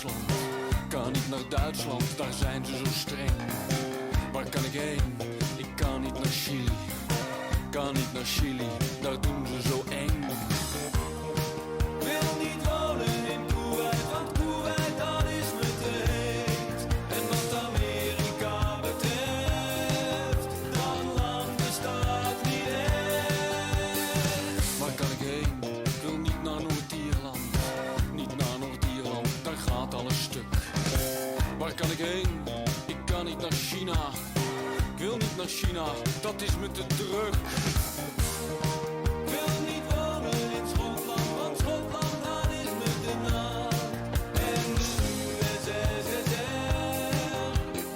Duitsland. Kan niet naar Duitsland, daar zijn ze zo streng. Waar kan ik heen? Ik kan niet naar Chili. Kan niet naar Chili, daar doen ze zo eng. Wil niet wonen in Kuwait, want Kuwait dat is me te heet. En wat Amerika betreft, dat land bestaat niet echt. Waar kan ik heen? Ik wil niet naar Noord-Ierland. Niet naar Noord-Ierland, daar gaat alles stuk. Waar kan ik heen? Ik kan niet naar China. Ik wil niet naar China, dat is me te druk. Ik wil niet wonen in Schotland, want Schotland dat is me te nat. En de USSR,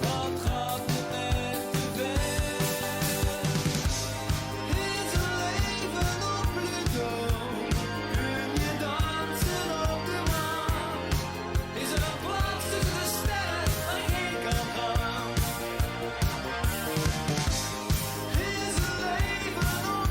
dat gaat me echt te ver. Is er leven op Pluto? Kun je dansen op de maan? Is er een plaats tussen de sterren waar ik heen kan gaan? Is er leven op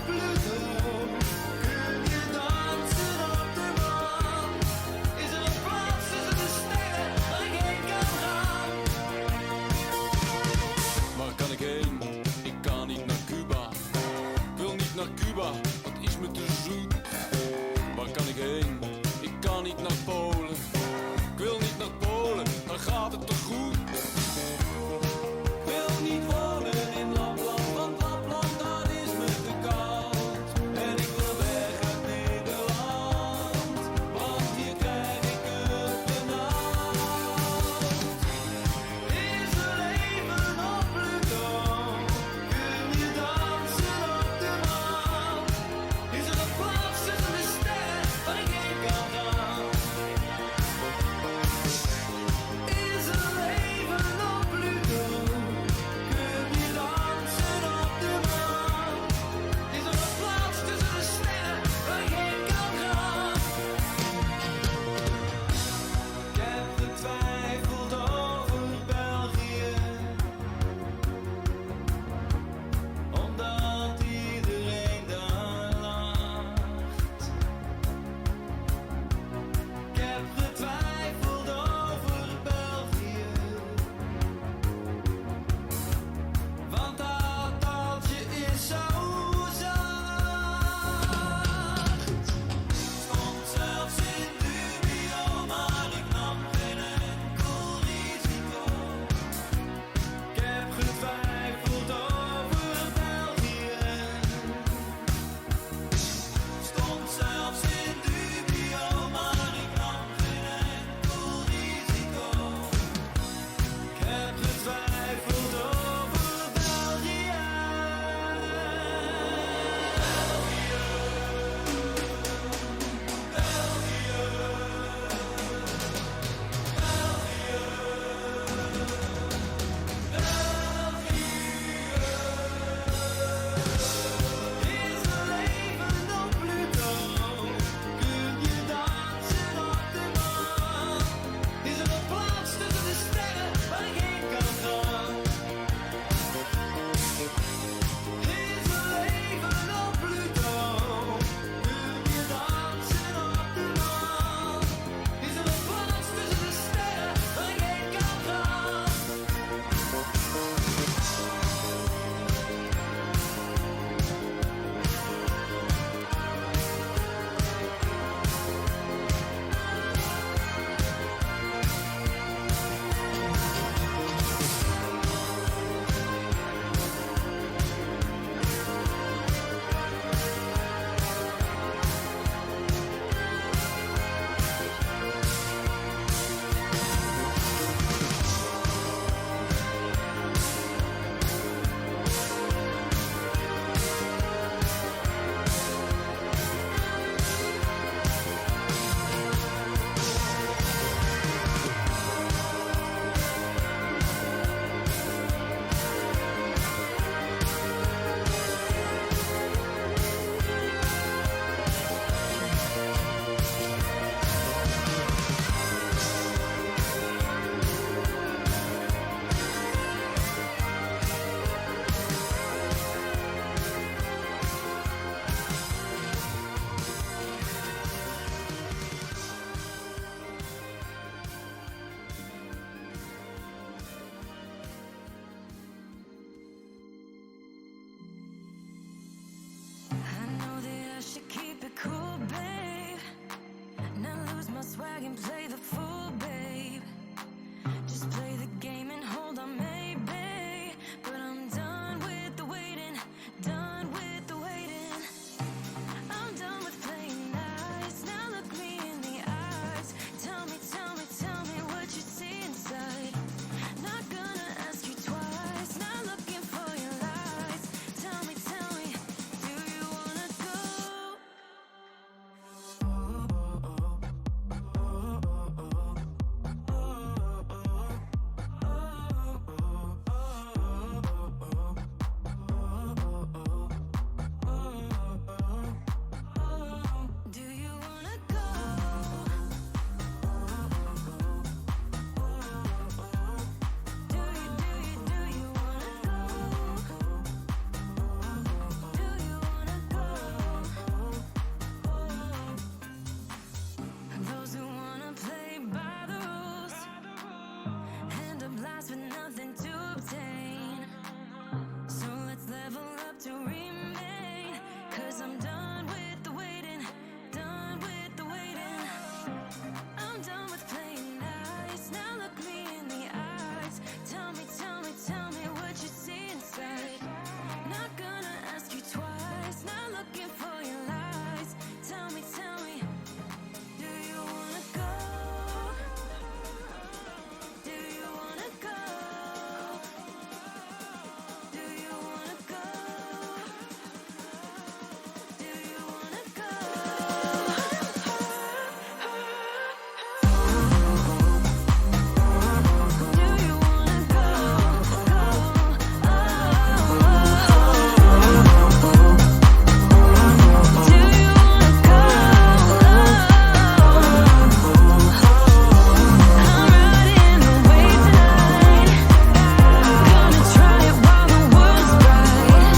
Don't play the fool, babe. Just play the game and hold on, maybe. But I'm done with the waiting, done with the waiting. I'm done with playing nice. Now look me in the eyes. Tell me, tell me, tell me what you see inside. Not gonna ask you twice. Not looking for your lies. Tell me, do you wanna go? Do you wanna go? Do you wanna go? Do you wanna go? Those who wanna play by the rules and a blast with nothing to obtain. So let's level up to remain. 'Cause I'm done with the waiting, done with the waiting. I'm done with playing nice. Now look me in the eyes. Tell me, tell me, tell me what you see inside. Not gonna ask you twice. Not looking for your lies. Tell me, do you wanna go? Do you wanna go? Do you wanna go? Do you wanna go? Do you wanna go? Do you wanna go? I'm riding the wave tonight. Gonna try it while the world's bright.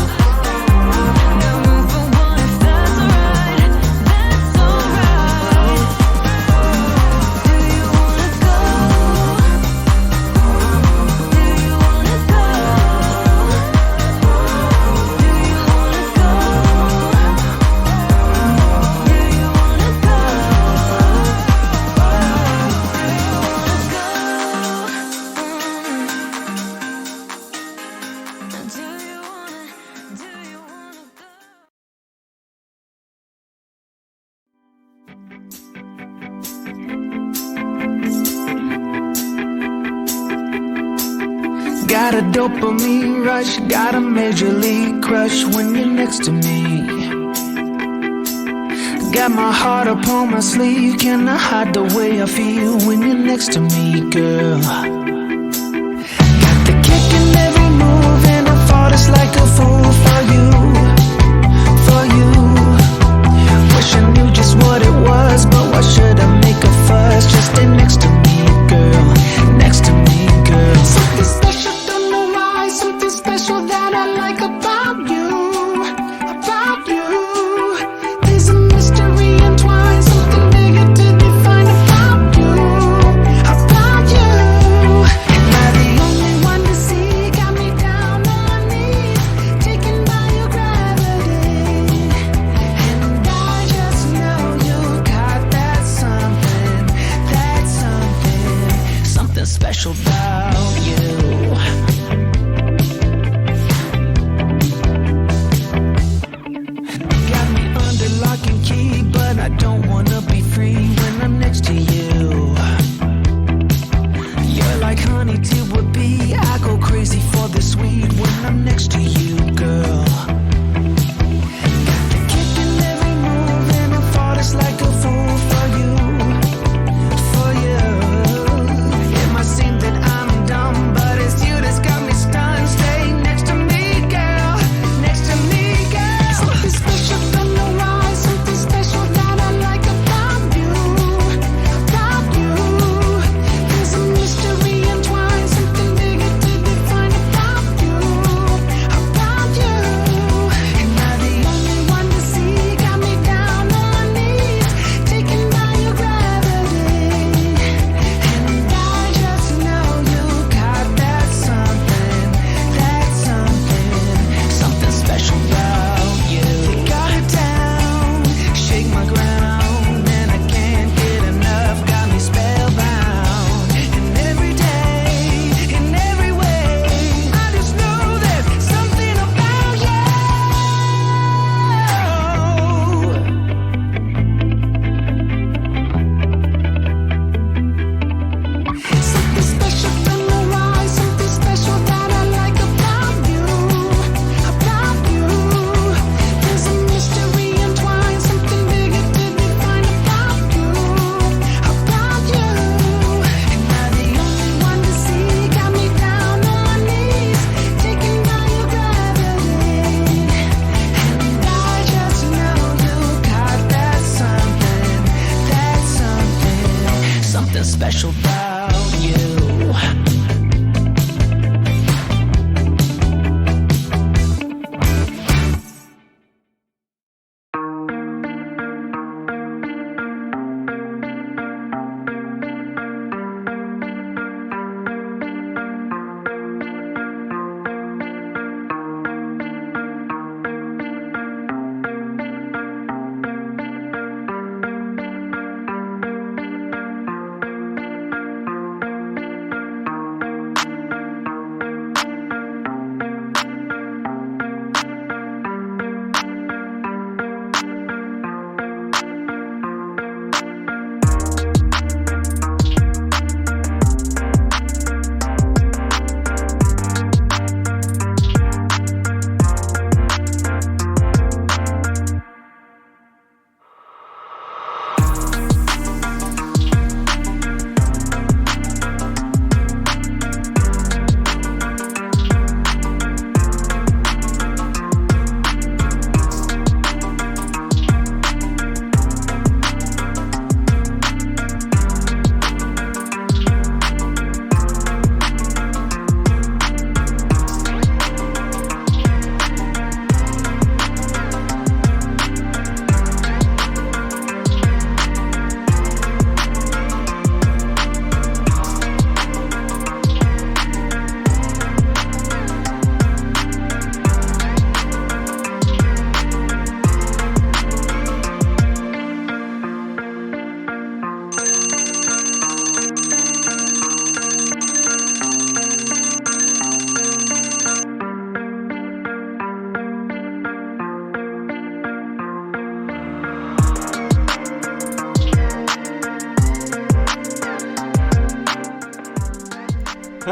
Got room for one if that's alright. That's alright. Do you wanna go? Do you wanna go? Do you wanna go? Do you wanna go? Do you wanna go? Got a dopamine rush, got a major league crush when you're next to me. Got my heart upon my sleeve, can I hide the way I feel when you're next to me, girl? Got the kick in every move and I fought just like a fool for you, for you. Wish I knew just what it was, but why should I make a fuss? Just stay next to me, girl, next to me, girl. Something special, don't know why, something special that I like about you, about you. There's a mystery entwined, something bigger to define about you, about you. Am I the only one to see? Got me down on my knees, taken by your gravity. And I just know you got that something, something special about you.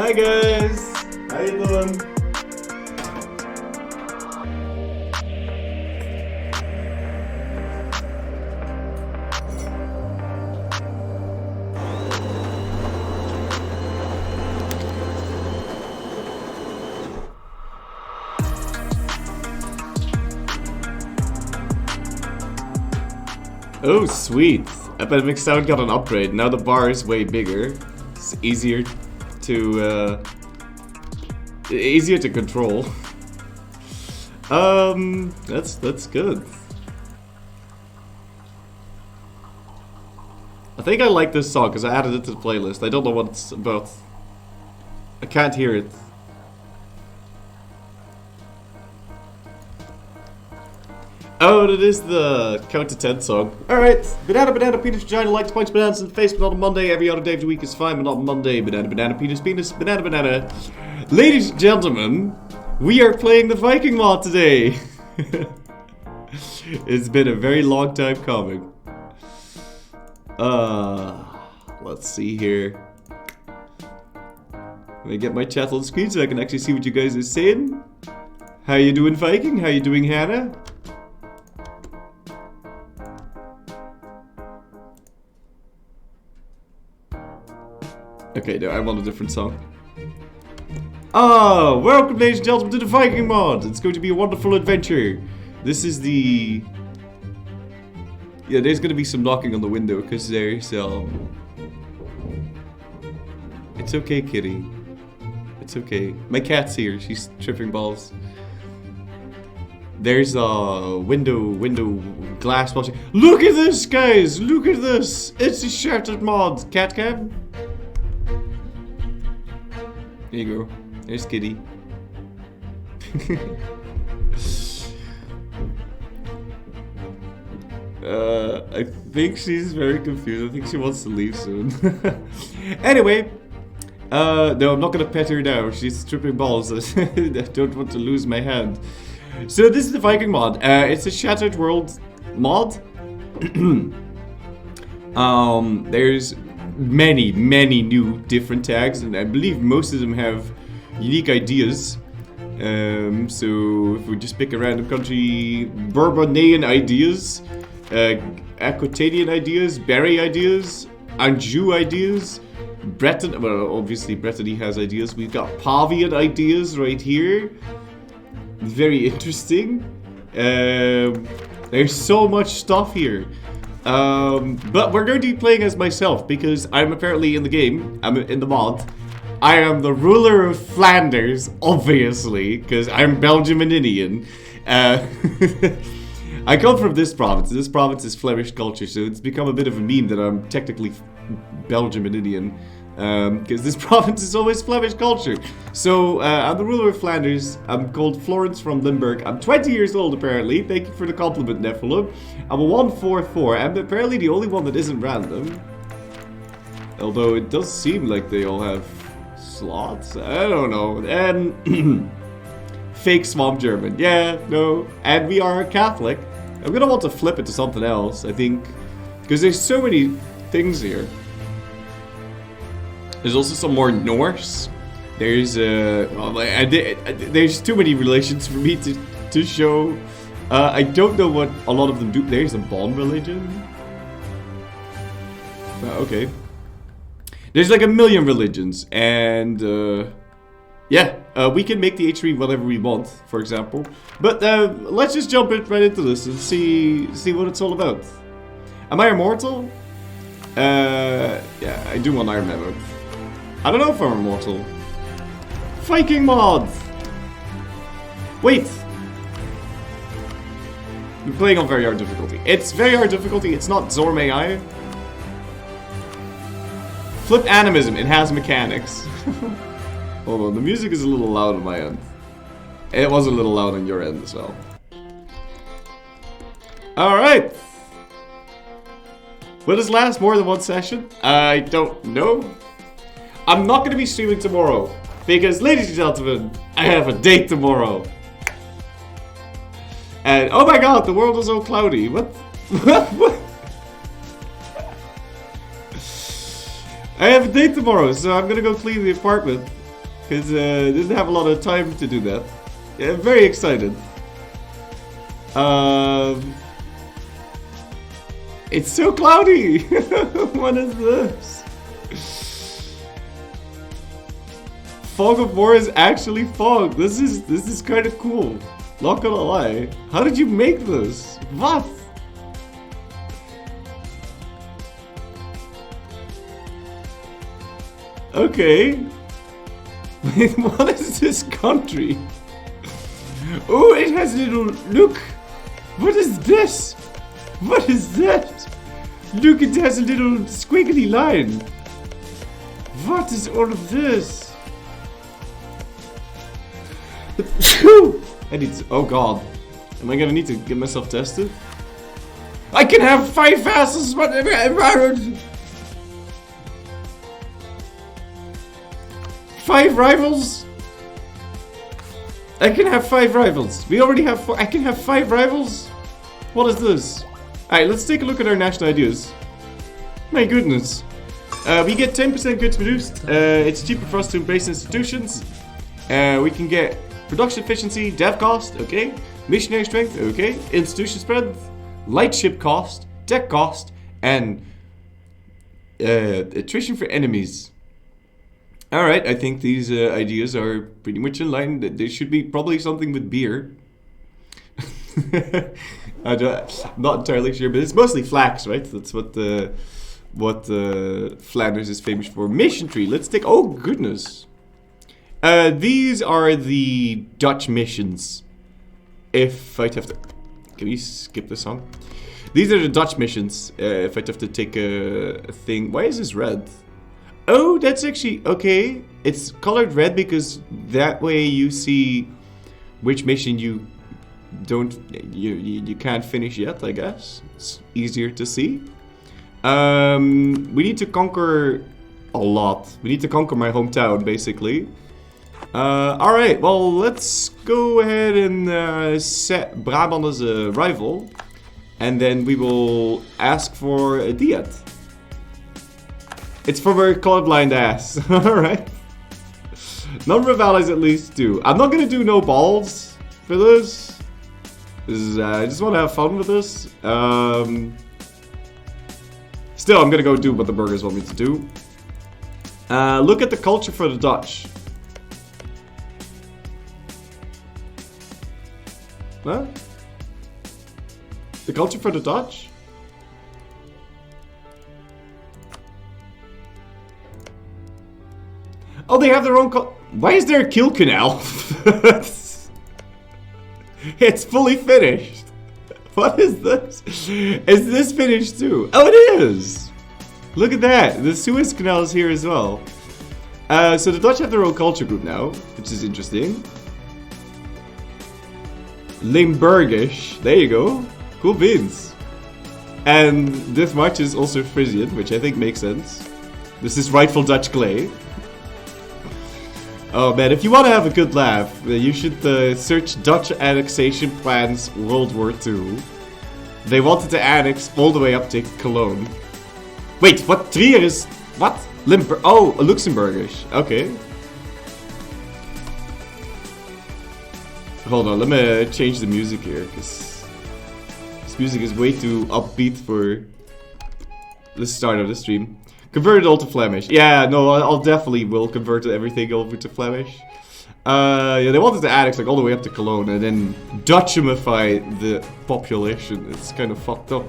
Hi guys! How you doing? Oh, sweet. Epidemic Sound got an upgrade. Now the bar is way bigger. It's easier to control. That's good. I think I like this song because I added it to the playlist. I don't know what it's about. I can't hear it. Oh, it is the Count to 10 song. Alright. Banana, penis, vagina, likes, punch bananas in the face, but not on Monday. Every other day of the week is fine, but not on Monday. Banana, penis, banana. Ladies and gentlemen, we are playing the Viking mod today. It's been a very long time coming. Let's see here. Let me get my chat on the screen so I can actually see what you guys are saying. How you doing, Viking? How you doing, Hannah? Okay, no, I'm on a different song. Ah, welcome, ladies and gentlemen, to the Viking mod. It's going to be a wonderful adventure. This is the... Yeah, there's going to be some knocking on the window because there's It's okay, kitty. It's okay. My cat's here. She's tripping balls. There's a window glass watching. Look at this, guys! Look at this! It's a shattered mod. Cat cam. There you go. There's Kitty. I think she's very confused. I think she wants to leave soon. Anyway. No, I'm not gonna pet her now. She's tripping balls. I don't want to lose my hand. So this is the Viking mod. It's a Shattered World mod. There's many new different tags, and I believe most of them have unique ideas. So if we just pick a random country, Bourbonian ideas, Aquitanian ideas, Berry ideas, Anjou ideas, Breton, well obviously Brittany has ideas. We've got Pavian ideas right here. Very interesting. There's so much stuff here. But we're going to be playing as myself because I'm apparently in the game. I'm in the mod. I am the ruler of Flanders, obviously, because I'm Belgium and Indian. I come from this province. This province is Flemish culture, so it's become a bit of a meme that I'm technically Belgium and Indian. Because this province is always Flemish culture. So, I'm the ruler of Flanders. I'm called Florence from Limburg. I'm 20 years old, apparently. Thank you for the compliment, Nephilim. I'm a 144. I'm apparently the only one that isn't random. Although it does seem like they all have slots. I don't know. And fake swamp German. Yeah, no. And we are Catholic. I'm gonna want to flip it to something else, I think. Because there's so many things here. There's also some more Norse. There's there's too many relations for me to show. I don't know what a lot of them do. There's a Bond religion. Okay. There's like a million religions, and yeah, we can make the H3 whatever we want, for example. But let's just jump right into this and see what it's all about. Am I immortal? Yeah, I do want Iron Man mode. I don't know if I'm immortal. Viking mod! Wait! We're playing on very hard difficulty. It's very hard difficulty, it's not Zorm AI. Flip animism, it has mechanics. Hold on, the music is a little loud on my end. It was a little loud on your end as well. Alright! Will this last more than one session? I don't know. I'm not going to be streaming tomorrow. Because, ladies and gentlemen, I have a date tomorrow. And, oh my god, the world is all cloudy. What? What? I have a date tomorrow, so I'm going to go clean the apartment. Because didn't have a lot of time to do that. Yeah, I'm very excited. It's so cloudy. What is this? Fog of War is actually fog. This is kind of cool. Not gonna lie. How did you make this? What? Okay. Wait, what is this country? Oh, it has a little... Look! What is this? What is that? Look, it has a little squiggly line. What is all of this? I need to... Oh god. Am I gonna need to get myself tested? I can have 5 vassals, whatever. 5 rivals? I can have 5 rivals. We already have 4. I can have 5 rivals? What is this? Alright, let's take a look at our national ideas. My goodness. We get 10% goods produced. It's cheaper for us to embrace institutions. We can get production efficiency, dev cost, okay. Missionary strength, okay. Institution spread, light ship cost, tech cost, and attrition for enemies. Alright, I think these ideas are pretty much in line. There should be probably something with beer. I'm not entirely sure, but it's mostly flax, right? That's what Flanders is famous for. Mission tree. Let's take... Oh, goodness. These are the Dutch missions. If I'd have to... Can we skip this song? These are the Dutch missions. If I'd have to take a thing... Why is this red? Oh, that's actually... Okay. It's colored red because that way you see which mission you don't... You can't finish yet, I guess. It's easier to see. We need to conquer a lot. We need to conquer my hometown, basically. Alright, well, let's go ahead and set Brabant as a rival. And then we will ask for a diet. It's from our colorblind ass. Alright. Number of allies at least 2. I'm not gonna do no balls for this. I just want to have fun with this. Still, I'm gonna go do what the burgers want me to do. Look at the culture for the Dutch. What? The culture for the Dutch? Oh, they have their own Why is there a kill canal? It's fully finished. What is this? Is this finished too? Oh, it is! Look at that. The Suez Canal is here as well. So the Dutch have their own culture group now, which is interesting. Limburgish. There you go. Cool beans. And this much is also Frisian, which I think makes sense. This is rightful Dutch clay. Oh man, if you want to have a good laugh, you should search Dutch annexation plans World War II. They wanted to annex all the way up to Cologne. Wait, what? Trier is... What? Oh, Luxembourgish. Okay. Hold on, let me change the music here, because this music is way too upbeat for the start of the stream. Convert it all to Flemish. Yeah, no, I'll definitely will convert everything over to Flemish. Yeah, they wanted to annex like all the way up to Cologne and then Dutchimify the population. It's kind of fucked up.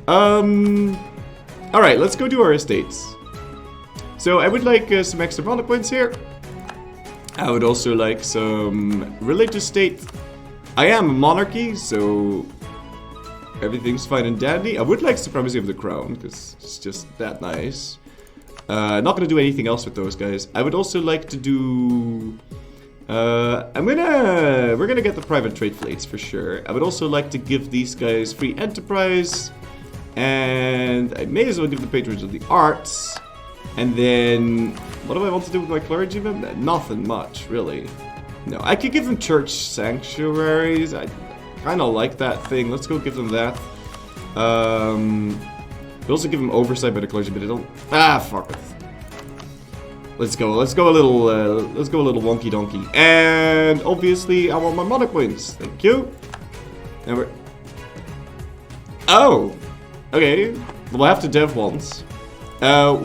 Alright, let's go do our estates. So I would like some extra mana points here. I would also like some religious state. I am a monarchy, so everything's fine and dandy. I would like supremacy of the crown, because it's just that nice. Not gonna do anything else with those guys. I would also like to do... we're gonna get the private trade fleets for sure. I would also like to give these guys free enterprise. And I may as well give the patrons of the arts. And then, what do I want to do with my clergymen? Nothing much, really. No, I could give them church sanctuaries. I kind of like that thing. Let's go give them that. We also give them oversight by the clergy, but they don't... Ah, fuck it. Let's go a little wonky donkey. And obviously, I want my money points. Thank you. Never. Oh, okay. We'll have to dev once.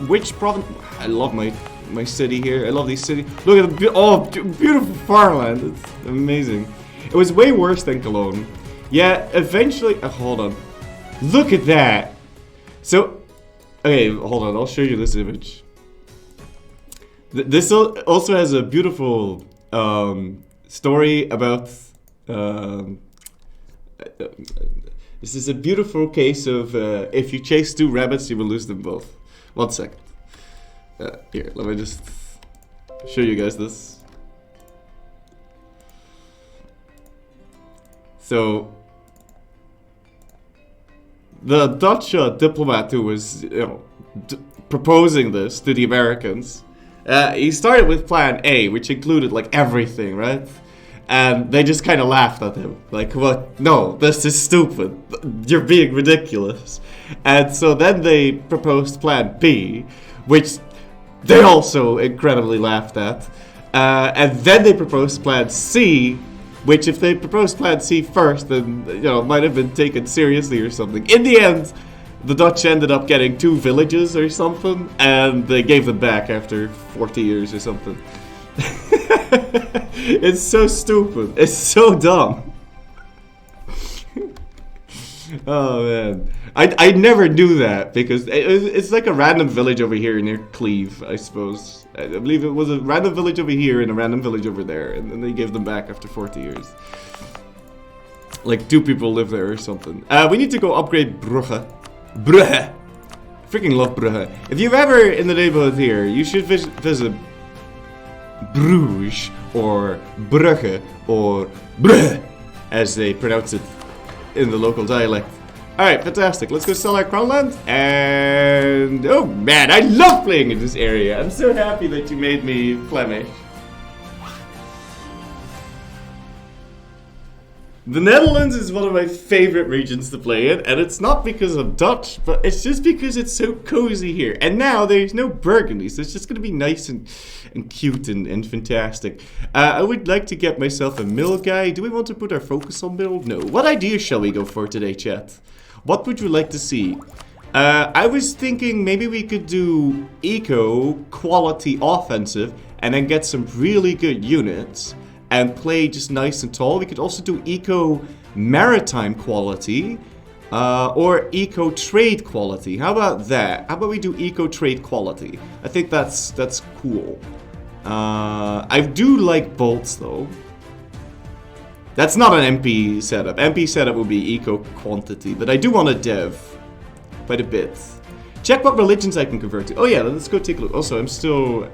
Which province? I love my city here. I love these cities. Look at the beautiful farmland. It's amazing. It was way worse than Cologne. Yeah, eventually. Hold on. Look at that. So, okay, hold on. I'll show you this image. This also has a beautiful story about. This is a beautiful case of if you chase two rabbits, you will lose them both. 1 second. Here, let me just show you guys this. So, the Dutch diplomat who was, proposing this to the Americans, he started with Plan A, which included like everything, right? And they just kind of laughed at him, like, "What? No, this is stupid. You're being ridiculous." And so then they proposed Plan B, which they also incredibly laughed at. And then they proposed Plan C, which if they proposed Plan C first, then, might have been taken seriously or something. In the end, the Dutch ended up getting 2 villages or something, and they gave them back after 40 years or something. It's so stupid. It's so dumb. Oh man, I never knew that because it's like a random village over here near Cleve, I suppose. I believe it was a random village over here and a random village over there, and then they gave them back after 40 years. Like 2 people live there or something. We need to go upgrade Brugge. Brugge. Freaking love Brugge. If you're ever in the neighborhood here, you should visit Bruges or Brugge or Brugge, as they pronounce it in the local dialect. Alright, fantastic. Let's go sell our crownland. And oh man, I love playing in this area. I'm so happy that you made me Flemish. The Netherlands is one of my favorite regions to play in, and it's not because I'm Dutch, but it's just because it's so cozy here. And now there's no Burgundy, so it's just going to be nice and cute and fantastic. I would like to get myself a mill guy. Do we want to put our focus on mill? No. What idea shall we go for today, chat? What would you like to see? I was thinking maybe we could do eco, quality, offensive, and then get some really good units and play just nice and tall. We could also do eco maritime quality or eco trade quality. How about that? How about we do eco trade quality? I think that's cool. I do like bolts though. That's not an MP setup. MP setup would be eco quantity, but I do want a dev quite a bit. Check what religions I can convert to. Oh yeah, let's go take a look. Also,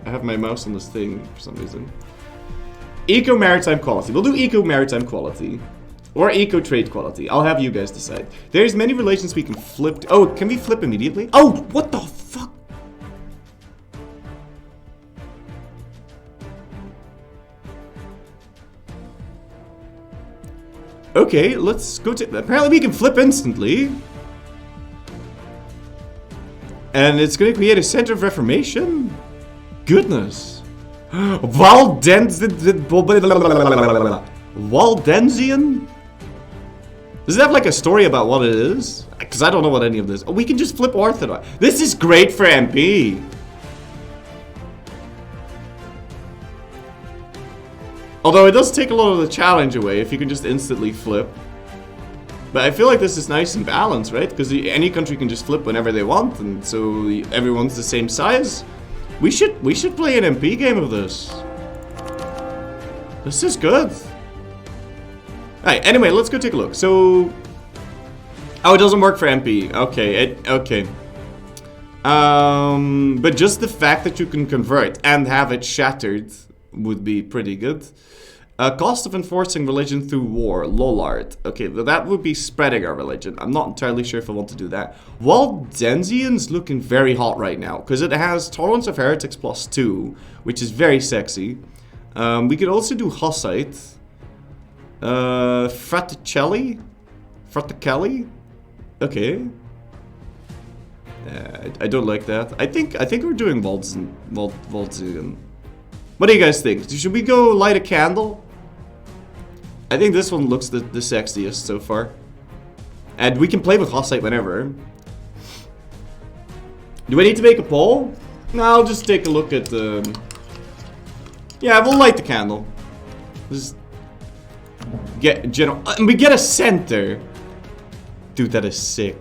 I have my mouse on this thing for some reason. Eco maritime quality. We'll do eco maritime quality. Or eco trade quality. I'll have you guys decide. There's many relations we can flip. Oh, can we flip immediately? Oh, what the fuck? Okay, let's go to... Apparently we can flip instantly. And it's going to create a center of reformation? Goodness. Waldensian? Does it have like a story about what it is? Because I don't know what any of this... Oh, we can just flip Orthodox. This is great for MP. Although it does take a lot of the challenge away if you can just instantly flip. But I feel like this is nice and balanced, right? Because any country can just flip whenever they want, and so everyone's the same size. We should play an MP game of this. This is good. Alright, anyway, let's go take a look. So, oh, it doesn't work for MP. Okay, okay. But just the fact that you can convert and have it shattered would be pretty good. Cost of enforcing religion through war, Lollard. Okay, that would be spreading our religion. I'm not entirely sure if I want to do that. Waldensian's looking very hot right now, because it has Tolerance of Heretics +2, which is very sexy. We could also do Hussite. Fraticelli? Okay. I don't like that. I think we're doing Waltzen. What do you guys think? Should we go light a candle? I think this one looks the sexiest so far. And we can play with Hossite whenever. Do I need to make a poll? No, I'll just take a look at the... Yeah, we'll light the candle. Just get general... and we get a center. Dude, that is sick.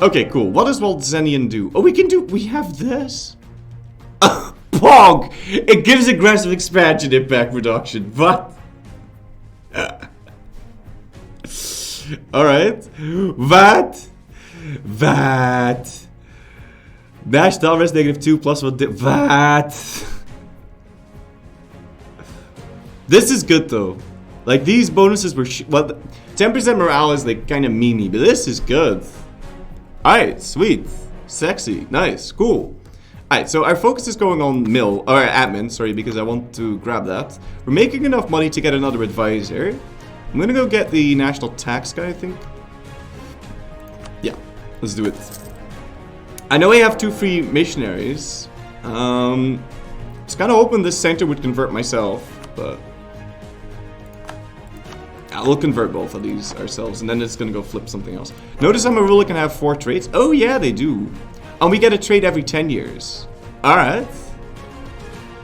Okay, cool. What does Waltzenian do? Oh, we have this. Pog! It gives aggressive expansion impact reduction. What? Alright. What? Dash down rest -2 plus 1. What? This is good though. Like these bonuses were well, 10% morale is like kind of memey, but this is good. Alright, sweet. Sexy. Nice. Cool. Alright, so our focus is going on admin, sorry, because I want to grab that. We're making enough money to get another advisor. I'm gonna go get the national tax guy, I think. Yeah, let's do it. I know I have 2 free missionaries. It's kind of hoping this center would convert myself, but... we'll convert both of these ourselves, and then it's gonna go flip something else. Notice I'm a ruler can have 4 traits. Oh yeah, they do. And we get a trait every 10 years. Alright.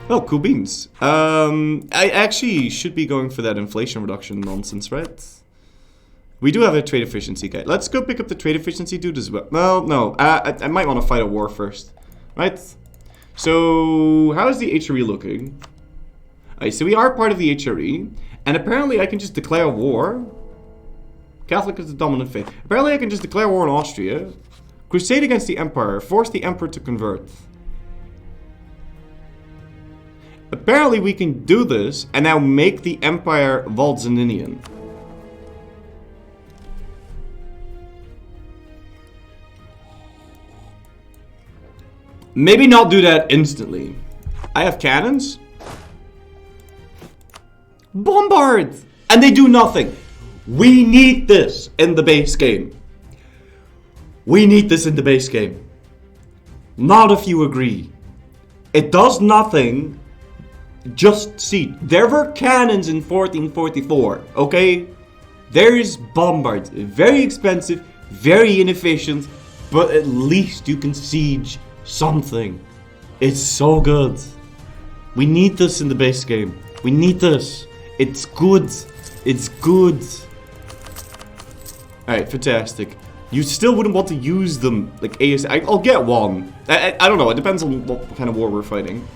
Well, cool beans. I actually should be going for that inflation reduction nonsense, right? We do have a trade efficiency guy. Let's go pick up the trade efficiency dude as well. Well, no. I might want to fight a war first. Right? So, how is the HRE looking? Alright, so we are part of the HRE. And apparently I can just declare war. Catholic is the dominant faith. Apparently I can just declare war on Austria. Crusade against the Empire. Force the Emperor to convert. Apparently we can do this and now make the Empire Walzeninian. Maybe not do that instantly. I have cannons. Bombard! And they do nothing. We need this in the base game. We need this in the base game. Not if you agree. It does nothing. Just see. There were cannons in 1444, okay? There is bombards. Very expensive, very inefficient, but at least you can siege something. It's so good. We need this in the base game. We need this. It's good. It's good. Alright, fantastic. You still wouldn't want to use them like I'll get one. I don't know. It depends on what kind of war we're fighting.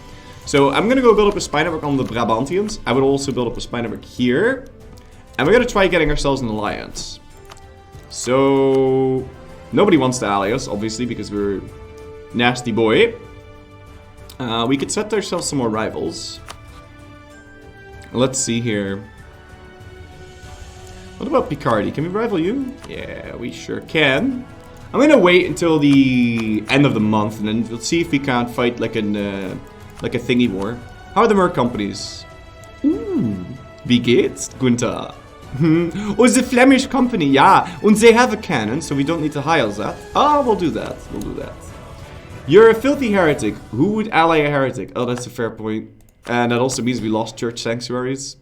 So I'm going to go build up a spy network on the Brabantians. I would also build up a spy network here. And we're going to try getting ourselves an alliance. So nobody wants to ally us, obviously, because we're nasty boy. We could set ourselves some more rivals. Let's see here. What about Picardy? Can we rival you? Yeah, we sure can. I'm gonna wait until the end of the month, and then we'll see if we can't fight like a thingy war. How are the merc companies? Ooh, wie geht's, Gunther? Oh, the Flemish company, yeah. And they have a cannon, so we don't need to hire that. Ah, we'll do that. We'll do that. You're a filthy heretic. Who would ally a heretic? Oh, that's a fair point. And that also means we lost church sanctuaries.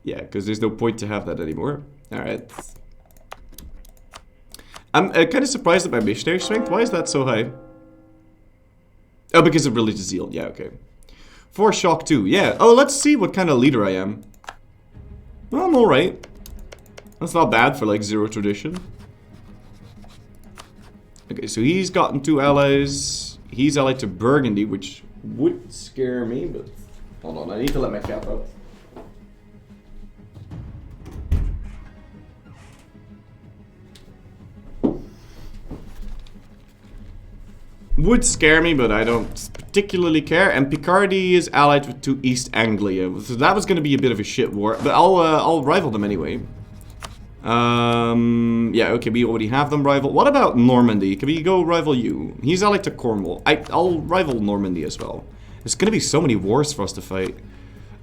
Yeah, because there's no point to have that anymore. Alright. I'm kind of surprised at my missionary strength. Why is that so high? Oh, because of religious zeal. Yeah, okay. 4 shock 2. Yeah. Oh, let's see what kind of leader I am. Well, I'm alright. That's not bad for like 0 tradition. Okay, so he's gotten 2 allies. He's allied to Burgundy, which would scare me, but... Hold on, I need to let my cap out. Would scare me, but I don't particularly care. And Picardy is allied to East Anglia, so that was going to be a bit of a shit war. But I'll rival them anyway. Yeah, okay, we already have them rival. What about Normandy? Can we go rival you? He's allied to Cornwall. I'll rival Normandy as well. There's going to be so many wars for us to fight.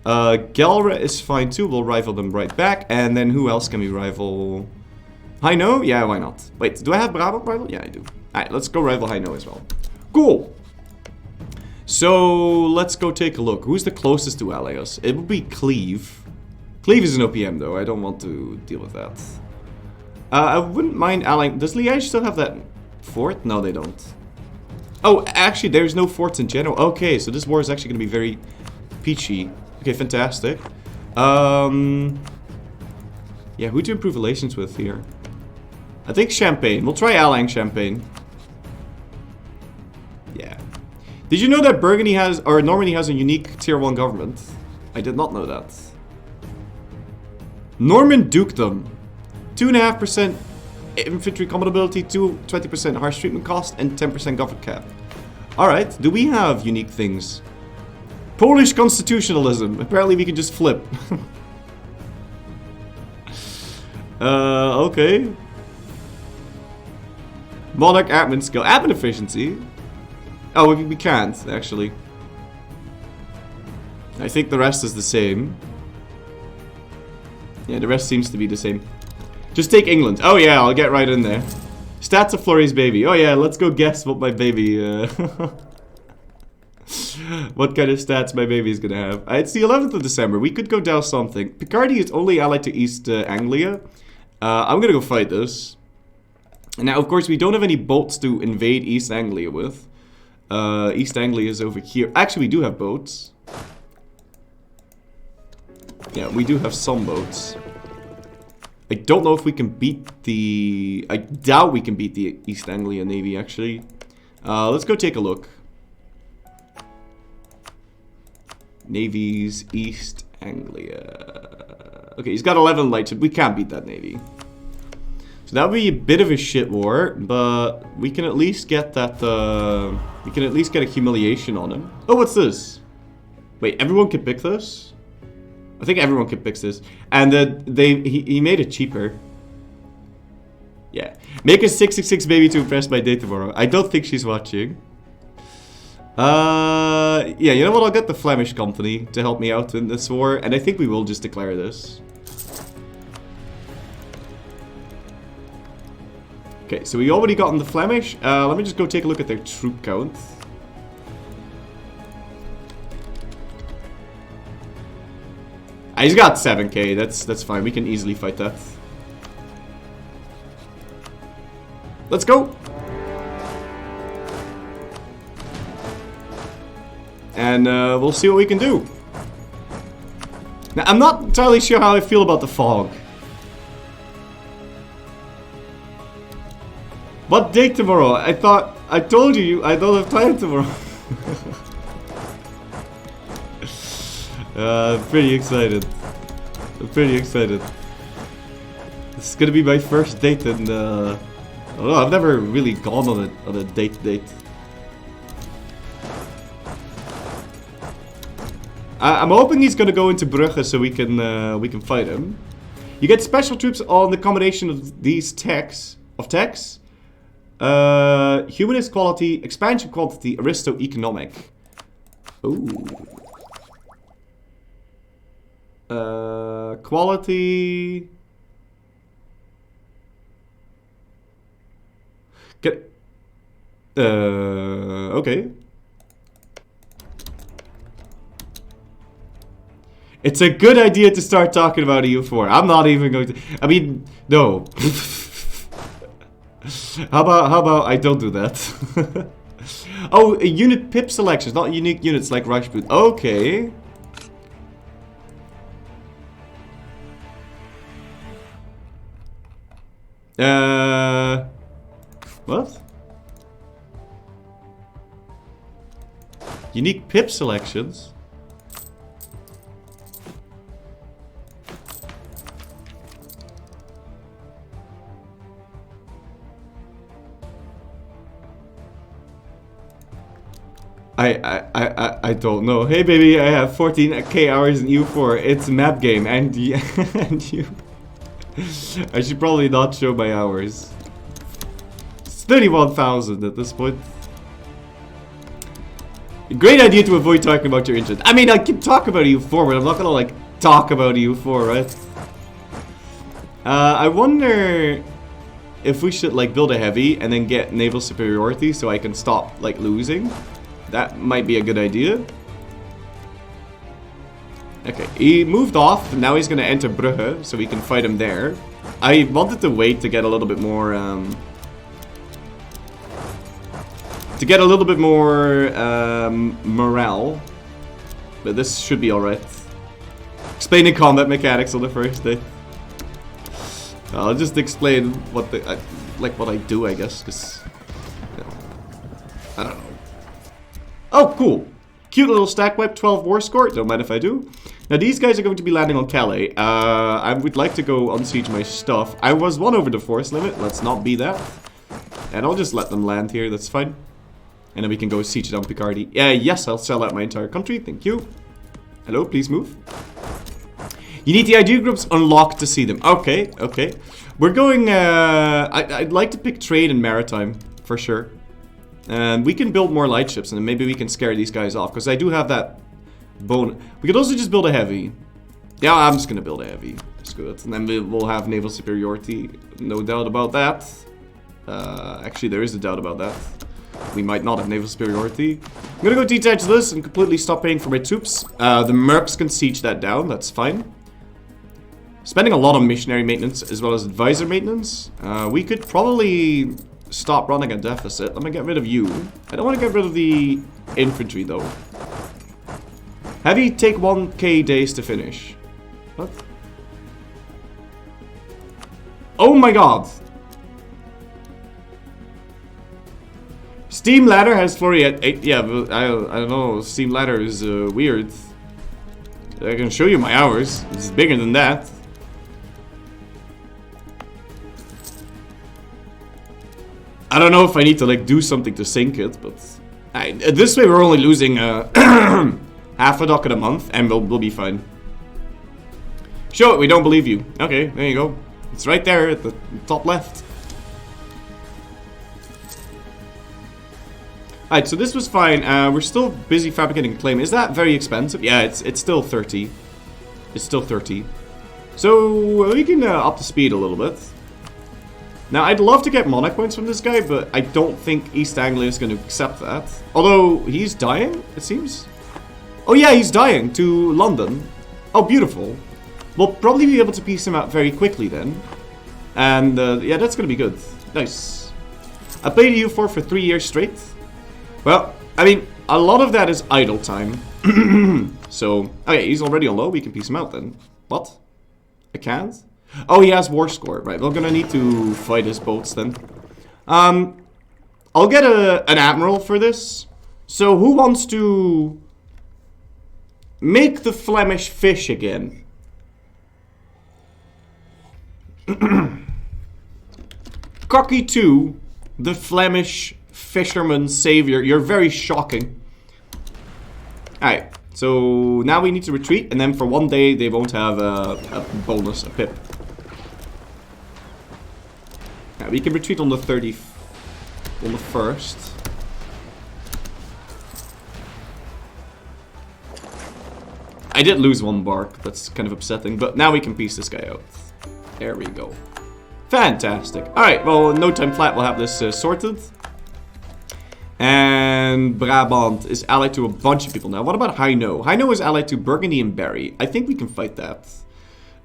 Galra is fine too. We'll rival them right back. And then who else can we rival? Hainaut? Yeah, why not? Wait, do I have Brabant rival? Yeah, I do. Alright, let's go rival Hainaut as well. Cool! So, let's go take a look. Who's the closest to ally us? It would be Cleve. Cleve is an OPM though, I don't want to deal with that. I wouldn't mind allying... Does Liège still have that fort? No, they don't. Oh, actually, there's no forts in general. Okay, so this war is actually going to be very peachy. Okay, fantastic. Yeah, who to improve relations with here? I think Champagne. We'll try allying Champagne. Yeah. Did you know that Burgundy has, or Normandy has a unique tier 1 government? I did not know that. Norman Dukedom. 2.5% infantry combat ability, 20% harsh treatment cost, and 10% government cap. Alright, do we have unique things? Polish constitutionalism. Apparently we can just flip. Okay. Monarch admin skill. Admin efficiency? Oh, we can't, actually. I think the rest is the same. Yeah, the rest seems to be the same. Just take England. Oh yeah, I'll get right in there. Stats of Fleury's baby. Oh yeah, let's go guess what my baby... what kind of stats my baby is gonna have. It's the 11th of December. We could go down something. Picardy is only allied to East Anglia. I'm gonna go fight this. And now, of course, we don't have any boats to invade East Anglia with. East Anglia is over here. Actually, we do have boats. Yeah, we do have some boats. I don't know if we can beat the... I doubt we can beat the East Anglia Navy, actually. Let's go take a look. Navy's East Anglia. Okay, he's got 11 light ships. We can't beat that Navy. So that would be a bit of a shit war, but we can at least get that... we can at least get a humiliation on him. Oh, what's this? Wait, everyone can pick this? I think everyone can pick this. And he made it cheaper. Yeah. Make a 666 baby to impress my date tomorrow. I don't think she's watching. Yeah, you know what? I'll get the Flemish company to help me out in this war. And I think we will just declare this. Okay, so we already gotten the Flemish. Let me just go take a look at their troop count. He's got 7k, that's fine, we can easily fight that. Let's go! And we'll see what we can do. Now, I'm not entirely sure how I feel about the fog. What date tomorrow? I told you I don't have time tomorrow. I'm pretty excited. I'm pretty excited. This is gonna be my first date and I don't know, I've never really gone on a date. I'm hoping he's gonna go into Brugge so we can fight him. You get special troops on the combination of these techs. Humanist quality, expansion quantity, aristo economic. Ooh. Quality. Get. Okay. It's a good idea to start talking about EU4. I'm not even going to. I mean, no. How about I don't do that? Oh, unit pip selections, not unique units like Rajput. Okay. What? Unique pip selections? I don't know. Hey baby, I have 14k hours in EU4. It's a map game and you I should probably not show my hours. It's 31,000 at this point. Great idea to avoid talking about your interest. I mean, I can talk about EU4, but I'm not gonna like talk about EU4, right? I wonder. if we should like build a heavy and then get naval superiority so I can stop like losing. That might be a good idea. Okay, he moved off, and now he's gonna enter Brugge, so we can fight him there. I wanted to wait to get a little bit more, morale. But this should be alright. Explaining combat mechanics on the first day. I'll just explain what what I do, I guess, because I don't know. Oh, cool. Cute little stack wipe, 12 war score. Don't mind if I do. Now, these guys are going to be landing on Calais. I would like to go unsiege my stuff. I was 1 over the force limit. Let's not be that. And I'll just let them land here. That's fine. And then we can go siege down Picardy. Yes, I'll sell out my entire country. Thank you. Hello, please move. You need the idea groups unlocked to see them. Okay, okay. We're going... I'd like to pick trade and maritime, for sure. And we can build more light ships, and then maybe we can scare these guys off. Because I do have that bone. We could also just build a heavy. Yeah, I'm just going to build a heavy. That's good. And then we'll have naval superiority. No doubt about that. Actually, there is a doubt about that. We might not have naval superiority. I'm going to go detach this and completely stop paying for my troops. The mercs can siege that down. That's fine. Spending a lot on missionary maintenance as well as advisor maintenance. We could probably stop running a deficit. Let me get rid of you. I don't want to get rid of the infantry though. Heavy take 1k days to finish. What? Oh my god. Steam ladder has flurry at 8. Yeah, but I don't know. Steam ladder is weird. I can show you my hours. It's bigger than that. I don't know if I need to like do something to sync it, but this way we're only losing half a docket a month, and we'll be fine. Show it, we don't believe you. Okay, there you go. It's right there at the top left. Alright, so this was fine. We're still busy fabricating a claim. Is that very expensive? Yeah, it's still 30. It's still 30. So we can up the speed a little bit. Now, I'd love to get monarch points from this guy, but I don't think East Anglia is going to accept that. Although, he's dying, it seems. Oh yeah, he's dying to London. Oh, beautiful. We'll probably be able to piece him out very quickly then. And, yeah, that's going to be good. Nice. I played EU4 for 3 years straight. Well, I mean, a lot of that is idle time. So, okay, he's already on low. We can piece him out then. What? I can't? Oh, he has war score. Right, we're gonna need to fight his boats then. I'll get an admiral for this. So, who wants to make the Flemish fish again? Cocky 2, the Flemish fisherman savior. You're very shocking. Alright, so now we need to retreat, and then for 1 day they won't have a bonus, a pip. Yeah, we can retreat on the 30th, on the 1st. I did lose 1 bark, that's kind of upsetting, but now we can piece this guy out. There we go. Fantastic. Alright, well, in no time flat we'll have this sorted. And Brabant is allied to a bunch of people now. What about Hainaut? Hainaut is allied to Burgundy and Berry. I think we can fight that.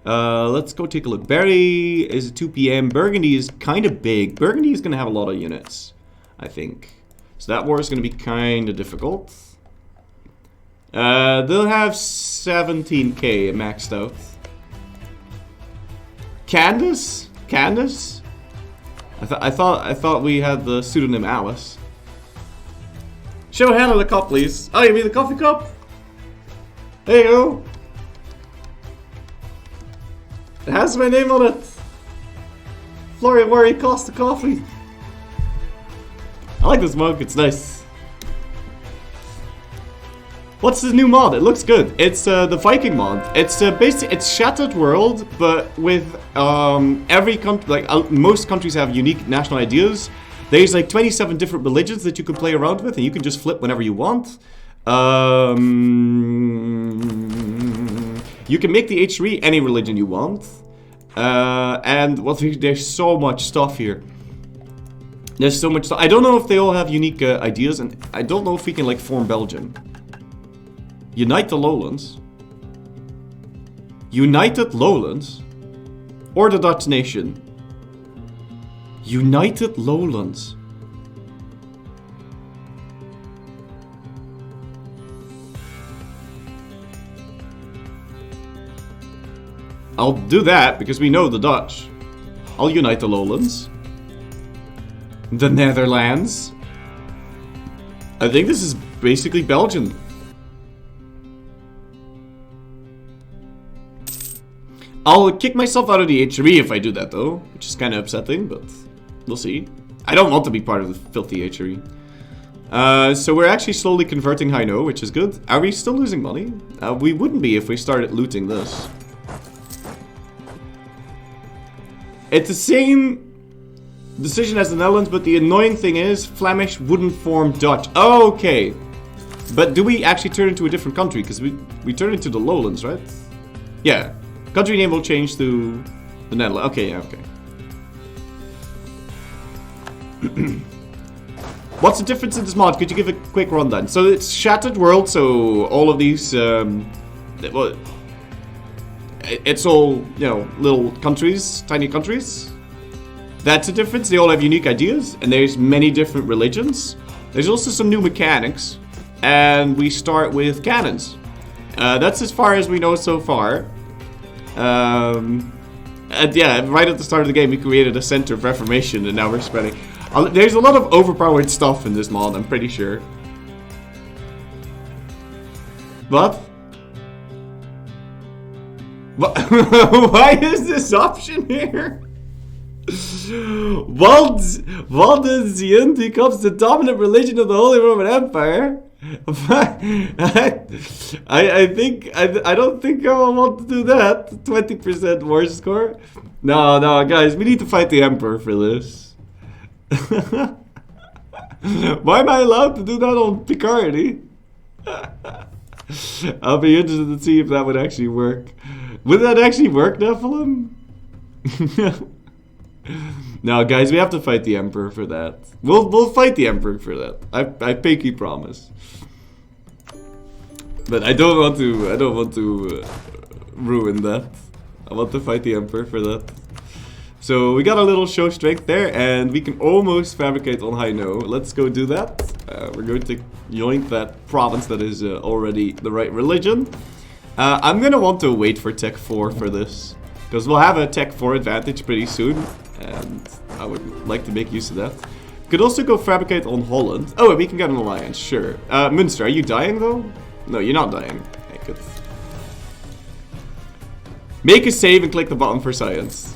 Let's go take a look. Berry is 2 PM. Burgundy is kind of big. Burgundy is going to have a lot of units, I think. So that war is going to be kind of difficult. They'll have 17k maxed out. Candace? Candace? I thought we had the pseudonym Alice. Show Hannah the cup, please. Oh, you mean the coffee cup? There you go. It has my name on it. Florian Worry Costa Coffee. I like this mug, it's nice. What's this new mod? It looks good. It's the Viking mod. It's basically it's Shattered World, but with every country, like most countries have unique national ideas. There's like 27 different religions that you can play around with, and you can just flip whenever you want. You can make the H3 any religion you want. And there's so much stuff here. There's so much stuff. I don't know if they all have unique ideas, and I don't know if we can like form Belgium. Unite the Lowlands. United Lowlands? Or the Dutch nation? United Lowlands. I'll do that because we know the Dutch. I'll unite the Lowlands. The Netherlands. I think this is basically Belgium. I'll kick myself out of the HRE if I do that though, which is kind of upsetting, but we'll see. I don't want to be part of the filthy HRE. So we're actually slowly converting Hainaut, which is good. Are we still losing money? We wouldn't be if we started looting this. It's the same decision as the Netherlands, but the annoying thing is Flemish wouldn't form Dutch. Okay. But do we actually turn into a different country? Because we turn into the Lowlands, right? Yeah. Country name will change to the Netherlands. Okay, yeah, okay. What's the difference in this mod? Could you give a quick rundown? So it's Shattered World, so all of these... well, it's all, you know, little countries, tiny countries. That's the difference. They all have unique ideas, and there's many different religions. There's also some new mechanics, and we start with cannons. That's as far as we know so far. And yeah, right at the start of the game, we created a center of reformation, and now we're spreading. There's a lot of overpowered stuff in this mod, I'm pretty sure. What? Why is this option here? Waldensian becomes the dominant religion of the Holy Roman Empire. I don't think I want to do that. 20% war score. No, guys, we need to fight the Emperor for this. Why am I allowed to do that on Picardy? I'll be interested to see if that would actually work. Would that actually work, Nephilim? No, guys, we have to fight the Emperor for that. We'll fight the Emperor for that. I pinky promise. But I don't want to ruin that. I want to fight the Emperor for that. So we got a little show strength there, and we can almost fabricate on Hainaut. Let's go do that. We're going to yoink that province that is already the right religion. I'm gonna want to wait for Tech 4 for this, because we'll have a Tech 4 advantage pretty soon, and I would like to make use of that. Could also go fabricate on Holland. Oh, we can get an alliance, sure. Münster, are you dying though? No, you're not dying. Okay, good. Make a save and click the button for science.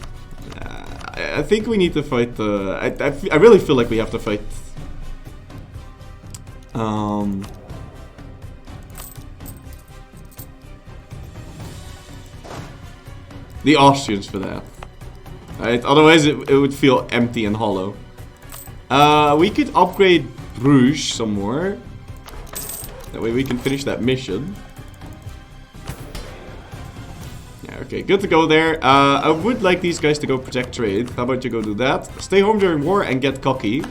I think we need to fight the... I really feel like we have to fight... the Austrians for that. Right? Otherwise it would feel empty and hollow. We could upgrade Bruges some more. That way we can finish that mission. Yeah, okay, good to go there. I would like these guys to go protect trade. How about you go do that? Stay home during war and get cocky.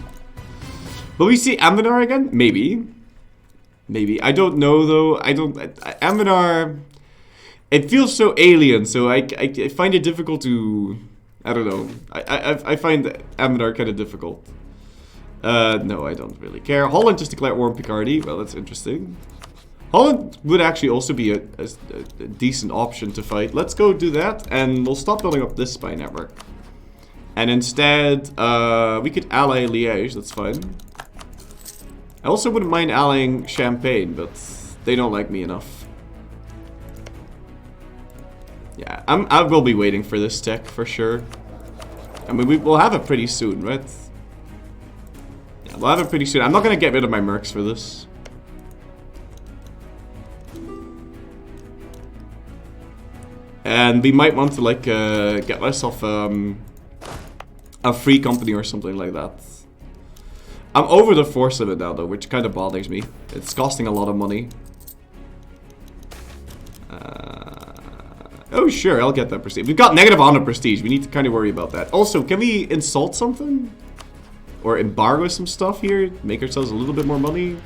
Will we see Ambenar again? Maybe. Maybe. I don't know though. Ambenar... It feels so alien, so I find it difficult to... I don't know. I find Ambenar kind of difficult. No, I don't really care. Holland just declared war on Picardy. Well, that's interesting. Holland would actually also be a decent option to fight. Let's go do that, and we'll stop building up this spy network. And instead, we could ally Liège, that's fine. I also wouldn't mind allying Champagne, but they don't like me enough. Yeah, I will be waiting for this tech, for sure. I mean, we'll have it pretty soon, right? Yeah, we'll have it pretty soon. I'm not gonna get rid of my mercs for this. And we might want to, like, get myself a free company or something like that. I'm over the force of it now, though, which kind of bothers me. It's costing a lot of money. Oh, sure, I'll get that prestige. We've got negative on the prestige. We need to kind of worry about that. Also, can we insult something? Or embargo some stuff here? Make ourselves a little bit more money?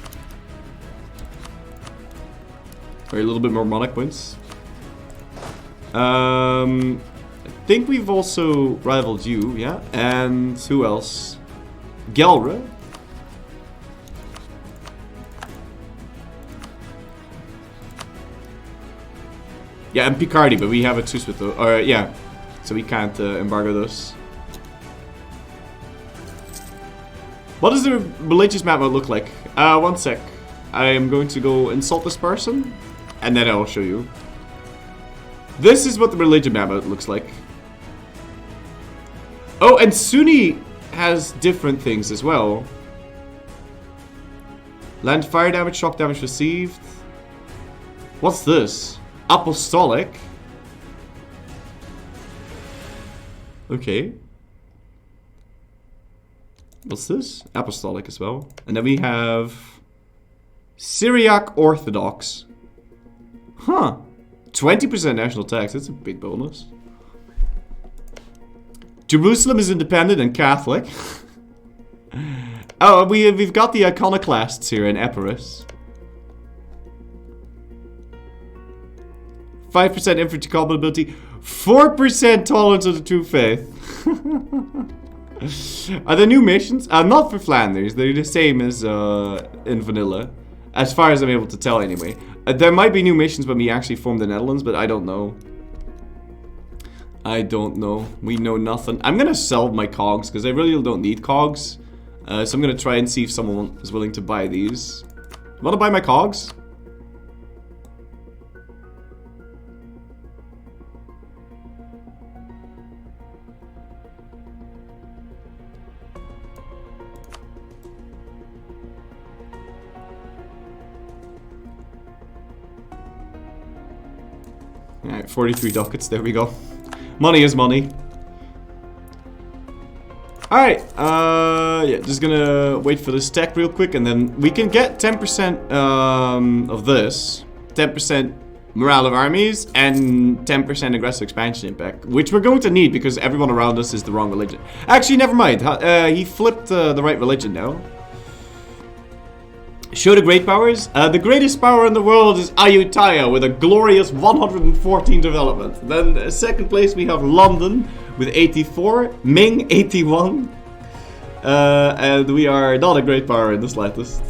Or a little bit more monarch points? I think we've also rivaled you, yeah? And who else? Gelre? Yeah, and Picardy, but we have a truce with those. Or, yeah. So we can't embargo those. What does the religious map mode look like? One sec. I am going to go insult this person. And then I will show you. This is what the religion map mode looks like. Oh, and Sunni has different things as well. Land fire damage, shock damage received. What's this? Apostolic. Okay. What's this? Apostolic as well. And then we have Syriac Orthodox. Huh. 20% national tax. That's a big bonus. Jerusalem is independent and Catholic. Oh, we've got the iconoclasts here in Epirus. 5% infantry combat ability. 4% tolerance of the true faith. Are there new missions? Not for Flanders. They're the same as in vanilla. As far as I'm able to tell anyway. There might be new missions when we actually form the Netherlands, but I don't know. I don't know. We know nothing. I'm gonna sell my cogs because I really don't need cogs. So I'm gonna try and see if someone is willing to buy these. Wanna buy my cogs? Alright, 43 ducats, there we go. Money is money. Alright, yeah, just gonna wait for this tech real quick and then we can get 10% of this. 10% morale of armies and 10% aggressive expansion impact. Which we're going to need because everyone around us is the wrong religion. Actually, never mind. He flipped the right religion now. Show the great powers. The greatest power in the world is Ayutthaya with a glorious 114 development. Then second place we have London with 84, Ming 81. And we are not a great power in the slightest.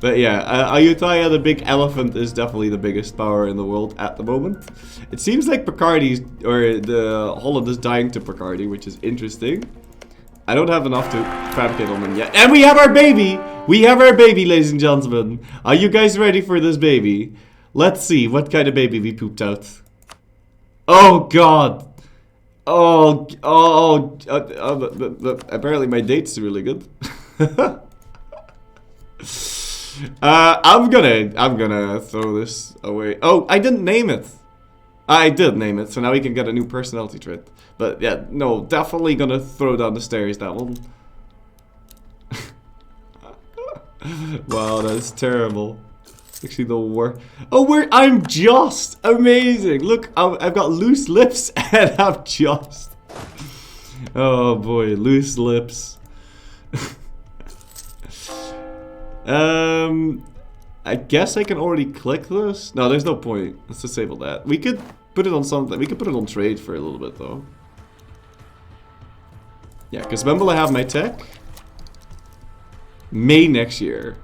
But yeah, Ayutthaya the big elephant is definitely the biggest power in the world at the moment. It seems like Picardy's, or the Holland is dying to Picardy, which is interesting. I don't have enough to fabricate on them yet. And we have our baby! We have our baby, ladies and gentlemen. Are you guys ready for this baby? Let's see what kind of baby we pooped out. Oh, God. Apparently my date's really good. I'm gonna throw this away. Oh, I didn't name it. I did name it, so now we can get a new personality trait. But yeah, no, definitely gonna throw down the stairs, that one. Wow, that's terrible. Actually, the worst. Oh, I'm just amazing. Look, I've got loose lips and I'm just. Oh boy, loose lips. I guess I can already click this. No, there's no point. Let's disable that. We could put it on something. We could put it on trade for a little bit though. Yeah, because when will I have my tech? May next year.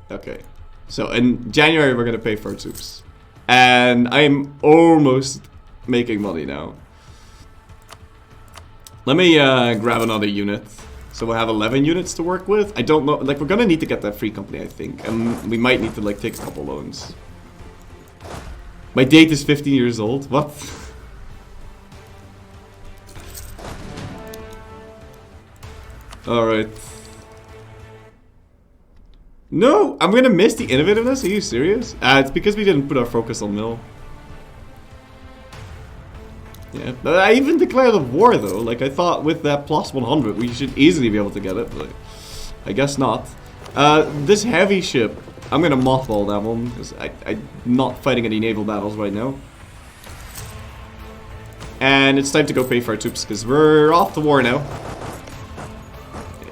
Okay. So in January we're gonna pay for our troops. And I'm almost making money now. Let me grab another unit. So we'll have 11 units to work with. I don't know, like we're gonna need to get that free company, I think. And we might need to like take a couple loans. My date is 15 years old. What? Alright. No, I'm gonna miss the innovativeness. Are you serious? It's because we didn't put our focus on mill. Yeah, but I even declared a war though. Like I thought with that plus 100 we should easily be able to get it, but I guess not. This heavy ship I'm gonna mothball that one, because I'm not fighting any naval battles right now. And it's time to go pay for our troops, because we're off to war now.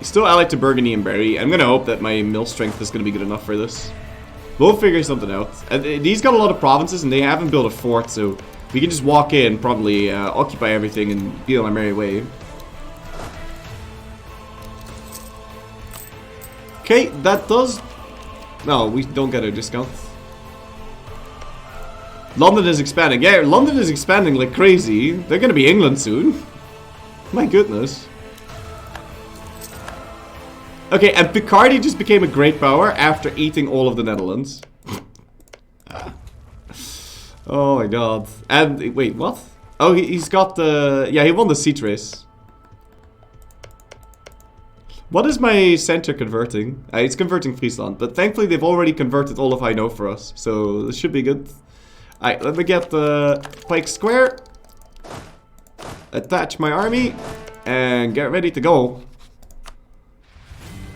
Still allied to Burgundy and Berry. I'm gonna hope that my mill strength is gonna be good enough for this. We'll figure something out. These got a lot of provinces, and they haven't built a fort, so we can just walk in, probably occupy everything, and be on our merry way. Okay, that does... No, we don't get a discount. London is expanding. Yeah, London is expanding like crazy. They're gonna be England soon. My goodness. Okay, and Picardy just became a great power after eating all of the Netherlands. Oh my god. And, wait, what? Oh, he's got the... Yeah, he won the siege race. What is my center converting? It's converting Friesland, but thankfully they've already converted all of Hainaut for us, so this should be good. Alright, let me get the Pike Square. Attach my army, and get ready to go.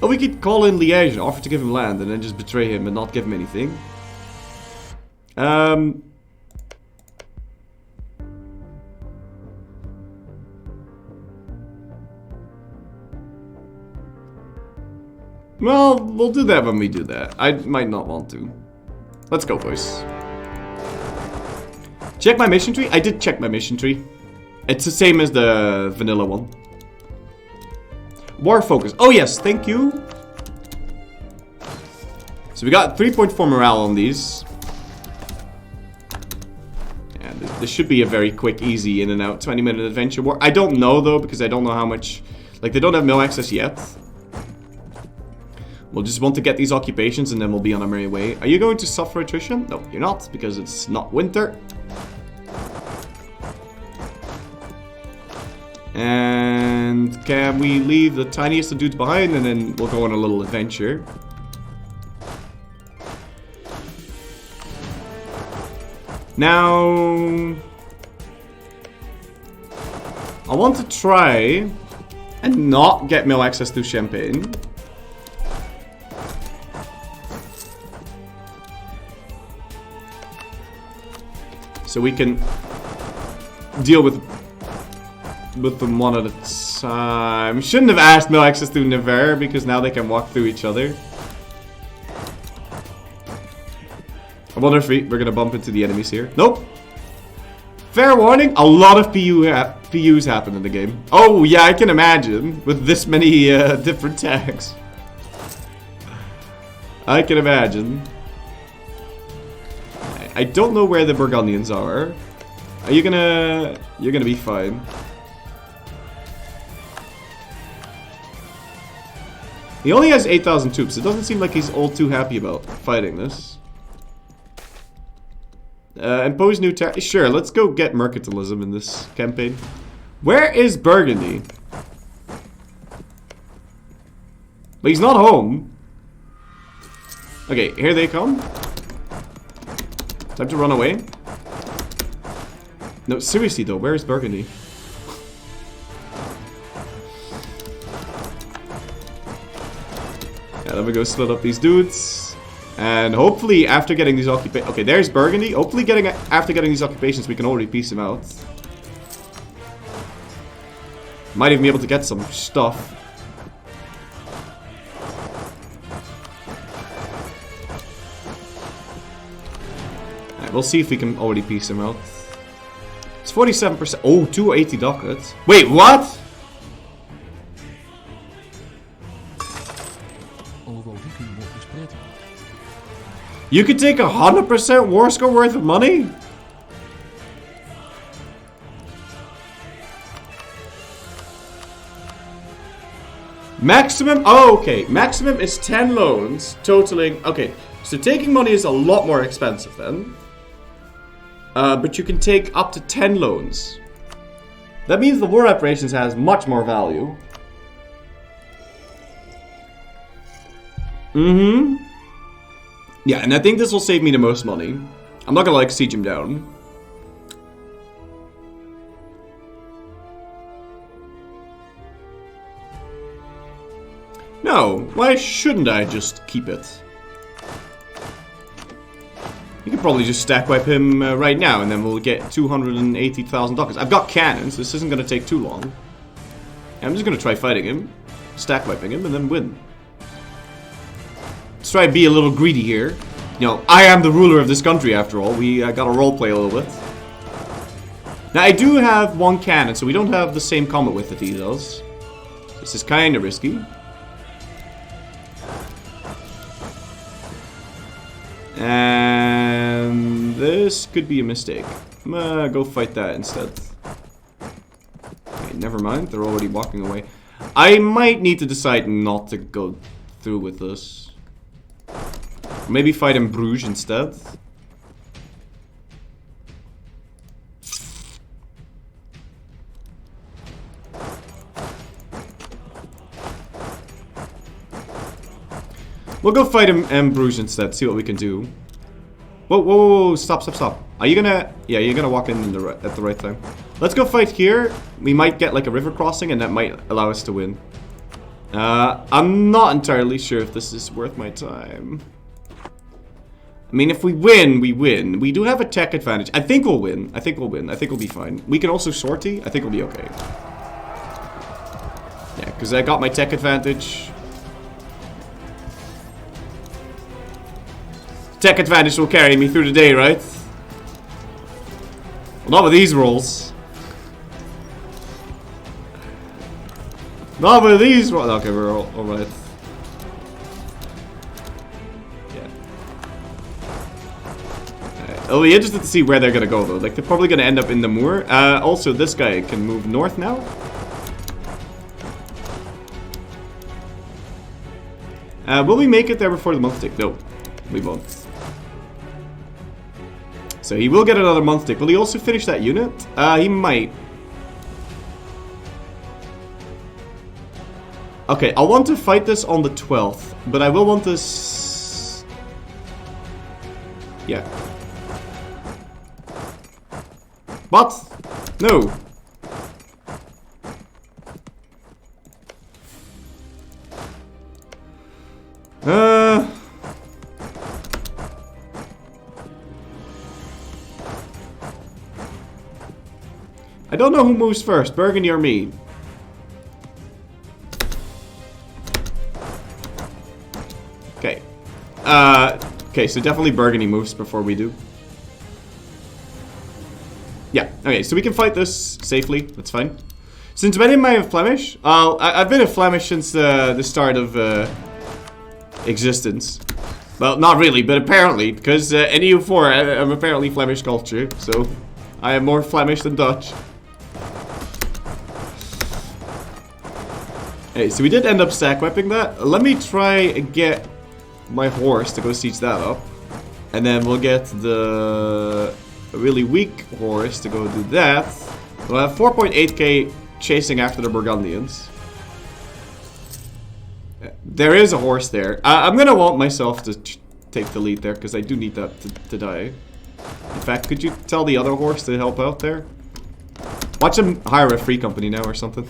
Oh, we could call in Liège, offer to give him land, and then just betray him and not give him anything. Well, we'll do that when we do that. I might not want to. Let's go, boys. Check my mission tree? I did check my mission tree. It's the same as the vanilla one. War focus. Oh yes, thank you. So we got 3.4 morale on these. And this should be a very quick, easy in and out 20-minute adventure war. I don't know though, because I don't know how much... Like, they don't have mill access yet. We'll just want to get these occupations and then we'll be on our merry way. Are you going to suffer attrition? No, you're not, because it's not winter. And can we leave the tiniest of dudes behind and then we'll go on a little adventure. Now, I want to try and not get mill access through Champagne. So we can deal with them one at a time. Shouldn't have asked mill access through Nevers because now they can walk through each other. I wonder if we're gonna bump into the enemies here. Nope. Fair warning, a lot of PUs happen in the game. Oh yeah, I can imagine with this many different tags. I can imagine. I don't know where the Burgundians are. Are you gonna... You're gonna be fine. He only has 8,000 troops. It doesn't seem like he's all too happy about fighting this. Impose new tariff. Sure, let's go get mercantilism in this campaign. Where is Burgundy? But he's not home. Okay, here they come. Time to run away. No, seriously though, where is Burgundy? Yeah, let me go split up these dudes. And hopefully after getting these occupations... Okay, there's Burgundy. Hopefully after getting these occupations we can already piece him out. Might even be able to get some stuff. We'll see if we can already piece him out. It's 47%. Oh, 280 ducats. Wait, what? You could take 100% war score worth of money? Maximum? Oh, okay. Maximum is 10 loans, totaling... Okay, so taking money is a lot more expensive then. But you can take up to 10 loans. That means the war operations has much more value. Yeah, and I think this will save me the most money. I'm not gonna like siege him down. No, why shouldn't I just keep it? You could probably just stack wipe him right now, and then we'll get 280,000 ducats. I've got cannons, this isn't going to take too long. I'm just going to try fighting him, stack wiping him, and then win. Let's try to be a little greedy here. You know, I am the ruler of this country after all. We got to roleplay a little bit. Now, I do have one cannon, so we don't have the same combat width that he does. This is kind of risky. And this could be a mistake. I'm gonna go fight that instead. Okay, never mind. They're already walking away. I might need to decide not to go through with this. Maybe fight in Bruges instead. We'll go fight him in Bruges instead, see what we can do. Whoa, whoa, whoa, whoa, stop, stop, stop. Are you gonna... Yeah, you're gonna walk in at the right time. Let's go fight here. We might get like a river crossing and that might allow us to win. I'm not entirely sure if this is worth my time. I mean, if we win, we win. We do have a tech advantage. I think we'll win. I think we'll win. I think we'll be fine. We can also sortie. I think we'll be okay. Yeah, because I got my tech advantage. Tech advantage will carry me through the day, right? Well, not with these rolls. Not with these rolls. Okay, we're all right. Yeah. It'll be interesting to see where they're gonna go though. Like they're probably gonna end up in the moor. Also, this guy can move north now. Will we make it there before the month tick? No, we won't. So he will get another month tick. Will he also finish that unit? He might. Okay, I want to fight this on the 12th, but I will want this... Yeah. What? No. I don't know who moves first, Burgundy or me. Okay. Okay, so definitely Burgundy moves before we do. Yeah, okay, so we can fight this safely, that's fine. Since when am I in Flemish? I've been in Flemish since the start of existence. Well, not really, but apparently, because in EU4 I'm apparently Flemish culture, so I am more Flemish than Dutch. Hey, so we did end up stack wiping that. Let me try and get my horse to go siege that up. And then we'll get the really weak horse to go do that. We'll have 4.8k chasing after the Burgundians. There is a horse there. I'm gonna want myself to take the lead there, because I do need that to die. In fact, could you tell the other horse to help out there? Watch him hire a free company now or something.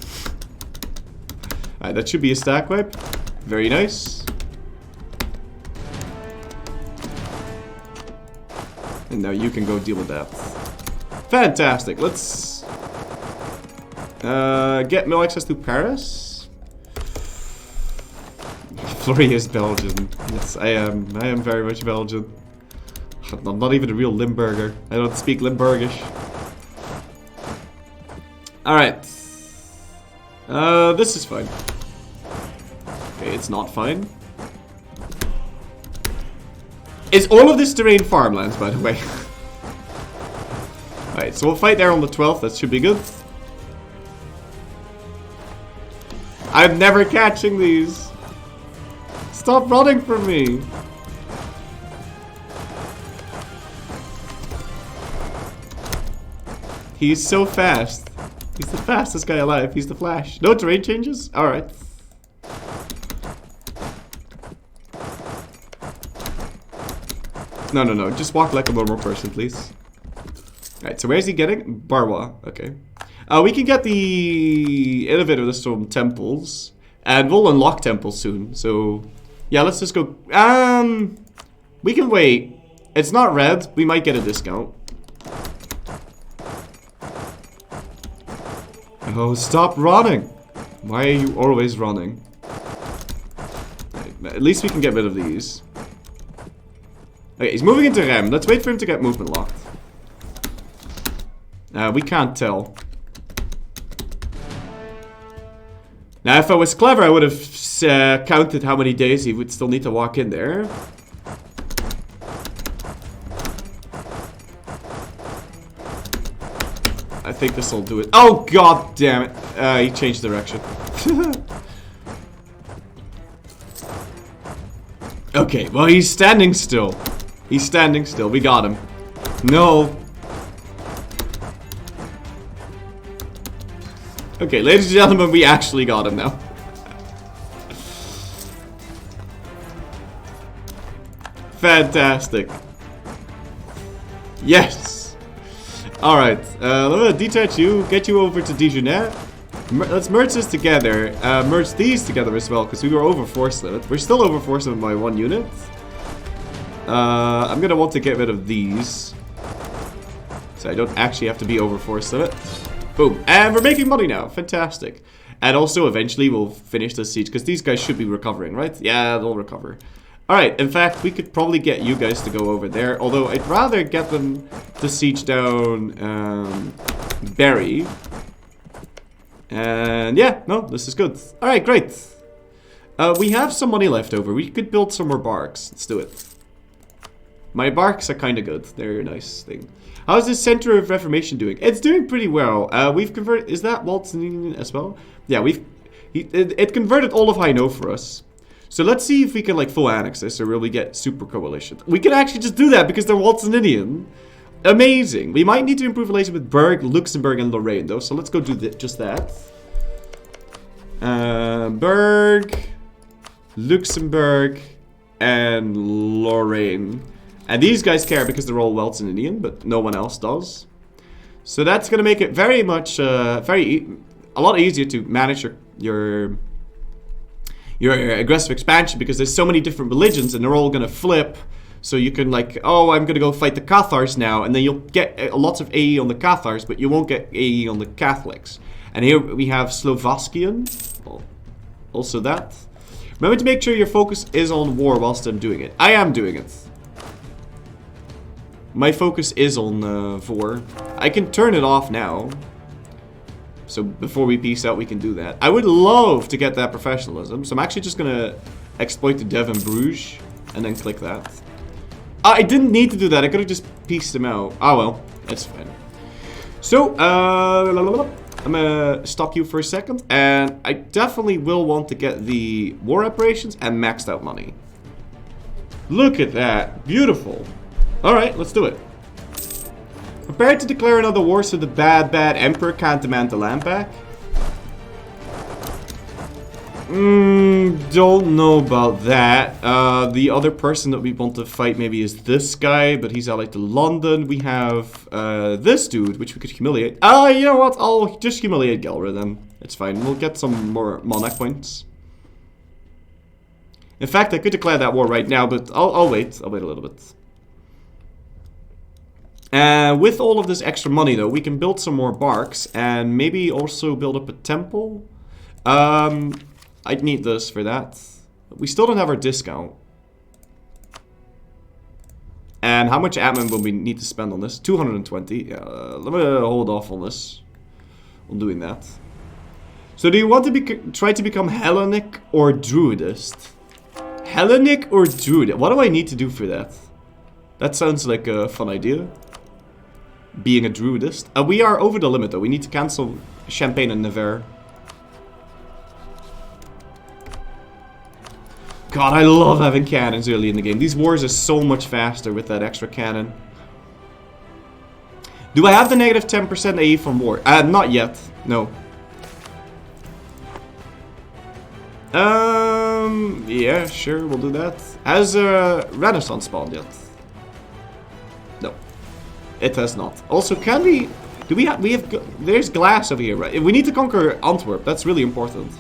Alright, that should be a stack wipe. Very nice. And now you can go deal with that. Fantastic. Let's get mill access to Paris. Fleury is Belgian. Yes, I am very much Belgian. I'm not even a real Limburger. I don't speak Limburgish. Alright. This is fine. Okay, it's not fine. Is all of this terrain farmlands, by the way? Alright, so we'll fight there on the 12th. That should be good. I'm never catching these. Stop running from me. He's so fast. He's the fastest guy alive. He's the Flash. No terrain changes? Alright. No, no, no. Just walk like a normal person, please. Alright, so where's he getting? Barwa. Okay. We can get the elevator list from temples. And we'll unlock temples soon. So, yeah, let's just go. We can wait. It's not red. We might get a discount. Oh, stop running. Why are you always running? At least we can get rid of these. Okay, he's moving into Rem. Let's wait for him to get movement locked. We can't tell. Now, if I was clever, I would have counted how many days he would still need to walk in there. I think this will do it. Oh, god damn it. He changed direction. Okay, well, he's standing still. He's standing still. We got him. No. Okay, ladies and gentlemen, we actually got him now. Fantastic. Yes. Alright, let me detach you, get you over to Dijonais. Let's merge this together. Merge these together as well, because we were over force limit. We're still over force limit by 1 unit. I'm gonna want to get rid of these, so I don't actually have to be over force limit. Boom. And we're making money now. Fantastic. And also, eventually, we'll finish the siege, because these guys should be recovering, right? Yeah, they'll recover. Alright, in fact, we could probably get you guys to go over there, although I'd rather get them to siege down Berry. And yeah, no, this is good. Alright, great. We have some money left over. We could build some more barks. Let's do it. My barks are kind of good. They're a nice thing. How's the Center of Reformation doing? It's doing pretty well. We've converted... Is that Walton as well? Yeah, it converted all of Hainaut for us. So let's see if we can, like, full annex this or really get super coalition. We can actually just do that because they're Waltonian. Amazing. We might need to improve relations with Berg, Luxembourg, and Lorraine, though. So let's go do just that. Berg, Luxembourg, and Lorraine. And these guys care because they're all Waltonian, but no one else does. So that's going to make it very much, a lot easier to manage your aggressive expansion, because there's so many different religions and they're all going to flip. So you can, like, oh, I'm going to go fight the Cathars now, and then you'll get lots of AE on the Cathars, but you won't get AE on the Catholics. And here we have Slovakian. Also that. Remember to make sure your focus is on war whilst I'm doing it. I am doing it. My focus is on war. I can turn it off now. So before we peace out, we can do that. I would love to get that professionalism. So I'm actually just going to exploit the Dev in Bruges and then click that. I didn't need to do that. I could have just pieced them out. Oh well, it's fine. So, I'm gonna stop you for a second. And I definitely will want to get the war operations and maxed out money. Look at that. Beautiful. Alright, let's do it. Prepare to declare another war so the bad emperor can't demand the land back. Don't know about that. The other person that we want to fight maybe is this guy, but he's allied to London. We have this dude, which we could humiliate. You know what? I'll just humiliate Gelra then. It's fine. We'll get some more monarch points. In fact, I could declare that war right now, but I'll wait. I'll wait a little bit. With all of this extra money, though, we can build some more barks and maybe also build up a temple. I'd need this for that. We still don't have our discount. And how much admin will we need to spend on this? 220. Yeah, let me hold off on this. On doing that. So do you want to try to become Hellenic or Druidist? Hellenic or Druid? What do I need to do for that? That sounds like a fun idea. Being a Druidist. We are over the limit though. We need to cancel Champagne and Nevers. God, I love having cannons early in the game. These wars are so much faster with that extra cannon. Do I have the negative 10% AE from war? Not yet. No. Yeah, sure, we'll do that. Has Renaissance spawned yet? No. It has not. Also, can we... Do we have... There's glass over here, right? We need to conquer Antwerp. That's really important.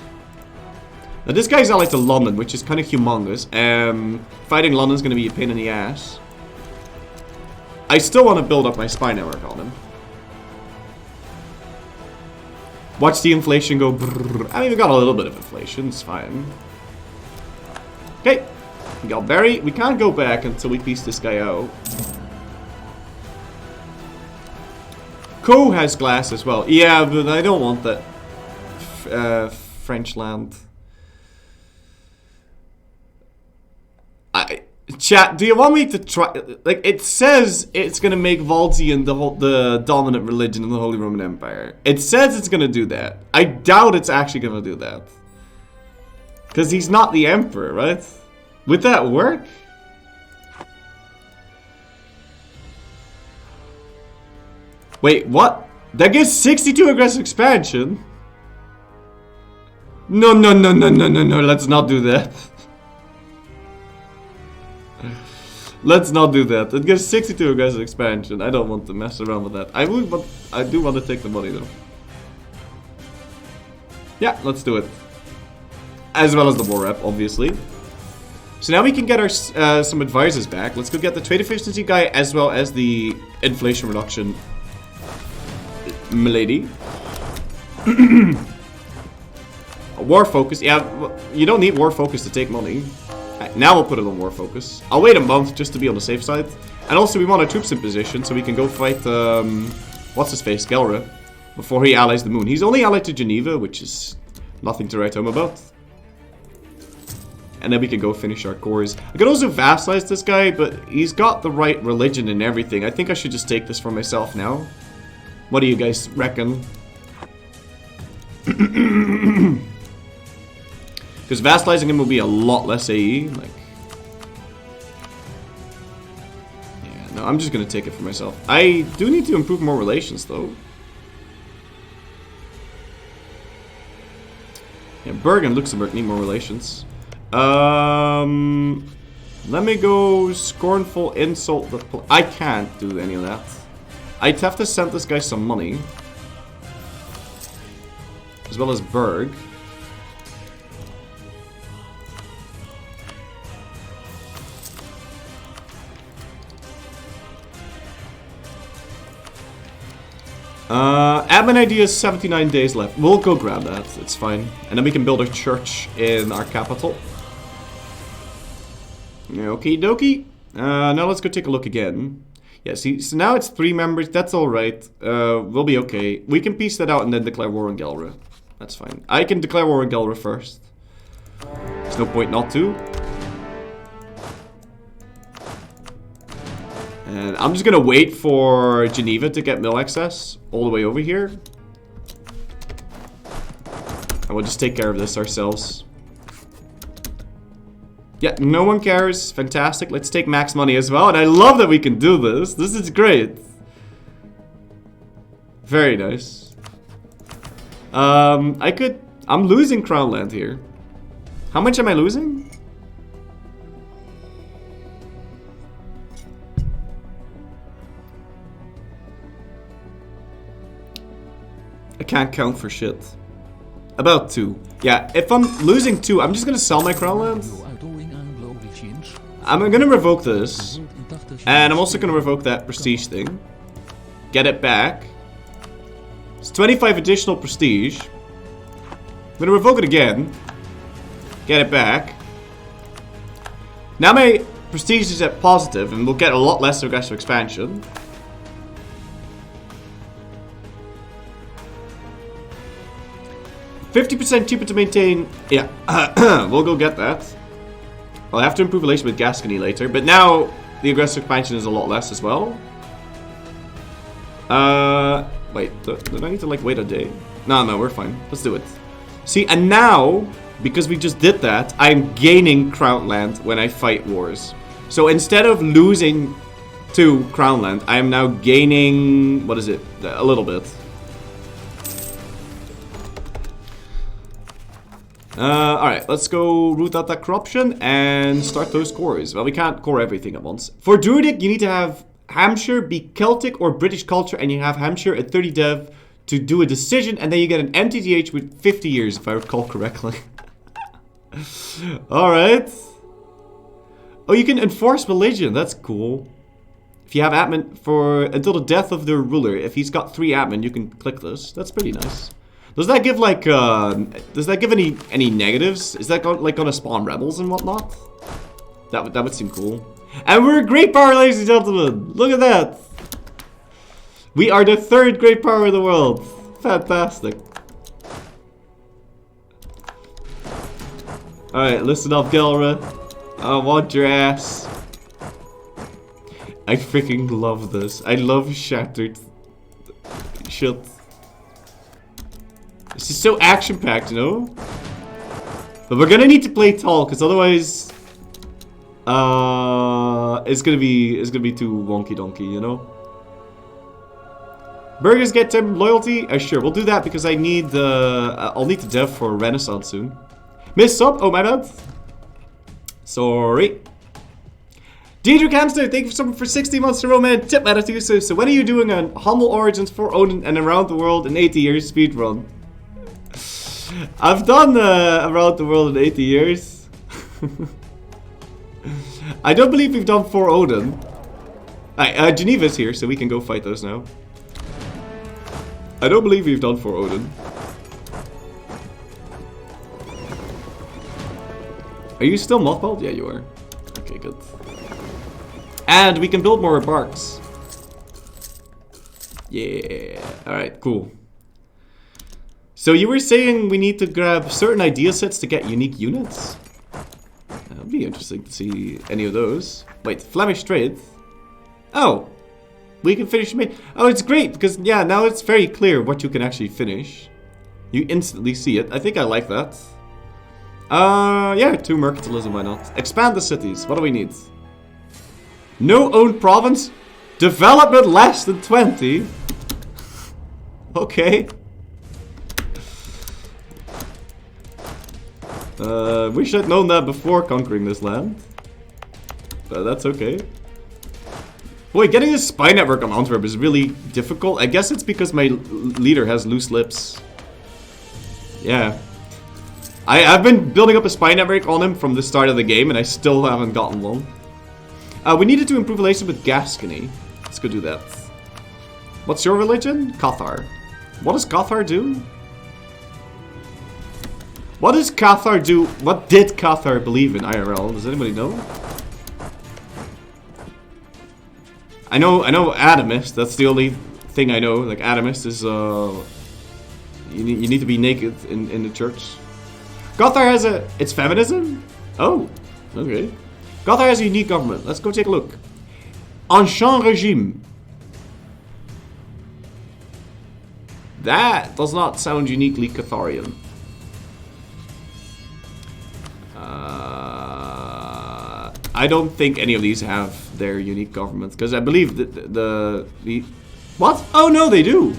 Now, this guy's allied to London, which is kind of humongous. Fighting London's going to be a pain in the ass. I still want to build up my spy network on him. Watch the inflation go brrr. I mean, we got a little bit of inflation. It's fine. Okay. We got Barry. We can't go back until we piece this guy out. Co has glass as well. Yeah, but I don't want that French land. Chat, do you want me to try? Like, it says it's gonna make Valdian the dominant religion in the Holy Roman Empire. It says it's gonna do that. I doubt it's actually gonna do that. Because he's not the emperor, right? Would that work? Wait, what? That gives 62 aggressive expansion? No, let's not do that. Let's not do that. It gives 62 aggressive expansion. I don't want to mess around with that. I do want to take the money though. Yeah, let's do it. As well as the war rep, obviously. So now we can get our some advisors back. Let's go get the trade efficiency guy as well as the inflation reduction milady. War focus. Yeah, you don't need war focus to take money. Now we'll put it on war focus. I'll wait a month just to be on the safe side. And also we want our troops in position so we can go fight, what's his face, Gelre, before he allies the moon. He's only allied to Geneva, which is nothing to write home about. And then we can go finish our cores. I could also vassalize this guy, but he's got the right religion and everything. I think I should just take this for myself now. What do you guys reckon? Because vassalizing him will be a lot less AE. Like, yeah, no, I'm just gonna take it for myself. I do need to improve more relations, though. Yeah, Berg and Luxembourg need more relations. Let me go scornful insult. I can't do any of that. I'd have to send this guy some money, as well as Berg. Admin idea is 79 days left. We'll go grab that. It's fine. And then we can build a church in our capital. Okie dokie. Now let's go take a look again. Yeah, see, so now it's 3 members. That's alright. We'll be okay. We can piece that out and then declare war on Gelre. That's fine. I can declare war on Gelre first. There's no point not to. And I'm just gonna wait for Geneva to get mill access all the way over here. And we'll just take care of this ourselves. Yeah, no one cares. Fantastic. Let's take max money as well. And I love that we can do this. This is great. Very nice. I'm losing crown land here. How much am I losing? I can't count for shit. About 2. Yeah, if I'm losing 2, I'm just gonna sell my crown land. I'm gonna revoke this. And I'm also gonna revoke that prestige thing. Get it back. It's 25 additional prestige. I'm gonna revoke it again. Get it back. Now my prestige is at positive and we'll get a lot less aggressive expansion. 50% cheaper to maintain. Yeah, we'll go get that. I'll have to improve relation with Gascony later, but now the aggressive expansion is a lot less as well. Wait, do I need to like wait a day? No, we're fine. Let's do it. See, and now, because we just did that, I'm gaining crown land when I fight wars. So instead of losing 2 crown land, I am now gaining, what is it? A little bit. Alright, let's go root out that corruption and start those cores. Well, we can't core everything at once. For Druidic, you need to have Hampshire be Celtic or British culture, and you have Hampshire at 30 dev to do a decision, and then you get an MTTH with 50 years, if I recall correctly. Alright. Oh, you can enforce religion. That's cool. If you have admin for until the death of the ruler, if he's got 3 admin, you can click this. That's pretty nice. Does that give like does that give any negatives? Is that like gonna spawn rebels and whatnot? That would seem cool. And we're a great power, ladies and gentlemen. Look at that. We are the 3rd great power in the world. Fantastic. Alright, listen up, Gelra. I want your ass. I freaking love this. I love shattered shit. This is so action-packed, you know? But we're gonna need to play tall, because otherwise it's gonna be too wonky donkey, you know? Burgers get 10 loyalty? Sure, we'll do that because I need I'll need the dev for Renaissance soon. Miss sub? Oh, my bad. Sorry. Deidre Camster, thank you so much for 60 months in a row, man. Tip attitude. So when are you doing a Humble Origins for Odin and Around the World in 80 years speedrun? I've done Around the World in 80 years. I don't believe we've done 4 Odin. Geneva's here, so we can go fight those now. I don't believe we've done 4 Odin. Are you still mothballed? Yeah, you are. Okay, good. And we can build more barks. Yeah. Alright, cool. So you were saying we need to grab certain idea sets to get unique units? That'd be interesting to see any of those. Wait, Flemish trade? Oh. We can finish me. Oh, it's great because, yeah, now it's very clear what you can actually finish. You instantly see it. I think I like that. Yeah, 2 mercantilism, why not? Expand the cities. What do we need? No owned province? Development less than 20? Okay. Wish I'd known that before conquering this land. But that's okay. Boy, getting this spy network on Antwerp is really difficult. I guess it's because my leader has loose lips. Yeah. I've been building up a spy network on him from the start of the game, and I still haven't gotten one. We needed to improve relations with Gascony. Let's go do that. What's your religion? Cathar. What does Cathar do? What does Cathar do? What did Cathar believe in IRL? Does anybody know? I know Adamist. That's the only thing I know. Like Adamist is you need to be naked in the church. Gothar has it's feminism? Oh, okay. Gothar has a unique government. Let's go take a look. Ancien regime. That does not sound uniquely Catharian. I don't think any of these have their unique governments, because I believe the what? Oh no, they do.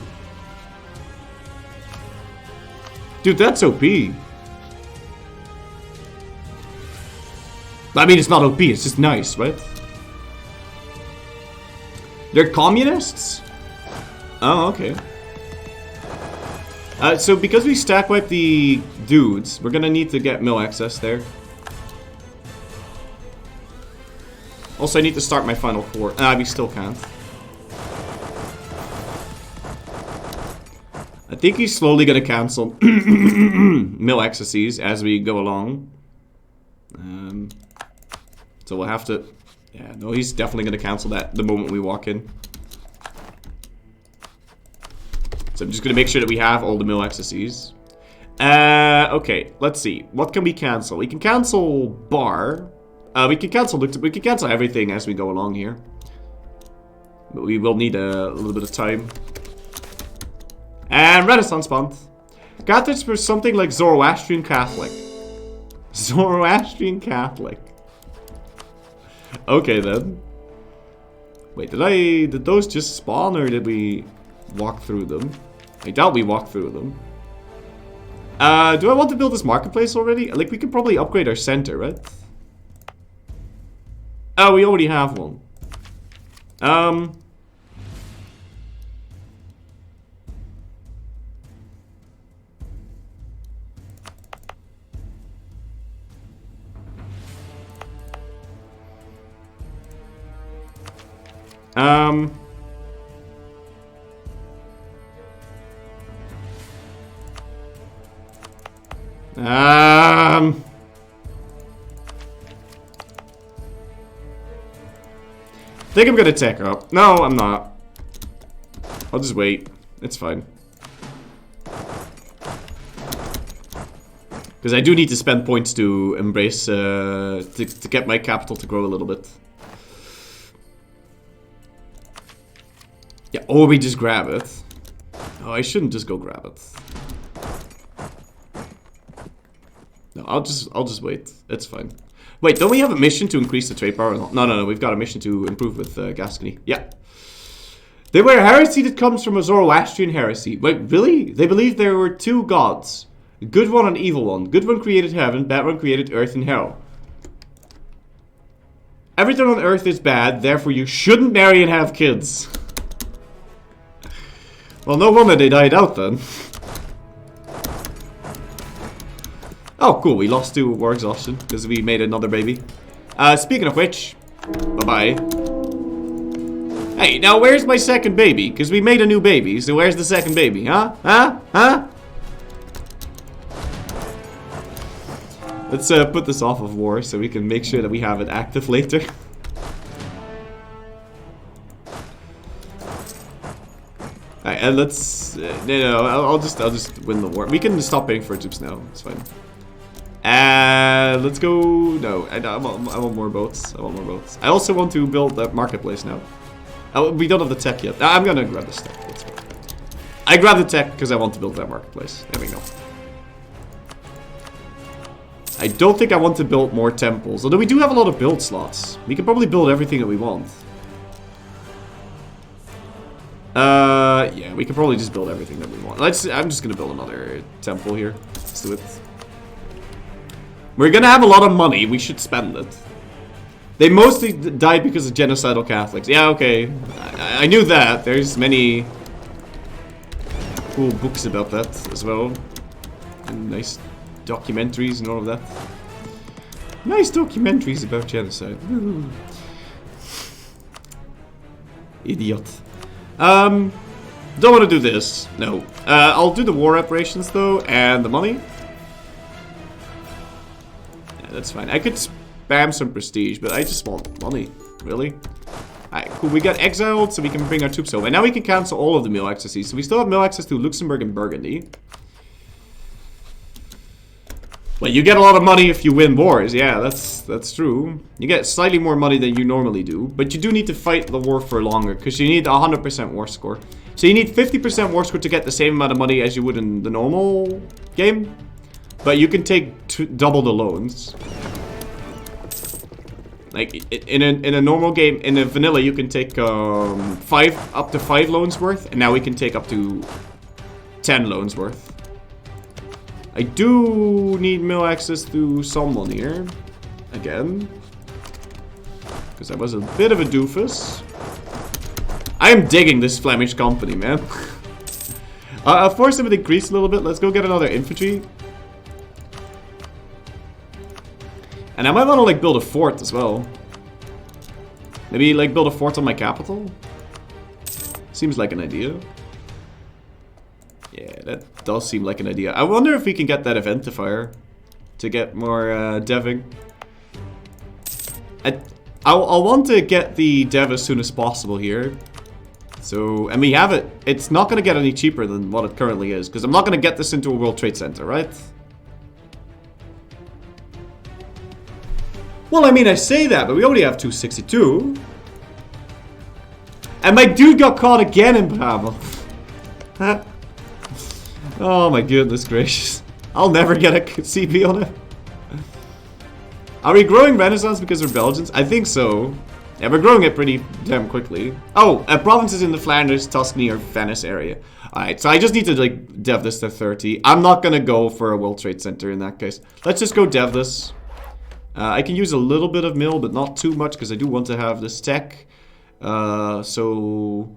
Dude, that's OP. I mean, it's not OP, it's just nice, right? They're communists? Oh, okay. So because we stack wipe the dudes, we're gonna need to get mill access there. Also, I need to start my final core. We still can't. I think he's slowly gonna cancel mill accesses as we go along. So we'll have to... Yeah, no, he's definitely gonna cancel that the moment we walk in. So I'm just gonna make sure that we have all the mill accesses. Okay, let's see. What can we cancel? We can cancel bar. We can cancel everything as we go along here. But we will need a little bit of time. And Renaissance Fund. Catholics were something like Zoroastrian Catholic. Zoroastrian Catholic. Okay then. Wait, did those just spawn or did we walk through them? I doubt we walked through them. Do I want to build this marketplace already? Like, we could probably upgrade our center, right? Oh, we already have one. Um... I think I'm gonna tech up. No, I'm not. I'll just wait. It's fine. Because I do need to spend points to embrace, to get my capital to grow a little bit. Yeah, or we just grab it. Oh, I shouldn't just go grab it. No, I'll just wait. It's fine. Wait, don't we have a mission to increase the trade power? No, we've got a mission to improve with Gascony. Yeah. They were a heresy that comes from a Zoroastrian heresy. Wait, really? They believed there were two gods. A good one and evil one. Good one created heaven, bad one created earth and hell. Everything on earth is bad, therefore you shouldn't marry and have kids. Well, no wonder they died out then. Oh, cool. We lost to war exhaustion because we made another baby. Speaking of which, bye-bye. Hey, now where's my second baby? Because we made a new baby, so where's the second baby? Huh? Huh? Let's put this off of war so we can make sure that we have it active later. Alright, and let's... no, I'll just win the war. We can stop paying for troops now. It's fine. Let's go... No, I want more boats. I want more boats. I also want to build that marketplace now. We don't have the tech yet. I'm gonna grab this tech. Let's go. I grabbed the tech because I want to build that marketplace. There we go. I don't think I want to build more temples. Although we do have a lot of build slots. We can probably build everything that we want. Yeah, we can probably just build everything that we want. I'm just gonna build another temple here. Let's do it. We're gonna have a lot of money. We should spend it. They mostly died because of genocidal Catholics. Yeah, okay. I knew that. There's many cool books about that as well. And nice documentaries and all of that. Nice documentaries about genocide. Idiot. Don't want to do this. No. I'll do the war reparations though, and the money. Yeah, that's fine. I could spam some prestige, but I just want money. Really? Alright, cool. We got exiled, so we can bring our troops home. And now we can cancel all of the mill accesses. So we still have mill access to Luxembourg and Burgundy. Well, you get a lot of money if you win wars. Yeah, that's true. You get slightly more money than you normally do. But you do need to fight the war for longer, because you need 100% war score. So you need 50% war score to get the same amount of money as you would in the normal game. But you can take double the loans. Like, in a normal game, in a vanilla, you can take up to 5 loans worth. And now we can take up to 10 loans worth. I do need mill access to someone here. Again. Because I was a bit of a doofus. I am digging this Flemish company, man. I'll force them to increase a little bit. Let's go get another infantry. And I might want to, like, build a fort as well. Maybe, like, build a fort on my capital? Seems like an idea. Yeah, that does seem like an idea. I wonder if we can get that eventifier to get more deving. I'll want to get the dev as soon as possible here. So, and we have it. It's not going to get any cheaper than what it currently is, because I'm not going to get this into a World Trade Center, right? Well, I mean, I say that, but we only have 262. And my dude got caught again in Brabant. Oh my goodness gracious. I'll never get a CP on it. Are we growing Renaissance because we're Belgians? I think so. Yeah, we're growing it pretty damn quickly. Oh, provinces in the Flanders, Tuscany, or Venice area. Alright, so I just need to, like, dev this to 30. I'm not gonna go for a World Trade Center in that case. Let's just go dev this. I can use a little bit of mill, but not too much, because I do want to have this tech. So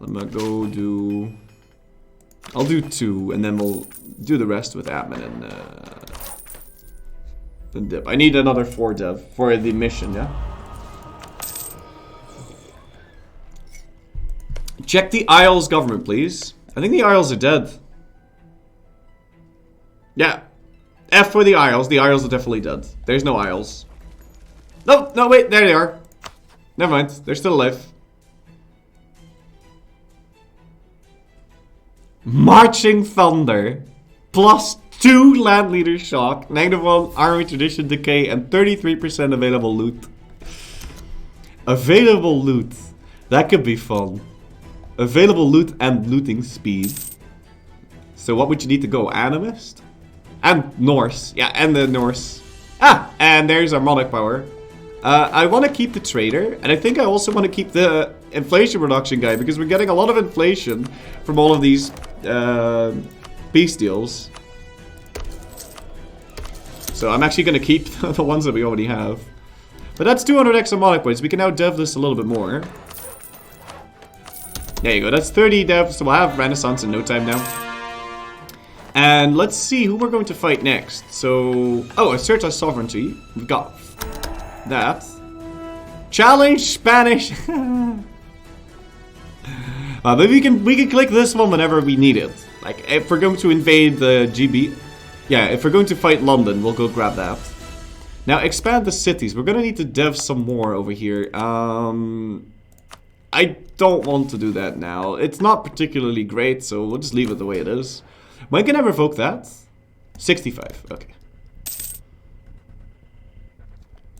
I'm gonna go do... I'll do 2, and then we'll do the rest with admin and dip. I need another 4 dev for the mission, yeah? Check the Isles government, please. I think the Isles are dead. Yeah. F for the Isles. The Isles are definitely dead. There's no Isles. No, no, wait. There they are. Never mind. They're still alive. Marching Thunder. +2 Land Leader Shock. -1 Army Tradition Decay. And 33% available loot. Available loot. That could be fun. Available loot and looting speed. So what would you need to go? Animist? And Norse. Yeah, and the Norse. Ah, and there's our Monarch power. I want to keep the Trader. And I think I also want to keep the inflation reduction guy. Because we're getting a lot of inflation from all of these peace deals. So I'm actually going to keep the ones that we already have. But that's 200 extra Monarch points. We can now dev this a little bit more. There you go. That's 30 dev. So we'll have Renaissance in no time now. And let's see who we're going to fight next. So, oh, assert our sovereignty. We've got that. Challenge Spanish. Maybe we can click this one whenever we need it. Like if we're going to invade the GB. Yeah, if we're going to fight London, we'll go grab that. Now expand the cities. We're gonna need to dev some more over here. I don't want to do that now. It's not particularly great, so we'll just leave it the way it is. When can I revoke that? 65, okay.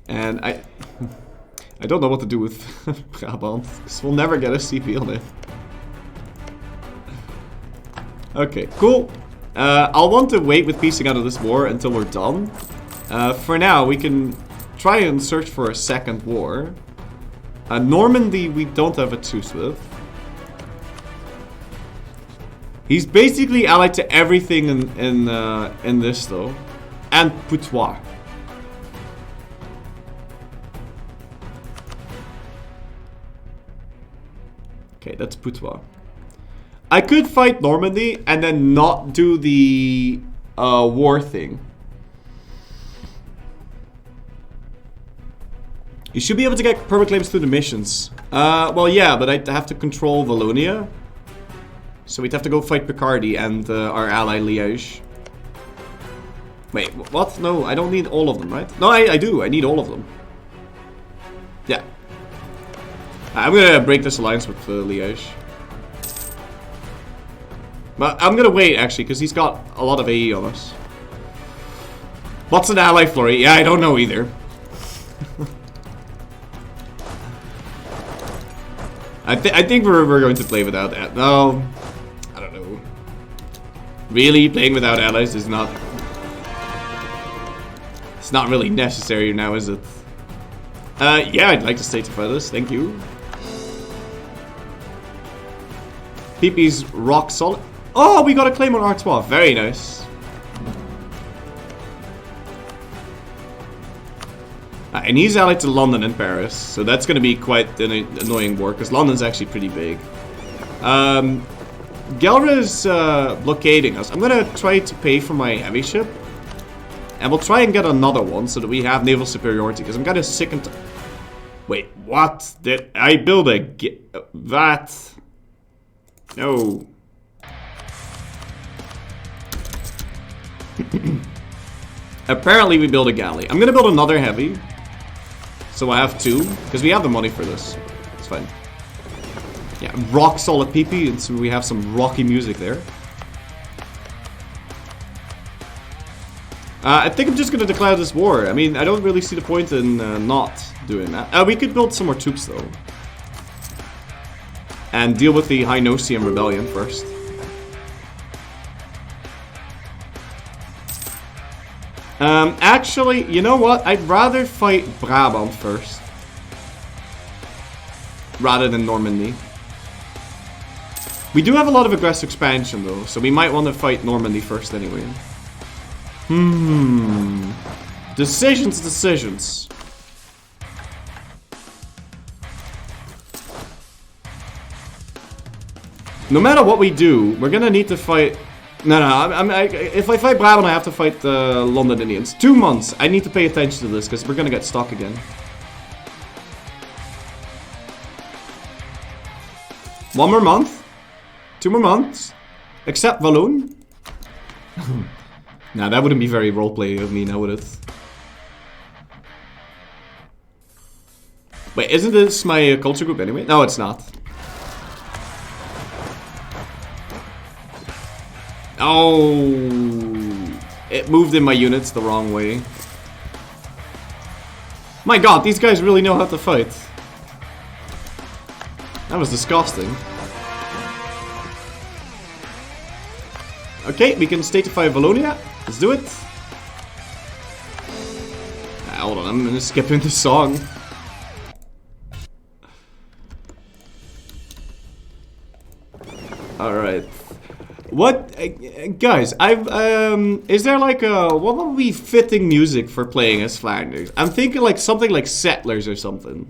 And I don't know what to do with Brabant, because we'll never get a CP on it. Okay, cool. I'll want to wait with piecing out of this war until we're done. For now, we can try and search for a second war. Normandy, we don't have a truce with. He's basically allied to everything in this though, and Putois. Okay, that's Putois. I could fight Normandy and then not do the war thing. You should be able to get permit claims through the missions. Well, yeah, but I'd have to control Wallonia. So we'd have to go fight Picardy and our ally Liège. Wait, what? No, I don't need all of them, right? No, I do. I need all of them. Yeah. I'm gonna break this alliance with Liège. But I'm gonna wait, actually, because he's got a lot of AE on us. What's an ally flurry? Yeah, I don't know either. I think we're going to play without that. No, I don't know. Really, playing without allies is not... It's not really necessary now, is it? Yeah, I'd like to statify this. Thank you. PP's rock solid. Oh, we got a claim on Artois. Very nice. And he's allied to London and Paris, so that's going to be quite an annoying war, because London's actually pretty big. Gelra's blockading us. I'm going to try to pay for my heavy ship. And we'll try and get another one, so that we have naval superiority, because I'm kind of sick and... Wait, what? Did I build a... That... No. Apparently we build a galley. I'm going to build another heavy. So I have 2, because we have the money for this. It's fine. Yeah, rock solid PP, and so we have some rocky music there. I think I'm just going to declare this war. I mean, I don't really see the point in not doing that. We could build some more troops, though. And deal with the High Nocian Rebellion first. Actually, you know what? I'd rather fight Brabant first. Rather than Normandy. We do have a lot of aggressive expansion though, so we might want to fight Normandy first anyway. Decisions. No matter what we do, we're gonna need to fight... No, if I fight Brabant, I have to fight the London Indians. 2 months. I need to pay attention to this, because we're gonna get stuck again. 1 more month. 2 more months. Accept Walloon. Nah, that wouldn't be very roleplay of me now, would it? Wait, isn't this my culture group anyway? No, it's not. Oh, it moved in my units the wrong way. My god, these guys really know how to fight. That was disgusting. Okay, we can statify Wallonia. Let's do it. Hold on, I'm gonna skip into song. Alright. What, guys, is there like what would be fitting music for playing as Flanders? I'm thinking like something like Settlers or something.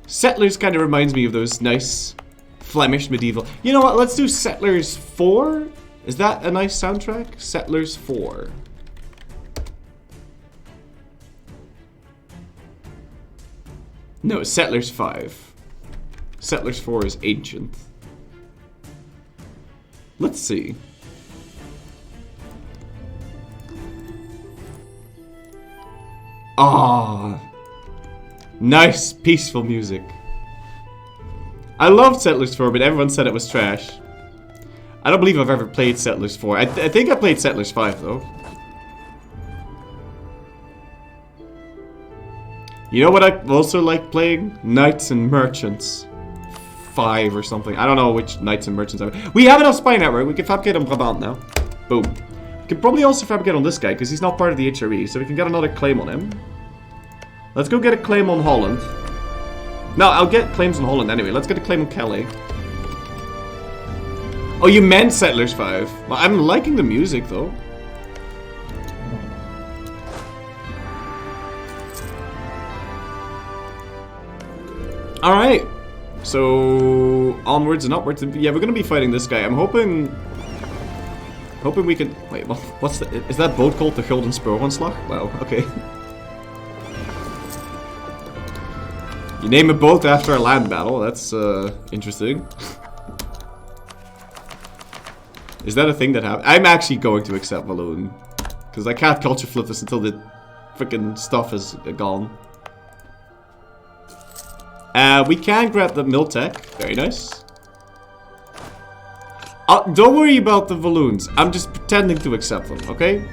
Settlers kind of reminds me of those nice Flemish medieval. You know what, let's do Settlers 4? Is that a nice soundtrack? Settlers 4. No, Settlers 5. Settlers 4 is ancient. Let's see. Ah, nice peaceful music. I loved Settlers 4, but everyone said it was trash. I don't believe I've ever played Settlers 4. I think I played Settlers 5 though. You know what I also like playing? Knights and Merchants 5 or something. I don't know which Knights and Merchants are. We have enough spy network. We can fabricate on Brabant now. Boom. We can probably also fabricate on this guy because he's not part of the HRE, so we can get another claim on him. Let's go get a claim on Holland. No, I'll get claims on Holland anyway. Let's get a claim on Calais. Oh, you meant Settlers 5. Well, I'm liking the music though. Alright. So, onwards and upwards. Yeah, we're gonna be fighting this guy. I'm hoping we can... Wait, what's that? Is that boat called the Gulden Sporenslag? Wow, okay. You name a boat after a land battle. That's, interesting. Is that a thing that happened? I'm actually going to accept Walloon. Because I can't culture flip this until the freaking stuff is gone. We can grab the Miltech. Very nice. Don't worry about the Walloons. I'm just pretending to accept them, okay?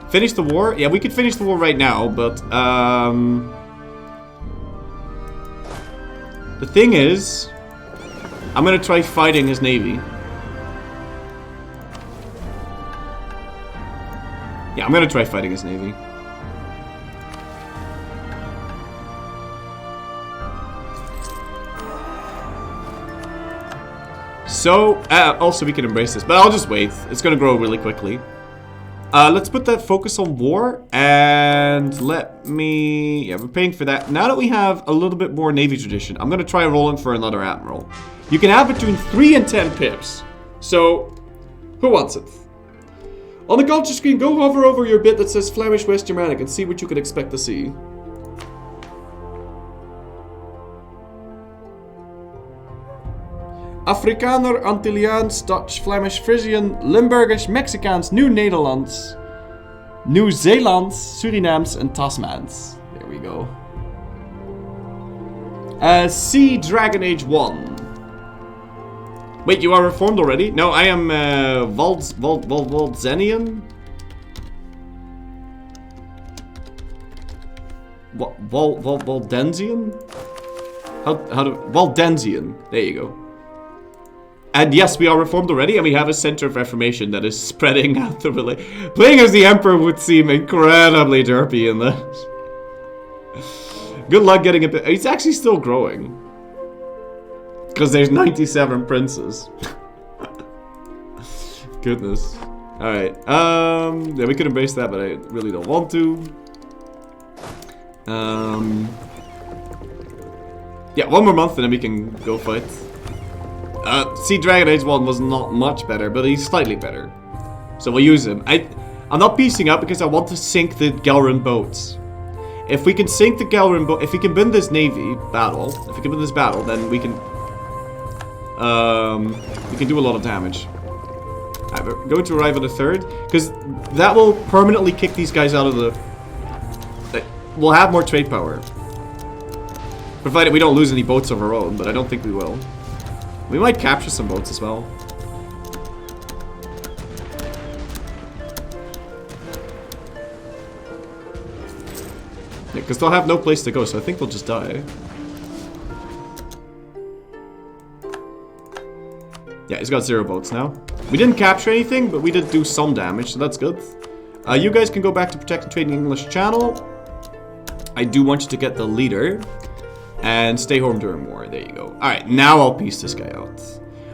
Finish the war? Yeah, we could finish the war right now, but... the thing is... I'm gonna try fighting his navy. Yeah, I'm gonna try fighting his navy. So, also we can embrace this, but I'll just wait. It's gonna grow really quickly. Let's put that focus on war, and let me... Yeah, we're paying for that. Now that we have a little bit more navy tradition, I'm gonna try rolling for another admiral. You can have between 3 and 10 pips. So, who wants it? On the culture screen, go hover over your bit that says Flemish West Germanic and see what you could expect to see. Afrikaner, Antilliaans, Dutch, Flemish, Frisian, Limburgisch, Mexicaans, Nieuw-Nederlands, Nieuw-Zeelands, Surinaams, and Tasmans. There we go. Sea Dragon Age 1. Wait, you are reformed already? No, I am Waldzenian? Waldensian? How do... Waldensian. There you go. And yes, we are reformed already, and we have a center of reformation that is spreading out the relay. Playing as the Emperor would seem incredibly derpy in that. Good luck getting a bit... He's actually still growing. Because there's 97 princes. Goodness. Alright. Yeah, we could embrace that, but I really don't want to. Yeah, 1 more month and then we can go fight. See, Dragon Age 1 was not much better, but he's slightly better. So we'll use him. I'm not piecing up because I want to sink the Gelran boats. If we can sink the Gelran boat, if we can win this navy battle, if we can win this battle, then we can we can do a lot of damage. Alright, we're going to arrive on the 3rd, because that will permanently kick these guys out of the... We'll have more trade power. Provided we don't lose any boats of our own, but I don't think we will. We might capture some boats as well. Yeah, because they'll have no place to go, so I think they'll just die. Yeah, he's got 0 boats now. We didn't capture anything, but we did do some damage, so that's good. You guys can go back to protect the trading English Channel. I do want you to get the leader. And stay home during war. There you go. Alright, now I'll piece this guy out.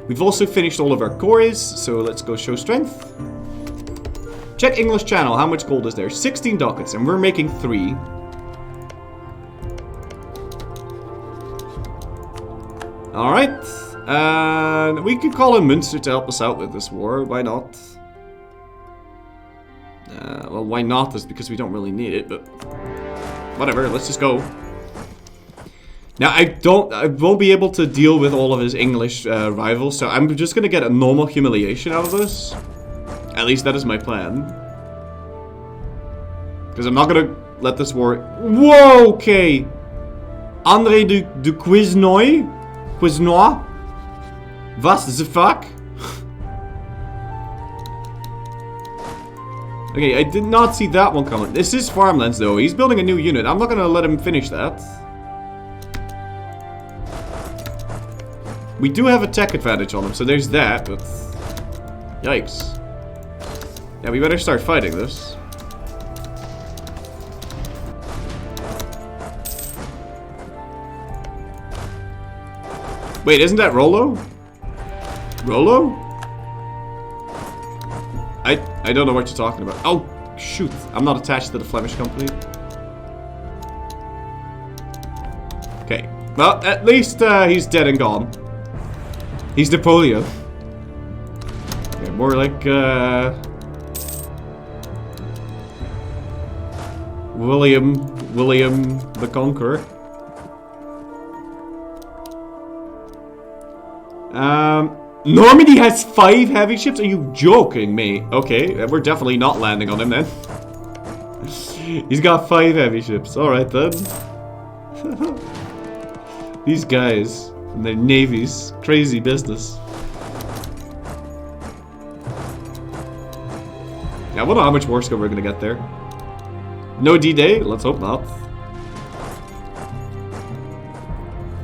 We've also finished all of our quarries, so let's go show strength. Check English Channel. How much gold is there? 16 ducats, and we're making 3. Alright. And we could call in Münster to help us out with this war. Why not? Well, why not is because we don't really need it, but... Whatever, let's just go. Now, I won't be able to deal with all of his English rivals, so I'm just gonna get a normal humiliation out of this. At least that is my plan. Because I'm not gonna let this war... Whoa, okay! André de Quesnoy? Quesnoy? What the fuck? Okay, I did not see that one coming. This is farmlands, though. He's building a new unit. I'm not gonna let him finish that. We do have a tech advantage on him, so there's that, but... Yikes. Yeah, we better start fighting this. Wait, isn't that Rollo? Rollo? I don't know what you're talking about. Oh, shoot. I'm not attached to the Flemish company. Okay. Well, at least he's dead and gone. He's Napoleon. Okay, more like William the Conqueror. Normandy has 5 heavy ships? Are you joking me? Okay, we're definitely not landing on him then. He's got 5 heavy ships. Alright then. These guys and their navies. Crazy business. Yeah, I wonder how much war score we're gonna get there. No D-Day? Let's hope not.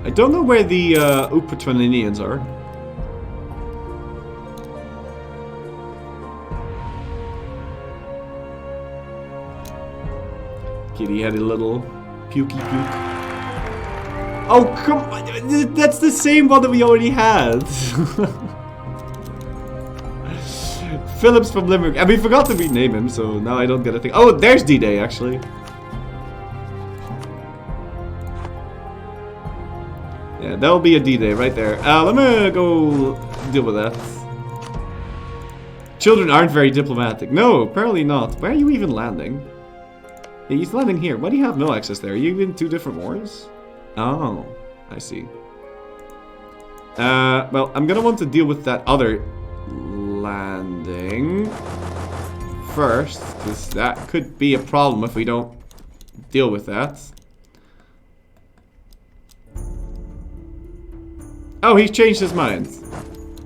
I don't know where the Upatranians are. Kitty had a little pukey puke. Oh, come on. That's the same one that we already had. Phillips from Limerick. And we forgot to rename him, so now I don't get a thing. Oh, there's D-Day, actually. Yeah, that'll be a D-Day right there. Let me go deal with that. Children aren't very diplomatic. No, apparently not. Where are you even landing? Yeah, he's landing here. Why do you have no access there? Are you in 2 different wars? Oh, I see. Well, I'm gonna want to deal with that other landing first, because that could be a problem if we don't deal with that. Oh, he's changed his mind.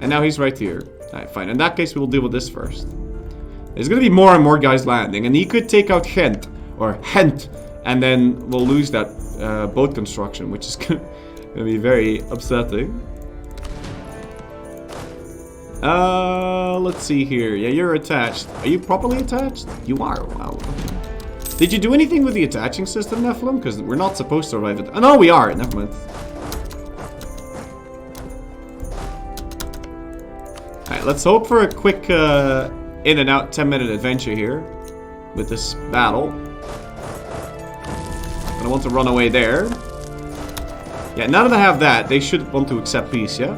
And now he's right here. Alright, fine. In that case, we'll deal with this first. There's gonna be more and more guys landing, and he could take out Ghent. Or Hent, and then we'll lose that boat construction, which is gonna be very upsetting. Let's see here. Yeah, you're attached. Are you properly attached? You are. Wow. Did you do anything with the attaching system, Nephilim? Because we're not supposed to arrive at... Oh, no, we are. Never mind. Alright, let's hope for a quick in and out 10-minute adventure here with this battle. I want to run away there. Yeah, now that I have that, they should want to accept peace, yeah?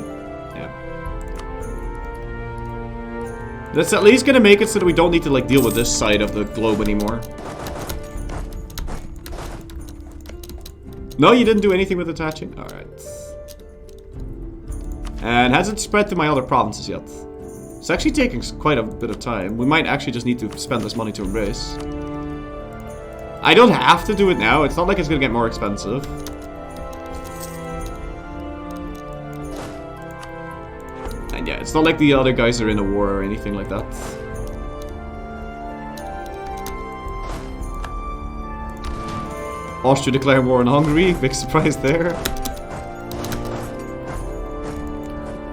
Yeah. That's at least gonna make it so that we don't need to, like, deal with this side of the globe anymore. No, you didn't do anything with attaching? Alright. And hasn't spread to my other provinces yet. It's actually taking quite a bit of time. We might actually just need to spend this money to embrace. I don't have to do it now. It's not like it's gonna get more expensive. And yeah, it's not like the other guys are in a war or anything like that. Austria declaring war on Hungary. Big surprise there.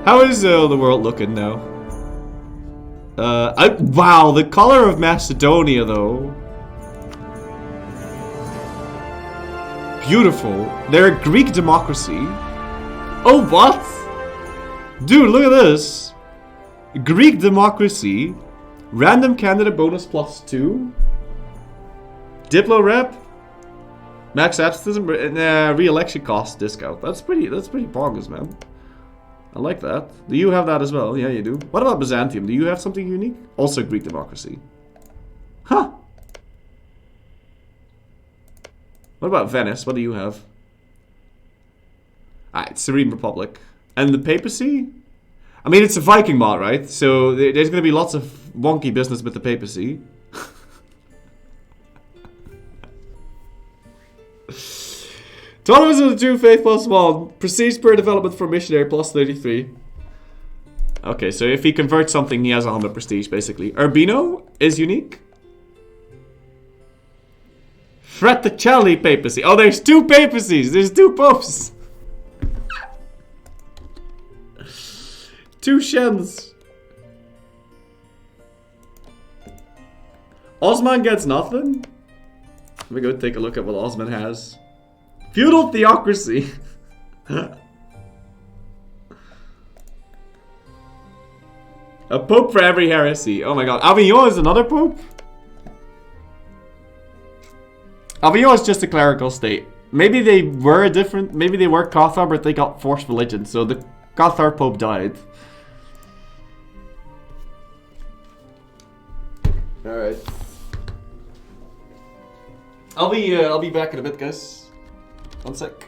How is the world looking now? Wow, the color of Macedonia though. Beautiful. They're a Greek democracy. Oh, what? Dude, look at this. Greek democracy. Random candidate bonus +2. Diplo rep. Max absenteeism. Re-election cost discount. That's pretty bonkers, man. I like that. Do you have that as well? Yeah, you do. What about Byzantium? Do you have something unique? Also Greek democracy. Huh. What about Venice? What do you have? Alright, Serene Republic. And the papacy? I mean, it's a Viking mod, right? So there's going to be lots of wonky business with the papacy. Tolerance of the True Faith +1. Prestige per development for missionary +33. Okay, so if he converts something, he has 100 prestige, basically. Urbino is unique. Fraticelli papacy. Oh, there's 2 papacies. There's 2 popes. 2 Shens. Osman gets nothing? Let me go take a look at what Osman has. Feudal theocracy. A pope for every heresy. Oh my god. Avignon is another pope? Avignon is just a clerical state. Maybe they were different. Maybe they were Cathar, but they got forced religion. So the Cathar pope died. Alright. I'll be back in a bit, guys. One sec.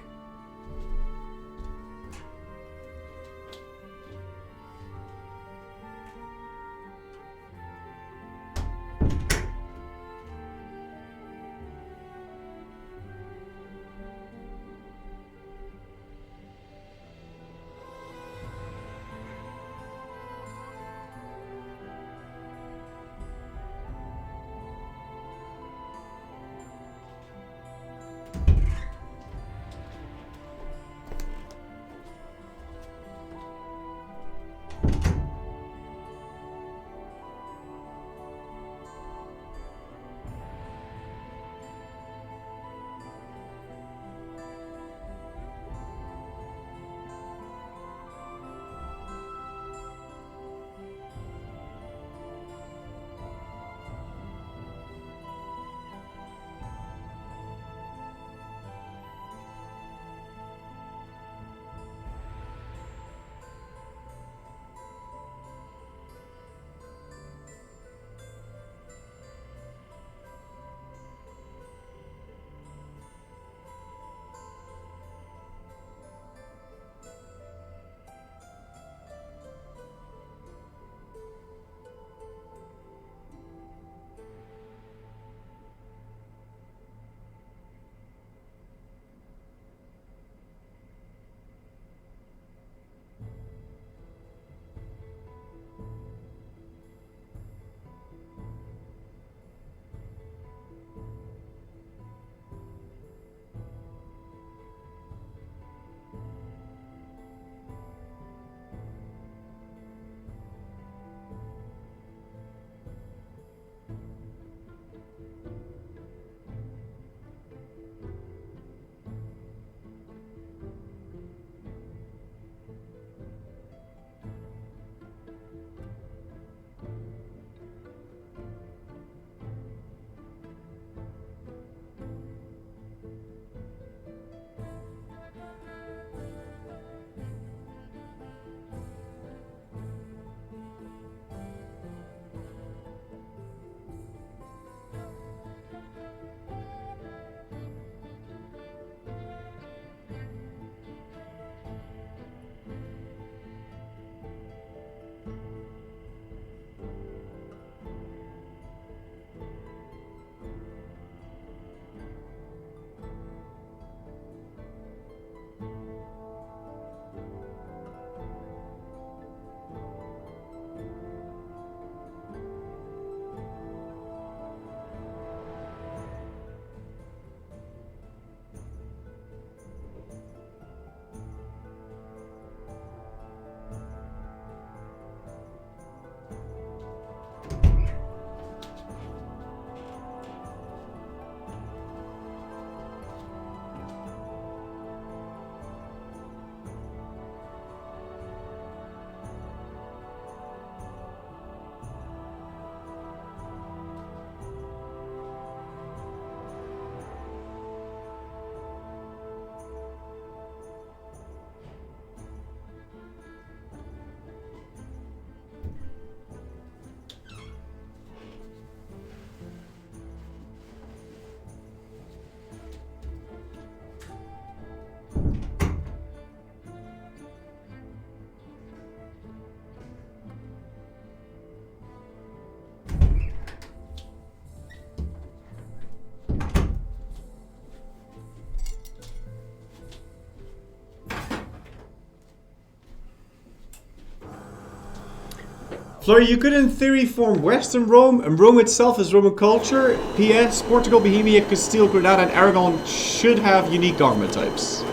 Fleur, you could in theory form Western Rome, and Rome itself is Roman culture. P.S. Portugal, Bohemia, Castile, Granada, and Aragon should have unique government types.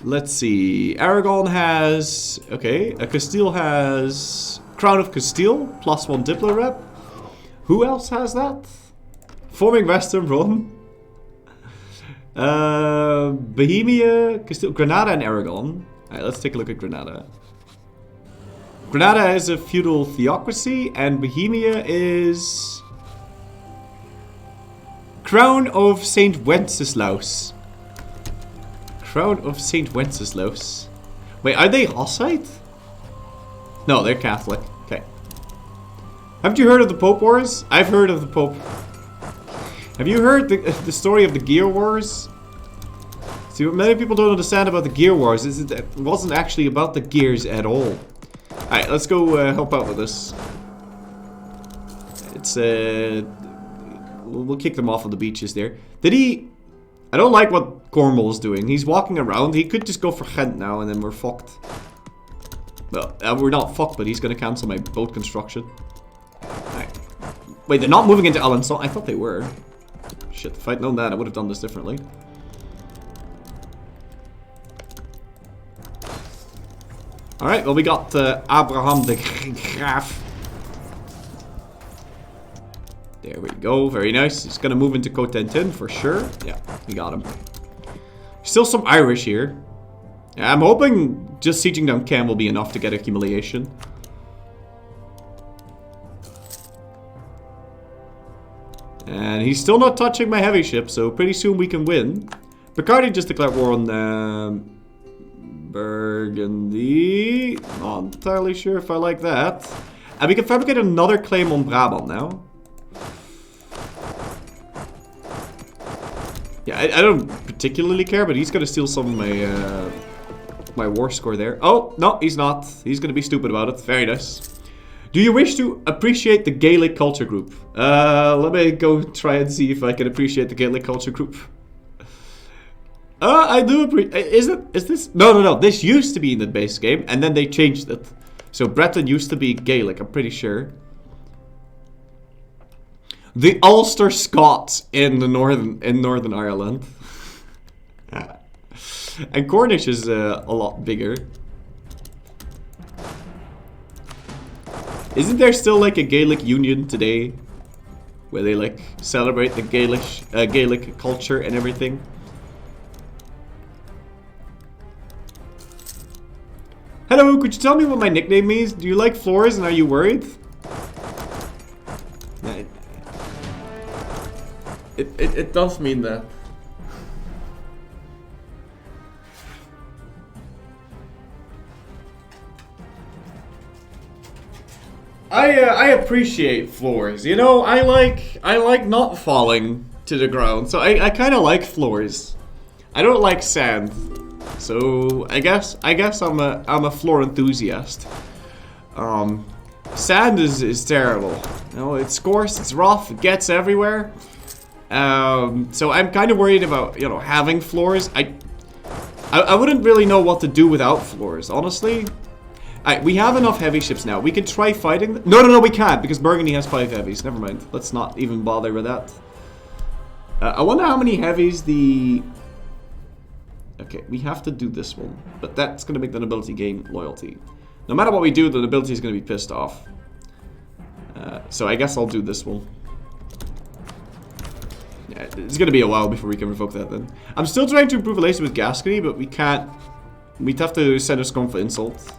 Let's see. Aragon has... Okay. Castile has... Crown of Castile, +1 Diplo rep. Who else has that? Forming Western Rome. Bohemia, Castile, Granada, and Aragon. Alright, let's take a look at Granada. Granada is a feudal theocracy, and Bohemia is... Crown of St. Wenceslaus. Crown of St. Wenceslaus. Wait, are they Hussite? No, they're Catholic. Okay. Haven't you heard of the Pope Wars? I've heard of the Pope. Have you heard the story of the Gear Wars? See, what many people don't understand about the Gear Wars is that it wasn't actually about the gears at all. Alright, let's go help out with this. It's, we'll kick them off on the beaches there. Did he... I don't like what Cornwall's doing. He's walking around. He could just go for Ghent now and then we're fucked. Well, we're not fucked, but he's gonna cancel my boat construction. Alright. Wait, they're not moving into Alençon? I thought they were. Shit, if I'd known that, I would have done this differently. Alright, well we got Abraham de Graaf. There we go, very nice. He's gonna move into Cotentin for sure. Yeah, we got him. Still some Irish here. Yeah, I'm hoping just sieging down Cam will be enough to get a humiliation. And he's still not touching my heavy ship, so pretty soon we can win. Picardy just declared war on Burgundy. Not entirely sure if I like that. And we can fabricate another claim on Brabant now. Yeah, I don't particularly care, but he's gonna steal some of my my war score there. Oh, no, he's not. He's gonna be stupid about it. Very nice. Do you wish to appreciate the Gaelic culture group? Let me go try and see if I can appreciate the Gaelic culture group. I do appreciate... Is this... No. This used to be in the base game, and then they changed it. So Breton used to be Gaelic, I'm pretty sure. The Ulster Scots in Northern Ireland. And Cornish is a lot bigger. Isn't there still like a Gaelic union today? Where they like celebrate the Gaelic culture and everything? Hello, could you tell me what my nickname means? Do you like floors and are you worried? It does mean that. I appreciate floors. You know, I like not falling to the ground. So I kind of like floors. I don't like sand. So I guess I'm a floor enthusiast. Sand is terrible. You know, it's coarse, it's rough, it gets everywhere. So I'm kind of worried about, you know, having floors. I wouldn't really know what to do without floors, honestly. Alright, we have enough heavy ships now. We could try fighting them. No, we can't, because Burgundy has 5 heavies. Never mind. Let's not even bother with that. I wonder how many heavies the... Okay, we have to do this one. But that's going to make the nobility gain loyalty. No matter what we do, the nobility is going to be pissed off. So I guess I'll do this one. Yeah, it's going to be a while before we can revoke that then. I'm still trying to improve relations with Gascony, but we can't... We'd have to send a scum for insult.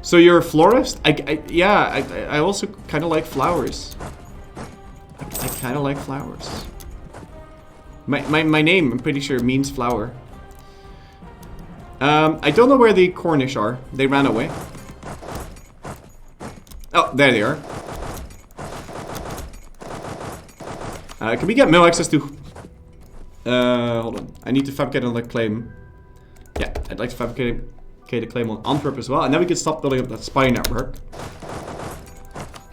So you're a florist? I also kind of like flowers. I kind of like flowers. My name, I'm pretty sure, means flower. I don't know where the Cornish are. They ran away. Oh, there they are. Can we get mill access to... hold on. I need to fabricate another claim. Yeah, I'd like to fabricate a claim on Antwerp as well. And then we can stop building up that spy network.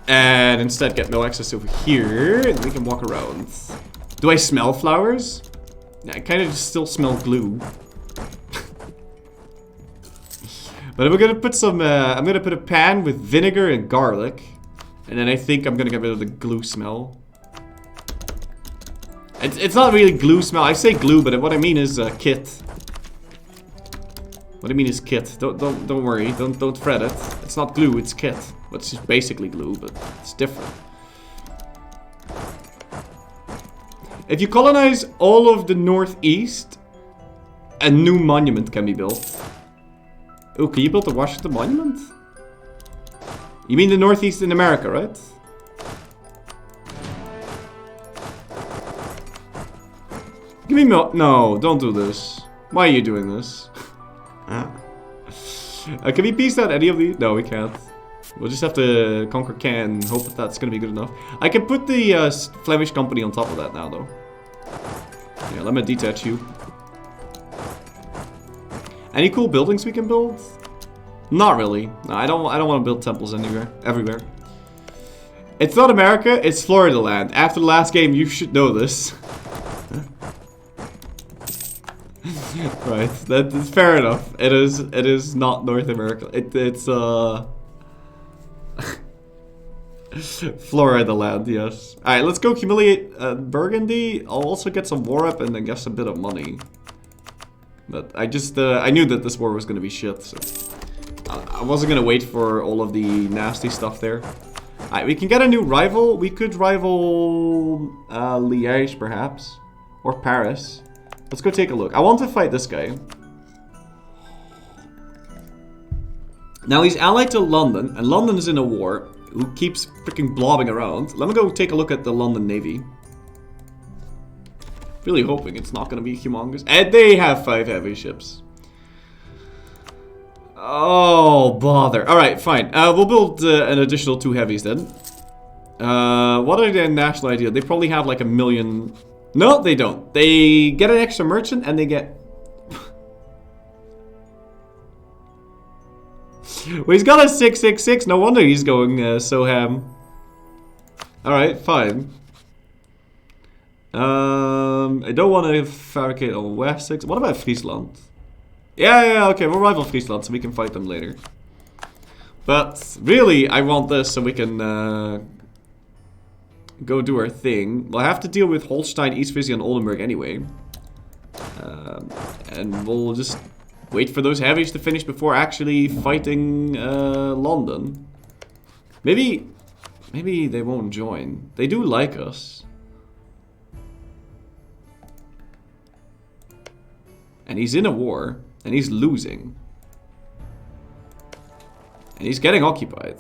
And instead get mill access over here. And we can walk around. Do I smell flowers? Yeah, I kind of still smell glue. But we're gonna put some, I'm gonna put a pan with vinegar and garlic. And then I think I'm gonna get rid of the glue smell. It's not really glue smell. I say glue, but what I mean is kit. What I mean is kit. Don't worry. Don't fret it. It's not glue. It's kit. It's just basically glue, but it's different. If you colonize all of the northeast, a new monument can be built. Oh, can you build the Washington Monument? You mean the northeast in America, right? Give me milk. No, don't do this. Why are you doing this? Can we piece out any of these? No, we can't. We'll just have to conquer Caen and hope that that's going to be good enough. I can put the Flemish company on top of that now, though. Yeah, let me detach you. Any cool buildings we can build? Not really. No, I don't want to build temples everywhere. It's not America, it's Florida land. After the last game, you should know this. Right, that is fair enough. It is not North America. It's Florida land, yes. Alright, let's go humiliate Burgundy. I'll also get some war up and I guess a bit of money. But I just, I knew that this war was gonna be shit, so I wasn't gonna wait for all of the nasty stuff there. Alright, we can get a new rival. We could rival Liège, perhaps. Or Paris. Let's go take a look. I want to fight this guy. Now he's allied to London, and London is in a war. Who keeps freaking blobbing around. Let me go take a look at the London Navy. Really hoping it's not going to be humongous. And they have 5 heavy ships. Oh, bother. Alright, fine. We'll build an additional 2 heavies then. What are their national ideas? They probably have like 1 million... No, they don't. They get an extra merchant and they get... Well, he's got a 666. No wonder he's going so ham. Alright, fine. I don't want to fabricate on Wessex. What about Friesland? Yeah, okay, we'll rival Friesland so we can fight them later. But really, I want this so we can go do our thing. We'll have to deal with Holstein, East Frisia, and Oldenburg anyway. And we'll just wait for those heavies to finish before actually fighting London. Maybe they won't join. They do like us. And he's in a war. And he's losing. And he's getting occupied.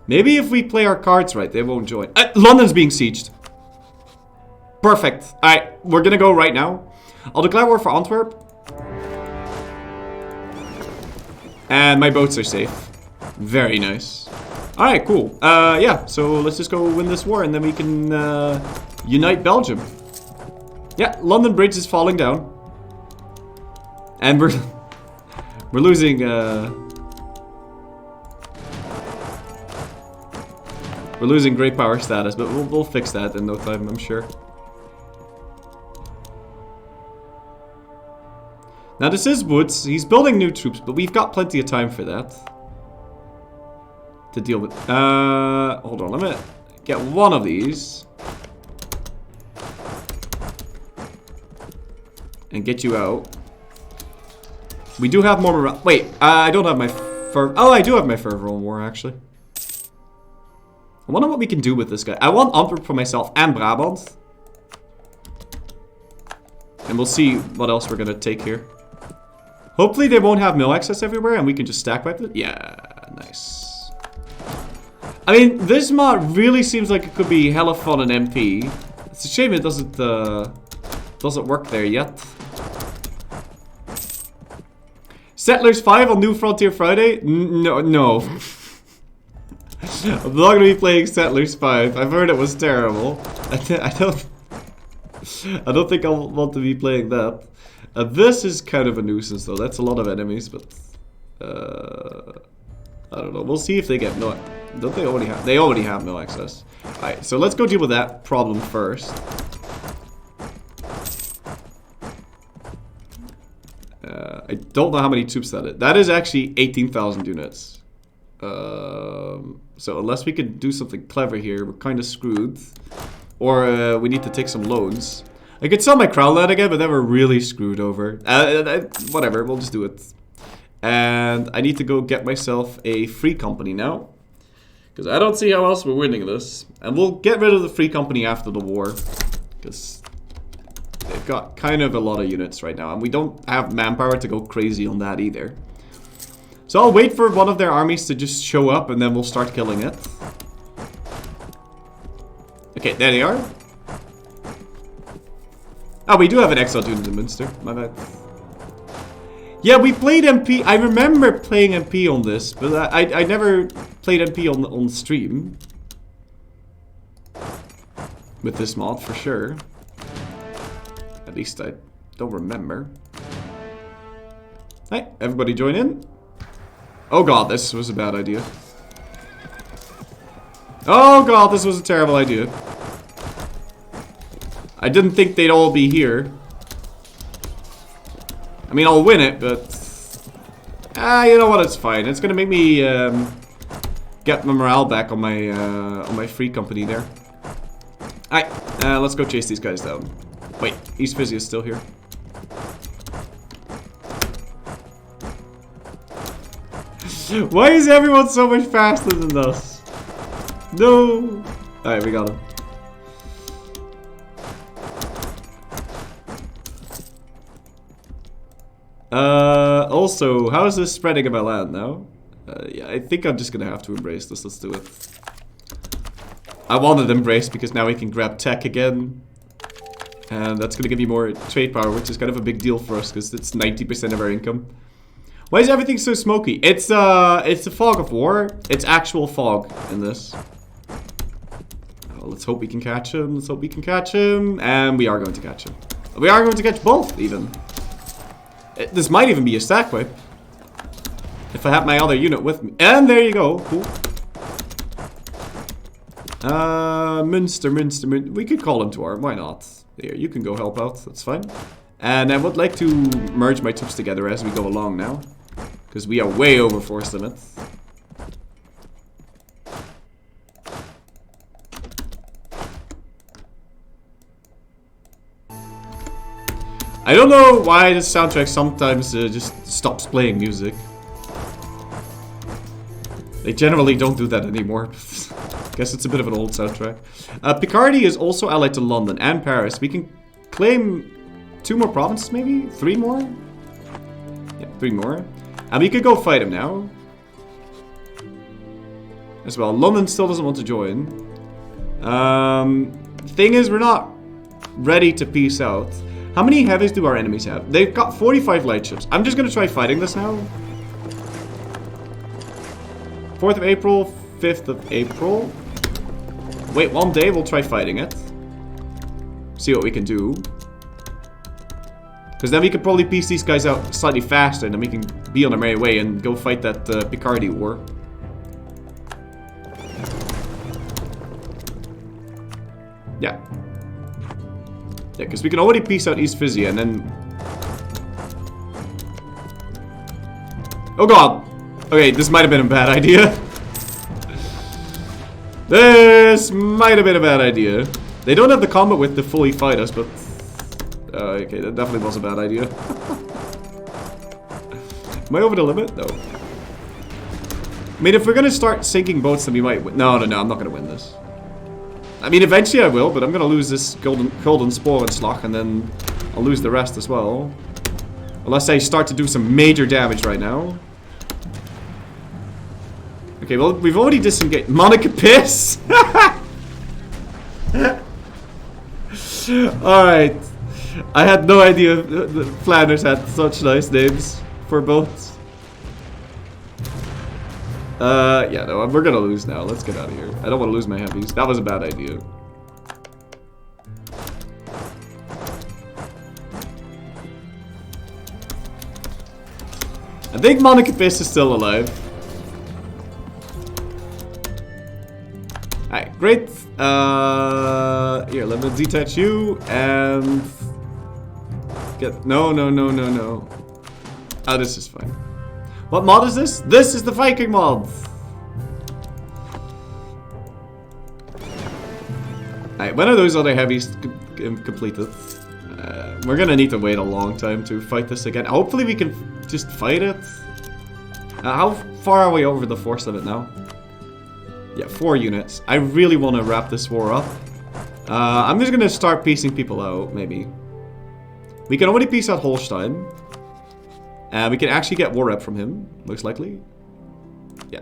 Maybe if we play our cards right, they won't join. London's being sieged. Perfect. Alright, we're gonna go right now. I'll declare war for Antwerp. And my boats are safe. Very nice. Alright, cool. Yeah, so let's just go win this war and then we can unite Belgium. Yeah, London Bridge is falling down. And we're losing we're losing great power status, but we'll fix that in no time, I'm sure. Now this is Woods. He's building new troops, but we've got plenty of time for that. To deal with. Hold on, let me get one of these. And get you out. We do have more morale. Wait, I don't have my fervor. Oh, I do have my fervor on war, actually. I wonder what we can do with this guy. I want Antwerp for myself and Brabant. And we'll see what else we're gonna take here. Hopefully they won't have mill access everywhere and we can just stack wipe it. Yeah, nice. I mean, this mod really seems like it could be hella fun in MP. It's a shame it doesn't work there yet. Settlers 5 on New Frontier Friday? No. I'm not gonna be playing Settlers 5. I've heard it was terrible. I don't think I'll want to be playing that. This is kind of a nuisance though. That's a lot of enemies, but I don't know. We'll see if they get no. Don't they already have? They already have no access. All right, so let's go deal with that problem first. don't know how many troops that is. That is actually 18,000 units. So unless we could do something clever here, we're kind of screwed. Or we need to take some loans. I could sell my crown land again, but then we're really screwed over. Whatever, we'll just do it. And I need to go get myself a free company now. Because I don't see how else we're winning this. And we'll get rid of the free company after the war. Because they've got kind of a lot of units right now. And we don't have manpower to go crazy on that either. So I'll wait for one of their armies to just show up and then we'll start killing it. Okay, there they are. Oh, we do have an exiled unit in Munster. My bad. Yeah, we played MP. I remember playing MP on this, but I never played MP on stream. With this mod, for sure. At least I don't remember. Hey, everybody join in. Oh god, this was a bad idea. Oh god, this was a terrible idea. I didn't think they'd all be here. I mean, I'll win it, but... you know what, it's fine. It's gonna make me get my morale back on my free company there. Alright, let's go chase these guys down. Wait, East Fizzy is still here. Why is everyone so much faster than us? No! Alright, we got him. Also, how is this spreading in my land now? Yeah, I think I'm just gonna have to embrace this. Let's do it. I wanted embrace because now we can grab tech again. And that's gonna give me more trade power, which is kind of a big deal for us because it's 90% of our income. Why is everything so smoky? It's the fog of war. It's actual fog in this. Oh, let's hope we can catch him. Let's hope we can catch him. And we are going to catch him. We are going to catch both, even. This might even be a stack wipe. If I have my other unit with me. And there you go. Cool. Munster. We could call him to arm. Why not? Here, you can go help out. That's fine. And I would like to merge my troops together as we go along now. Because we are way over force limit. I don't know why the soundtrack sometimes just stops playing music. They generally don't do that anymore. Guess it's a bit of an old soundtrack. Picardy is also allied to London and Paris. We can claim 2 more provinces, maybe? 3 more? Yeah, 3 more. And we could go fight him now. As well. London still doesn't want to join. Thing is, we're not ready to peace out. How many heavies do our enemies have? They've got 45 light ships. I'm just going to try fighting this now. 4th of April, 5th of April. Wait, one day we'll try fighting it. See what we can do. Because then we could probably piece these guys out slightly faster, and then we can be on our merry way and go fight that Picardy war. Yeah. Yeah, because we can already piece out East Fizzy, and then... Oh god! Okay, this might have been a bad idea. This might have been a bad idea. They don't have the combat width to fully fight us, but... okay, that definitely was a bad idea. Am I over the limit? No. I mean, if we're gonna start sinking boats, then we might win. No, I'm not gonna win this. I mean, eventually I will, but I'm gonna lose this golden spore and slot, and then I'll lose the rest as well. Unless I start to do some major damage right now. Okay, well, we've already disengaged. Monica Piss! Alright. I had no idea that Flanders had such nice names for boats. Yeah, no, we're gonna lose now. Let's get out of here. I don't want to lose my heavies. That was a bad idea. I think Monica Piss is still alive. Alright, great. Here, let me detach you and get... No. Oh, this is fine. What mod is this? This is the Viking mod. Alright, when are those other heavies completed? We're gonna need to wait a long time to fight this again. Hopefully we can just fight it. How far are we over the force limit now? Yeah, 4 units. I really want to wrap this war up. I'm just gonna start piecing people out, maybe. We can already piece out Holstein. We can actually get war rep from him, most likely. Yeah.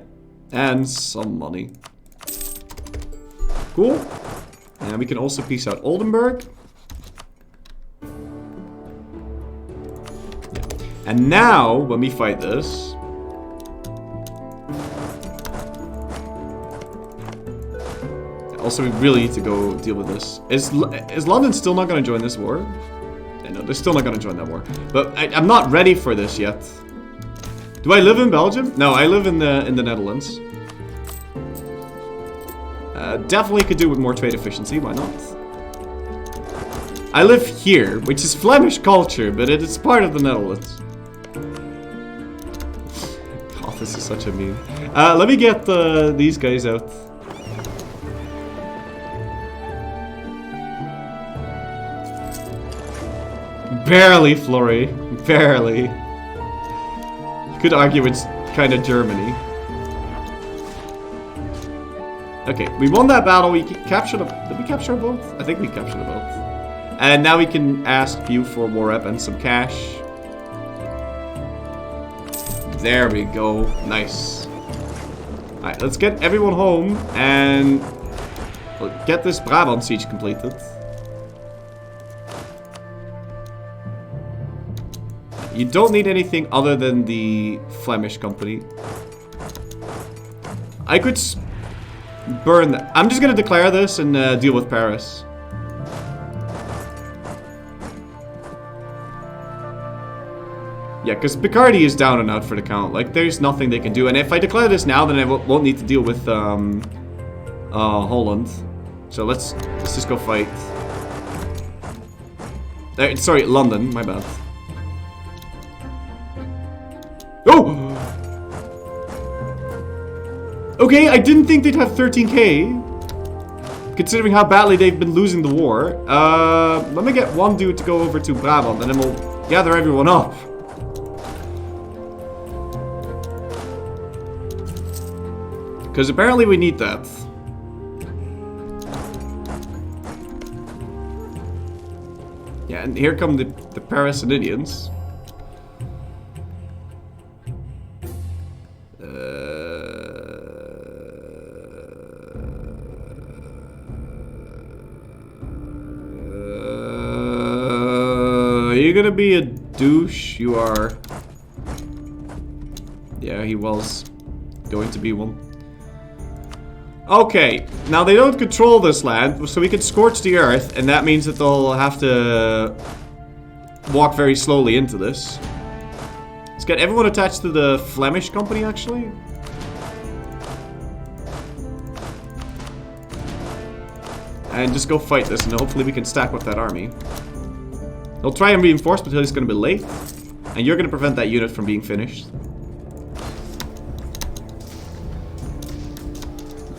And some money. Cool. And we can also piece out Oldenburg. Yeah. And now, when we fight this... Also, we really need to go deal with this. Is London still not going to join this war? Yeah, no, they're still not going to join that war. But I'm not ready for this yet. Do I live in Belgium? No, I live in the Netherlands. Definitely could do with more trade efficiency. Why not? I live here, which is Flemish culture, but it is part of the Netherlands. God, this is such a meme. Let me get these guys out. Barely, Flurry. Barely. You could argue it's kind of Germany. Okay, we won that battle. We captured did we capture both? I think we captured both. And now we can ask you for war rep and some cash. There we go. Nice. Alright, let's get everyone home and get this Brabant siege completed. You don't need anything other than the Flemish company. I could burn that. I'm just gonna declare this and deal with Paris. Yeah, because Picardy is down and out for the count. Like, there's nothing they can do. And if I declare this now, then I won't need to deal with Holland. So let's just go fight. Sorry, London. My bad. Oh! Okay, I didn't think they'd have 13k. Considering how badly they've been losing the war. Let me get one dude to go over to Brabant and then we'll gather everyone up. Because apparently we need that. Yeah, and here come the Parasinidians. You're gonna be a douche, you are. Yeah, he was going to be one. Okay, now they don't control this land, so we can scorch the earth, and that means that they'll have to walk very slowly into this. Let's get everyone attached to the Flemish company, actually. And just go fight this, and hopefully we can stack with that army. They'll try and reinforce, but he's going to be late. And you're going to prevent that unit from being finished.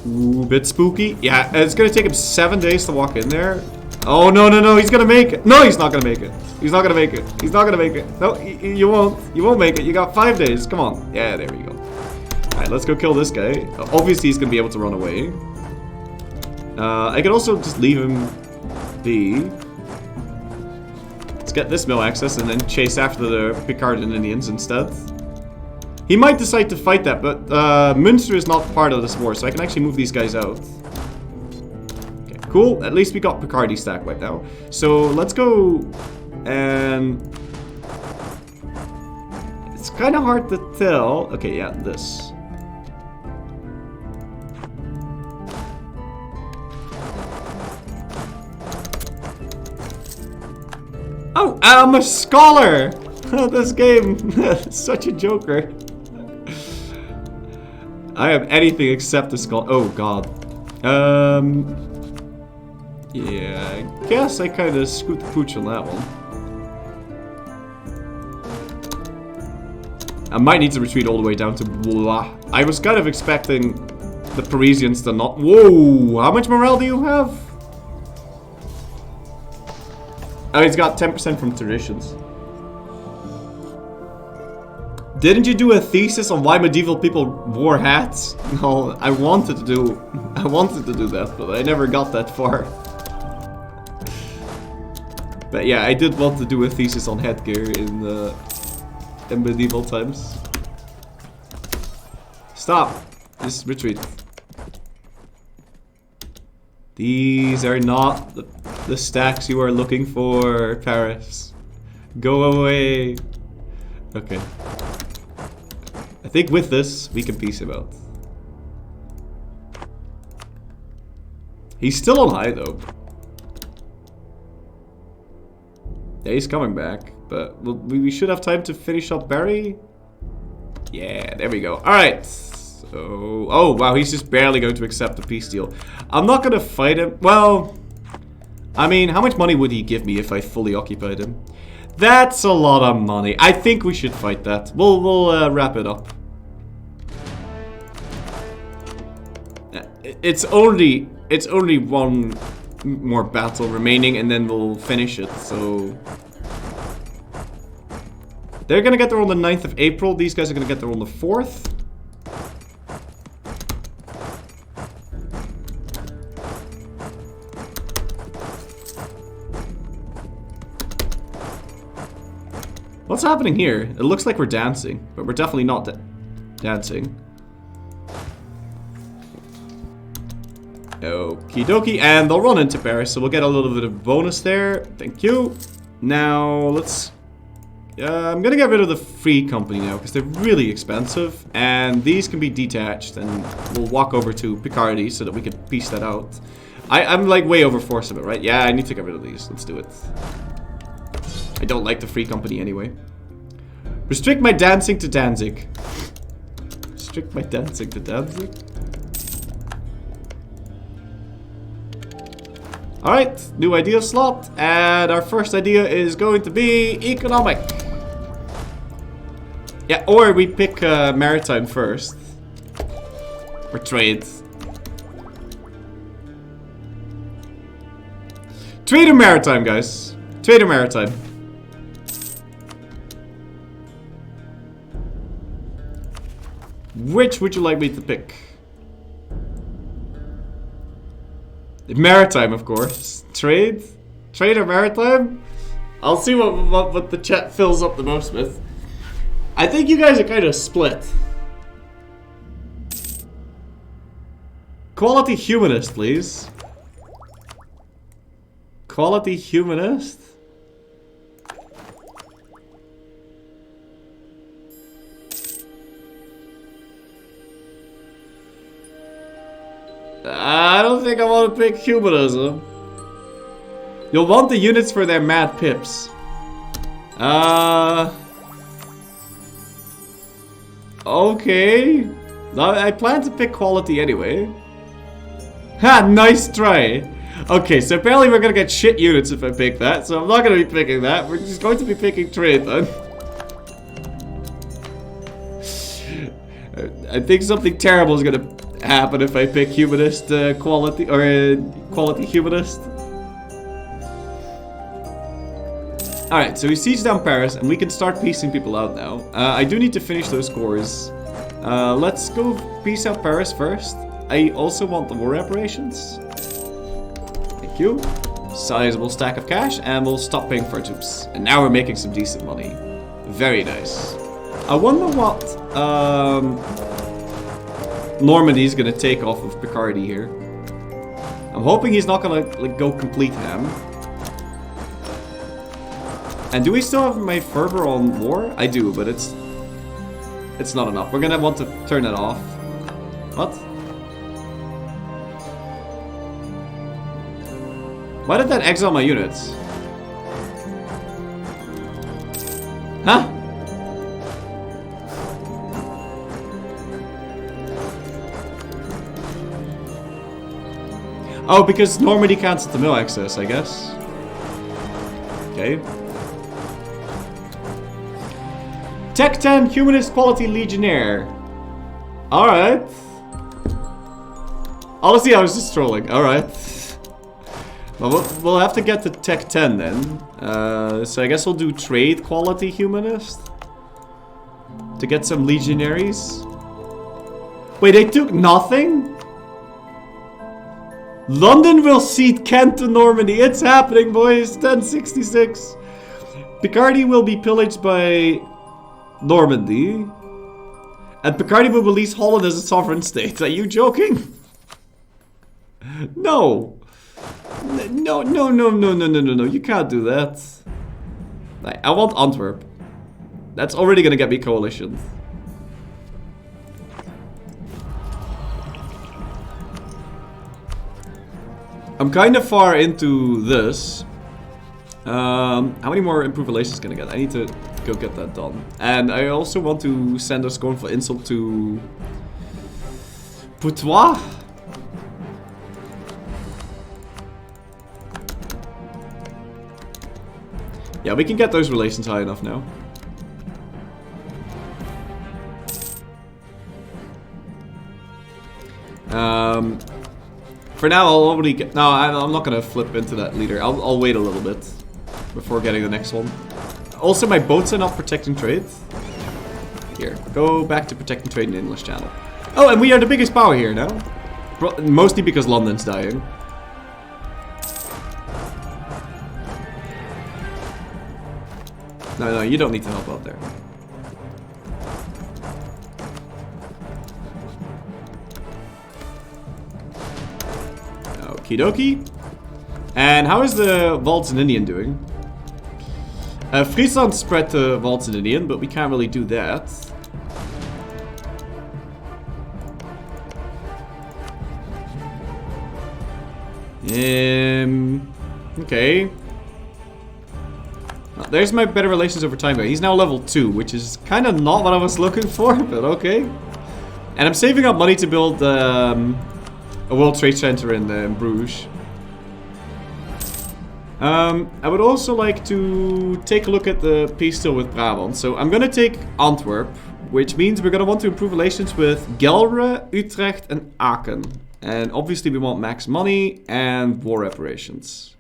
Ooh, bit spooky. Yeah, it's going to take him 7 days to walk in there. Oh, no, no, no, he's going to make it. No, he's not going to make it. He's not going to make it. He's not going to make it. No, you won't. You won't make it. You got 5 days. Come on. Yeah, there we go. Alright, let's go kill this guy. Obviously, he's going to be able to run away. I could also just leave him be. Let's get this mill access and then chase after the Picardian Indians instead. He might decide to fight that, but Münster is not part of this war, so I can actually move these guys out. Okay, cool. At least we got Picardy stacked right now. So let's go and... It's kind of hard to tell. Okay, yeah, this. Oh, I'm a scholar! This game is such a joker. I am anything except a scholar. Oh god. Yeah, I guess I kind of scoot the pooch on that one. I might need to retreat all the way down to Blois. I was kind of expecting the Parisians to not... Whoa! How much morale do you have? Oh, he's got 10% from traditions. Didn't you do a thesis on why medieval people wore hats? No, I wanted to do that, but I never got that far. But yeah, I did want to do a thesis on headgear in medieval times. Stop! Just retreat. These are not the stacks you are looking for, Paris. Go away. Okay. I think with this, we can piece him out. He's still on high, though. Yeah, he's coming back. But we should have time to finish up Barry. Yeah, there we go. Alright. So... Oh, wow, he's just barely going to accept the peace deal. I'm not going to fight him. Well... I mean, how much money would he give me if I fully occupied him? That's a lot of money. I think we should fight that. We'll wrap it up. It's only one more battle remaining, and then we'll finish it. So they're gonna get there on the 9th of April. These guys are gonna get there on the 4th. What's happening here? It looks like we're dancing, but we're definitely not dancing. Okie dokie, and they'll run into Paris, so we'll get a little bit of bonus there. Thank you. Now, let's... I'm gonna get rid of the free company now, because they're really expensive. And these can be detached, and we'll walk over to Picardy so that we can piece that out. I'm like way over force of it, right? Yeah, I need to get rid of these. Let's do it. I don't like the free company anyway. Restrict my dancing to Danzig. Restrict my dancing to Danzig? Alright, new idea slot, and our first idea is going to be economic. Yeah, or we pick maritime first. Or trade. Trade or maritime, guys. Trade or maritime. Which would you like me to pick? Maritime, of course. Trade? Trade or maritime? I'll see what the chat fills up the most with. I think you guys are kind of split. Quality humanist, please. Quality humanist? I don't think I want to pick humanism. You'll want the units for their mad pips. Okay. I plan to pick quality anyway. Ha, nice try. Okay, so apparently we're gonna get shit units if I pick that, so I'm not gonna be picking that. We're just going to be picking trade then. I think something terrible is gonna happen if I pick humanist quality or quality humanist. Alright, so we siege down Paris and we can start piecing people out now. I do need to finish those cores. Let's go piece out Paris first. I also want the war reparations. Thank you. Sizable stack of cash, and we'll stop paying for our troops. And now we're making some decent money. Very nice. I wonder what Normandy's gonna take off of Picardy here. I'm hoping he's not gonna like go complete ham. And do we still have my fervor on war? I do, but it's not enough. We're gonna want to turn it off. What? Why did that exile my units? Huh? Oh, because Normandy cancelled the mill access, I guess. Okay. Tech 10 Humanist Quality Legionnaire. Alright. Honestly, I was just trolling. Alright. Well, we'll have to get to Tech 10 then. So I guess we'll do Trade Quality Humanist. To get some Legionaries. Wait, they took nothing? London will cede Kent to Normandy. It's happening, boys. 1066. Picardy will be pillaged by Normandy. And Picardy will release Holland as a sovereign state. Are you joking? No. No. You can't do that. I want Antwerp. That's already gonna get me coalition. I'm kind of far into this. How many more improved relations can I get? I need to go get that done. And I also want to send a scornful insult to Poutois. Yeah, we can get those relations high enough now. For now, I'll already get... No, I'm not going to flip into that leader. I'll wait a little bit before getting the next one. Also, my boats are not protecting trade. Here, go back to protecting trade in the English Channel. Oh, and we are the biggest power here now. Mostly because London's dying. No, you don't need to help out there. Okie dokie. And how is the Waltz-Indian doing? Friesland spread to Waltz-Indian, but we can't really do that. Okay. Well, there's my better relations over time guy. He's now level 2, which is kind of not what I was looking for, but okay. And I'm saving up money to build a World Trade Center in Bruges. I would also like to take a look at the peace deal with Brabant. So I'm going to take Antwerp, which means we're going to want to improve relations with Gelre, Utrecht and Aachen. And obviously we want max money and war reparations.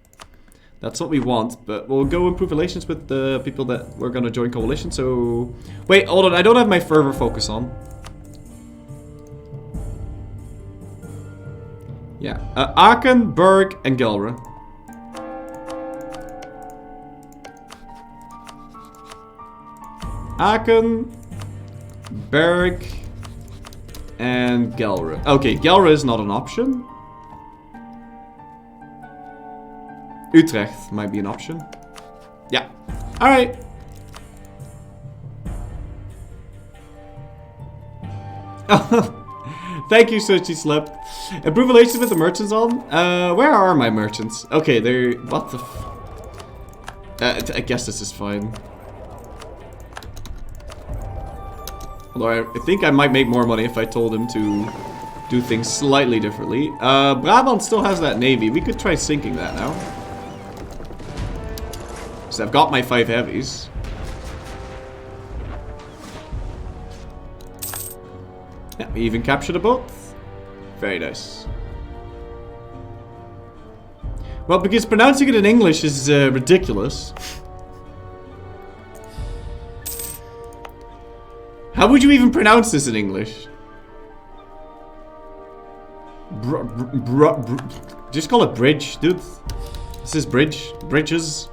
That's what we want, but we'll go improve relations with the people that we're going to join coalition. So, wait, hold on, I don't have my fervor focus on. Yeah, Aachen, Berg and Gelre. Aachen, Berg, and Gelre. Okay, Gelre is not an option. Utrecht might be an option. Yeah. Alright. Thank you, Sushi Slip. Improve relations with the merchants on? Where are my merchants? Okay, they're... What the f... I guess this is fine. Although I think I might make more money if I told him to do things slightly differently. Brabant still has that navy. We could try sinking that now. So I've got my 5 heavies. Yeah, we even captured a boat. Very nice. Well, because pronouncing it in English is ridiculous. How would you even pronounce this in English? Just call it bridge, dude. This is bridge. Bridges.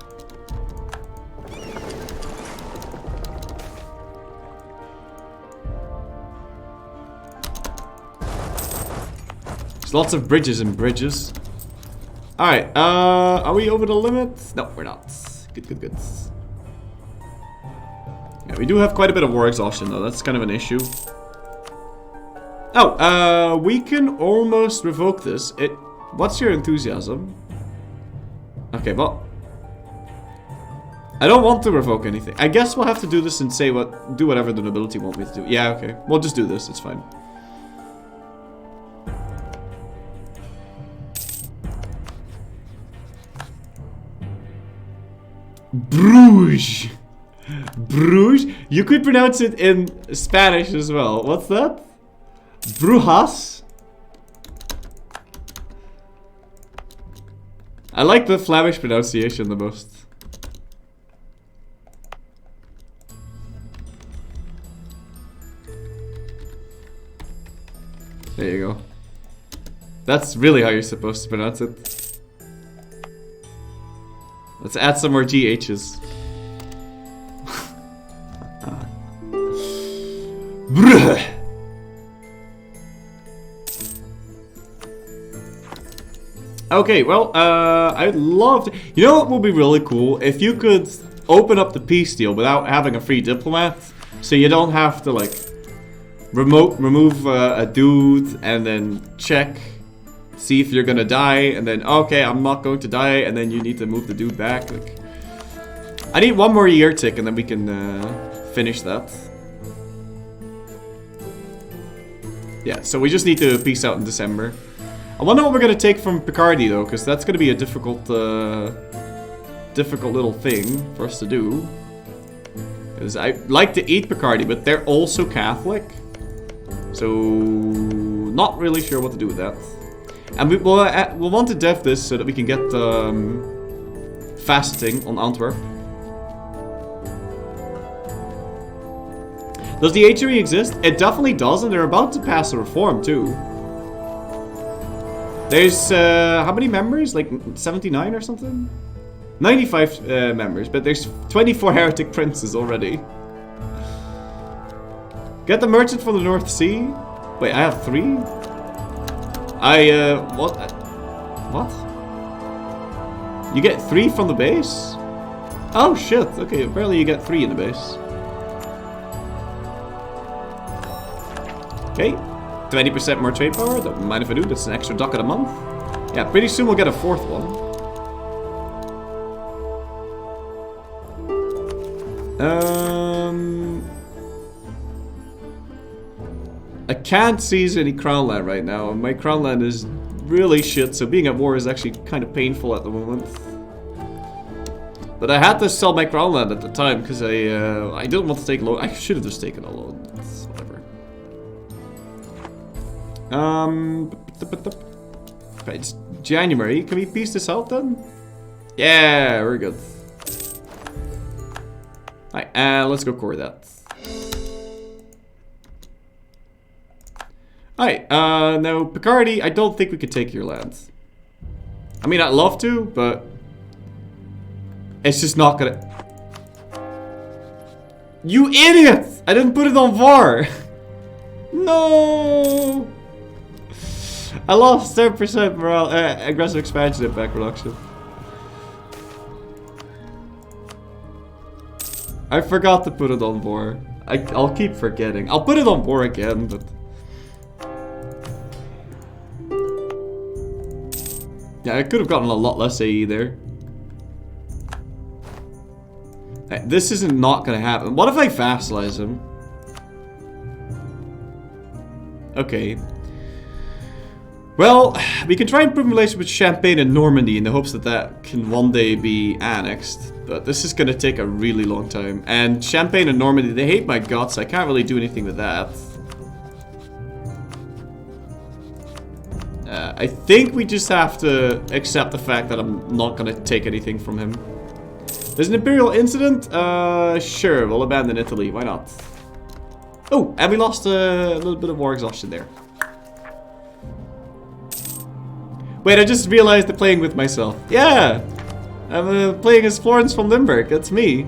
There's lots of bridges and bridges. Alright, are we over the limit? No, we're not. Good. Yeah, we do have quite a bit of war exhaustion though, that's kind of an issue. Oh, we can almost revoke this. What's your enthusiasm? Okay, well, I don't want to revoke anything. I guess we'll have to do this and say do whatever the nobility want me to do. Yeah, okay. We'll just do this, it's fine. Bruges! Bruges? You could pronounce it in Spanish as well. What's that? Brujas? I like the Flemish pronunciation the most. There you go. That's really how you're supposed to pronounce it. Let's add some more GHs. Okay, well, I'd love to... You know what would be really cool? If you could open up the peace deal without having a free diplomat. So you don't have to, like, remove a dude and then check, see if you're gonna die, and then, okay, I'm not going to die, and then you need to move the dude back. Like, I need one more year tick and then we can finish that. Yeah, so we just need to peace out in December. I wonder what we're gonna take from Picardy though, because that's gonna be a difficult little thing for us to do. Because I like to eat Picardy, but they're also Catholic. So, not really sure what to do with that. And we'll want to dev this so that we can get fasting on Antwerp. Does the HRE exist? It definitely does, and they're about to pass a reform too. There's, how many members? Like 79 or something? 95 members, but there's 24 heretic princes already. Get the merchant from the North Sea. Wait, I have 3? What? What? You get 3 from the base? Oh shit, okay, apparently you get 3 in the base. Okay, 20% more trade power, don't mind if I do, that's an extra ducat a month. Yeah, pretty soon we'll get a 4th one. I can't seize any crown land right now, and my crown land is really shit, so being at war is actually kind of painful at the moment. But I had to sell my crown land at the time, because I didn't want to take a loan. I should have just taken a loan. Whatever. It's January. Can we piece this out then? Yeah, we're good. Alright, let's go core that. Alright, now Picardy, I don't think we could take your land. I mean, I'd love to, but it's just not gonna... You idiot! I didn't put it on VAR! No! I lost 10% morale, aggressive expansion impact reduction. I forgot to put it on VAR. I'll keep forgetting. I'll put it on VAR again, but... Yeah, I could have gotten a lot less AE there. Hey, this isn't not gonna happen. What if I vassalize him? Okay. Well, we can try and improve relations with Champagne and Normandy in the hopes that that can one day be annexed. But this is gonna take a really long time. And Champagne and Normandy, they hate my guts. I can't really do anything with that. I think we just have to accept the fact that I'm not gonna take anything from him. There's an Imperial incident? Sure, we'll abandon Italy. Why not? Oh, and we lost a little bit of war exhaustion there. Wait, I just realized I'm playing with myself. Yeah! I'm playing as Florence from Limburg. That's me.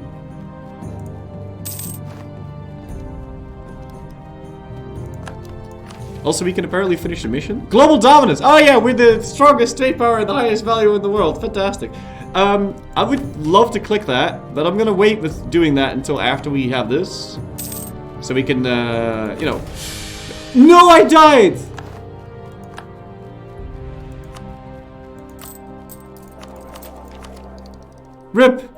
Also, we can apparently finish the mission. Global dominance! Oh yeah, we're the strongest trade power and the highest value in the world. Fantastic. I would love to click that, but I'm gonna wait with doing that until after we have this. So we can, you know... No, I died! RIP!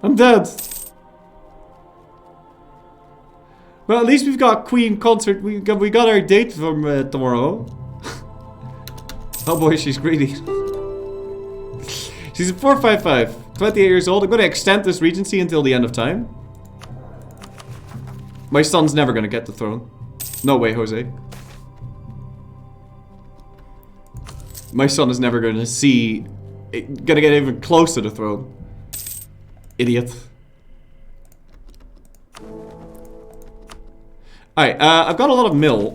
I'm dead. Well, at least we've got Queen concert. We got our date from tomorrow. Oh boy, she's greedy. She's a 455. 28 years old. I'm going to extend this regency until the end of time. My son's never going to get the throne. No way, Jose. My son is never going to see... Gonna get even close to the throne. Idiot. Alright, I've got a lot of mill,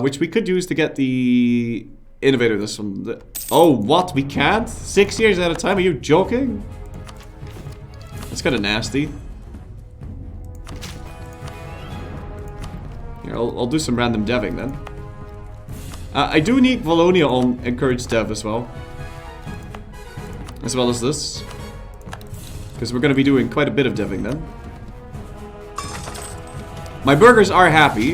which we could use to get the innovator this one. Oh, what? We can't? 6 years at a time? Are you joking? That's kind of nasty. Here, I'll do some random deving then. I do need Valonia on encourage dev as well. As well as this. Because we're going to be doing quite a bit of deving then. My burgers are happy.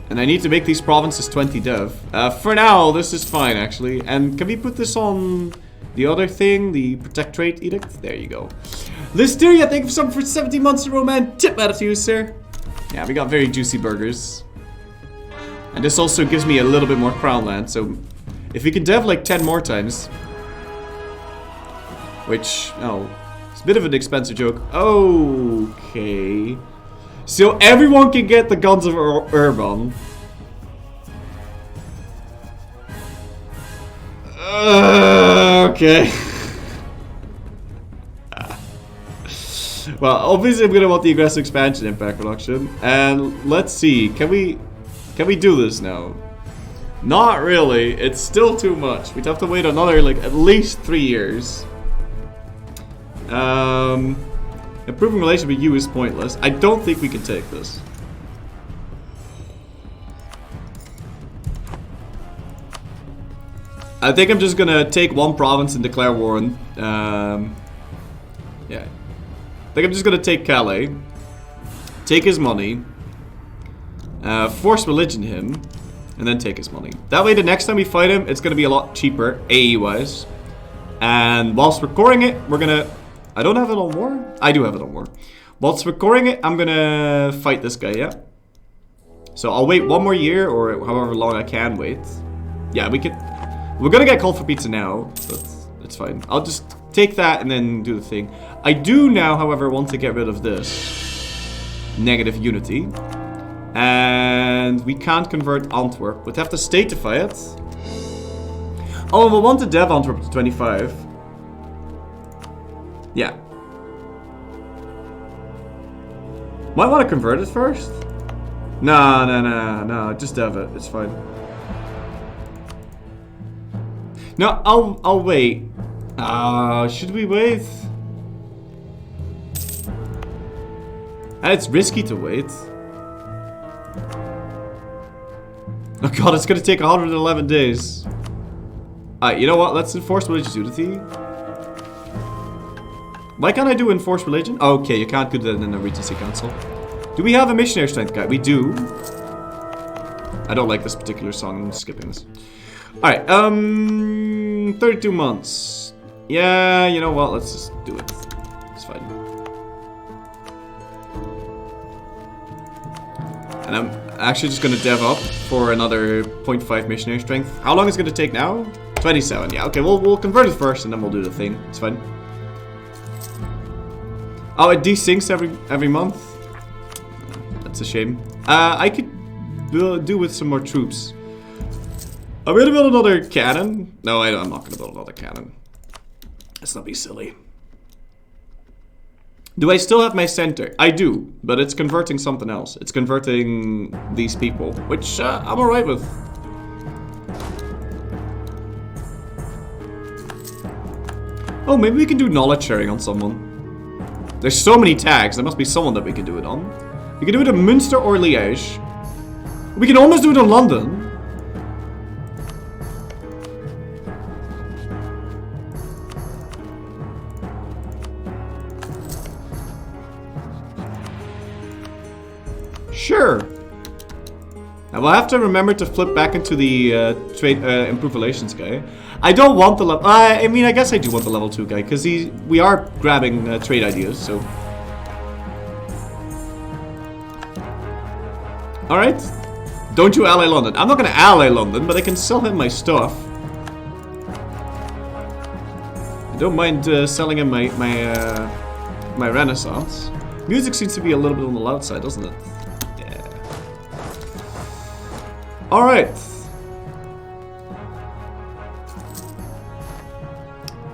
And I need to make these provinces 20 dev. For now, this is fine actually. And can we put this on the other thing? The Protectorate Edict? There you go. Listeria, thank you for 17 months in a row, man. Tip out to you, sir. Yeah, we got very juicy burgers. And this also gives me a little bit more crown land, so if we can dev like 10 more times, which, oh, it's a bit of an expensive joke. Okay. So everyone can get the Guns of Urban. Okay. Well, obviously I'm gonna want the aggressive expansion impact reduction. And let's see, can we do this now? Not really. It's still too much. We'd have to wait another, like, at least 3 years. Improving relation with you is pointless. I don't think we can take this. I think I'm just gonna take one province and declare war on, yeah. I think I'm just gonna take Calais. Take his money. Force religion him, and then take his money. That way the next time we fight him, it's going to be a lot cheaper, AE-wise. And whilst recording it, we're going to... I don't have it on war? I do have it on war. Whilst recording it, I'm going to fight this guy, yeah? So I'll wait 1 more year, or however long I can wait. Yeah, we could... We're going to get called for pizza now, but it's fine. I'll just take that and then do the thing. I do now, however, want to get rid of this. Negative unity. And we can't convert Antwerp. We'd have to statify it. Oh, we'll want to dev Antwerp to 25. Yeah. Might want to convert it first. No. Just dev it. It's fine. No, I'll wait. Should we wait? And it's risky to wait. Oh god, it's gonna take 111 days. Alright, you know what? Let's enforce religious unity. Why can't I do enforce religion? Oh, okay, you can't do that in a Regency Council. Do we have a missionary strength guy? We do. I don't like this particular song. I'm skipping this. Alright, 32 months. Yeah, you know what? Let's just do it. It's fine. And I'm actually just gonna dev up for another 0.5 missionary strength. How long is it gonna take now? 27. Yeah, okay, we'll convert it first and then we'll do the thing. It's fine. Oh, it desyncs every month. That's a shame. I could do with some more troops. I'm gonna build another cannon. No, I'm not gonna build another cannon. Let's not be silly. Do I still have my center? I do, but it's converting something else. It's converting these people, which I'm alright with. Oh, maybe we can do knowledge sharing on someone. There's so many tags, there must be someone that we can do it on. We can do it in Münster or Liège. We can almost do it in London. Sure. I will have to remember to flip back into the trade improve relations guy. I don't want the level. I mean, I guess I do want the level 2 guy because we are grabbing trade ideas. So, all right. Don't you ally London? I'm not gonna ally London, but I can sell him my stuff. I don't mind selling him my Renaissance. Music seems to be a little bit on the loud side, doesn't it? Yeah. Alright.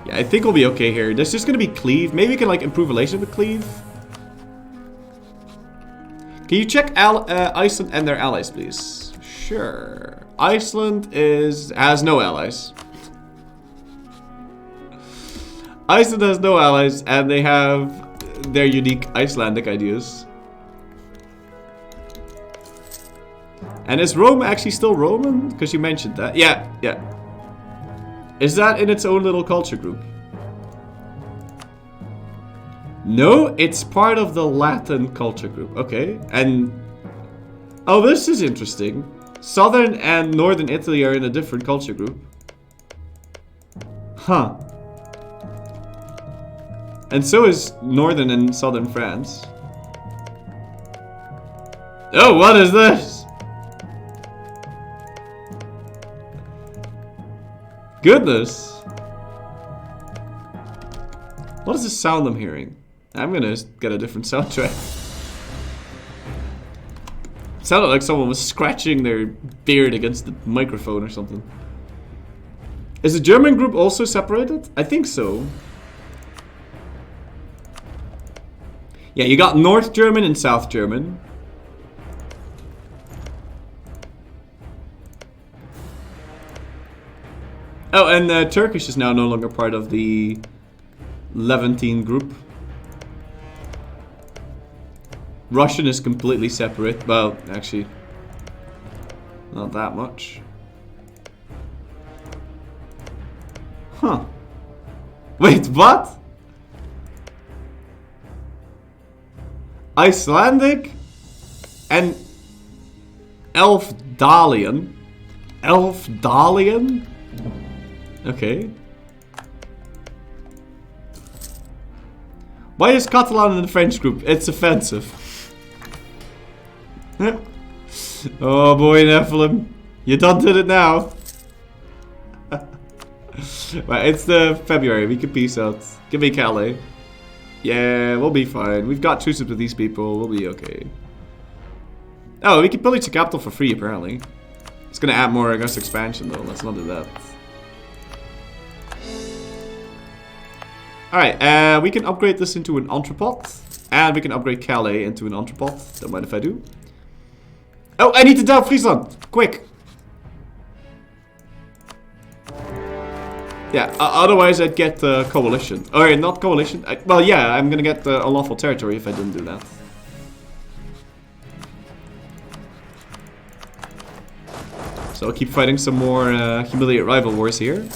Yeah, I think we'll be okay here. There's just gonna be Cleve. Maybe we can like improve relations with Cleve. Can you check Iceland and their allies, please? Sure. Iceland has no allies. Iceland has no allies, and they have their unique Icelandic ideas. And is Rome actually still Roman? Because you mentioned that. Yeah, yeah. Is that in its own little culture group? No, it's part of the Latin culture group. Okay, and... Oh, this is interesting. Southern and Northern Italy are in a different culture group. Huh. And so is Northern and Southern France. Oh, what is this? Goodness. What is the sound I'm hearing? I'm gonna get a different soundtrack. It sounded like someone was scratching their beard against the microphone or something. Is the German group also separated? I think so. Yeah, you got North German and South German. Oh, and Turkish is now no longer part of the Levantine group. Russian is completely separate. Well, actually, not that much. Huh. Wait, what? Icelandic and Elfdalian. Elfdalian? Okay. Why is Catalan in the French group? It's offensive. Oh boy, Nephilim. You done did it now. Right, it's the February. We can peace out. Give me Calais. Yeah, we'll be fine. We've got truces with these people. We'll be okay. Oh, we can pillage the capital for free, apparently. It's gonna add more August expansion, though. Let's not do that. Alright, we can upgrade this into an entrepot. And we can upgrade Calais into an entrepot. Don't mind if I do. Oh, I need to down Friesland! Quick! Yeah, otherwise I'd get coalition. Or not coalition. Well, yeah, I'm gonna get unlawful territory if I didn't do that. So I'll keep fighting some more humiliate rival wars here.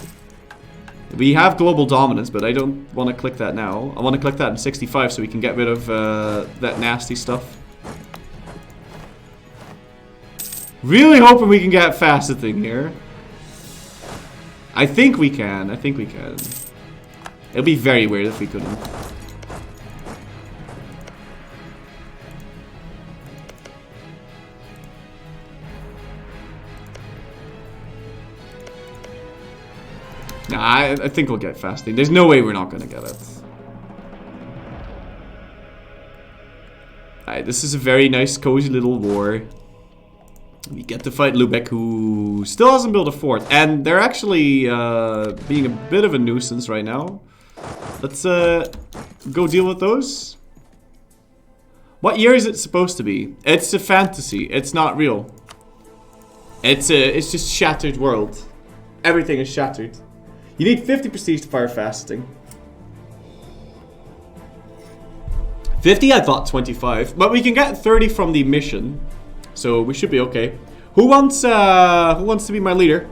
We have global dominance, but I don't want to click that now. I want to click that in 65 so we can get rid of that nasty stuff. Really hoping we can get faceting here. I think we can. I think we can. It'd be very weird if we couldn't. Nah, I think we'll get fasting. There's no way we're not gonna get it. Alright, this is a very nice, cozy little war. We get to fight Lubeck, who still hasn't built a fort. And they're actually being a bit of a nuisance right now. Let's go deal with those. What year is it supposed to be? It's a fantasy. It's not real. It's just shattered world. Everything is shattered. You need 50 prestige to fire fasting. 50? I thought 25. But we can get 30 from the mission. So we should be okay. Who wants to be my leader?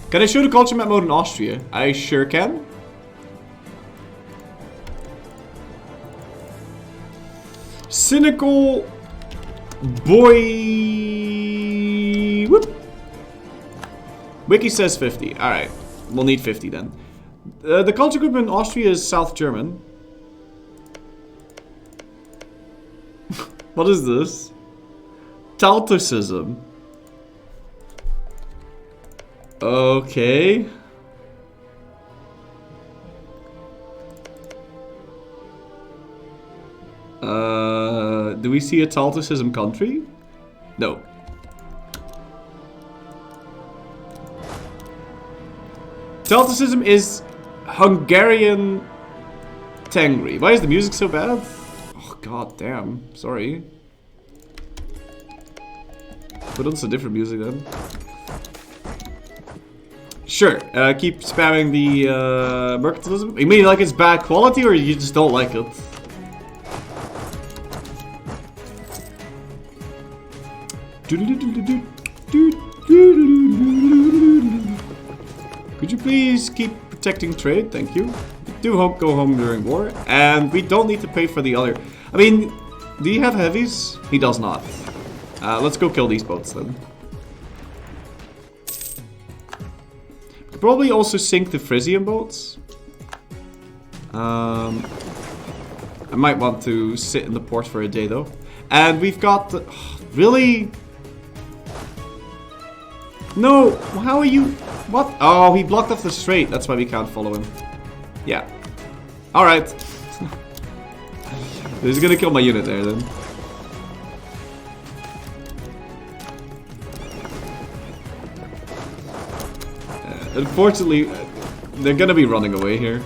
Can I show the culture map mode in Austria? I sure can. Cynical boy. Whoop. Wiki says 50. Alright. We'll need 50 then. The culture group in Austria is South German. What is this? Talticism. Okay. Do we see a Talticism country? No. Talticism is Hungarian Tengri. Why is the music so bad? Oh, god damn. Sorry. Put on some different music then. Sure, keep spamming the mercantilism. You mean like it's bad quality or you just don't like it? Could you please keep protecting trade? Thank you. We do go home during war, and we don't need to pay for the other. I mean, do you have heavies? He does not. Let's go kill these boats then. Could probably also sink the Frisian boats. I might want to sit in the port for a day though. And we've got the, really? No, how are you? What? Oh, he blocked off the strait. That's why we can't follow him. Yeah. Alright. He's gonna kill my unit there then. Unfortunately, they're gonna be running away here.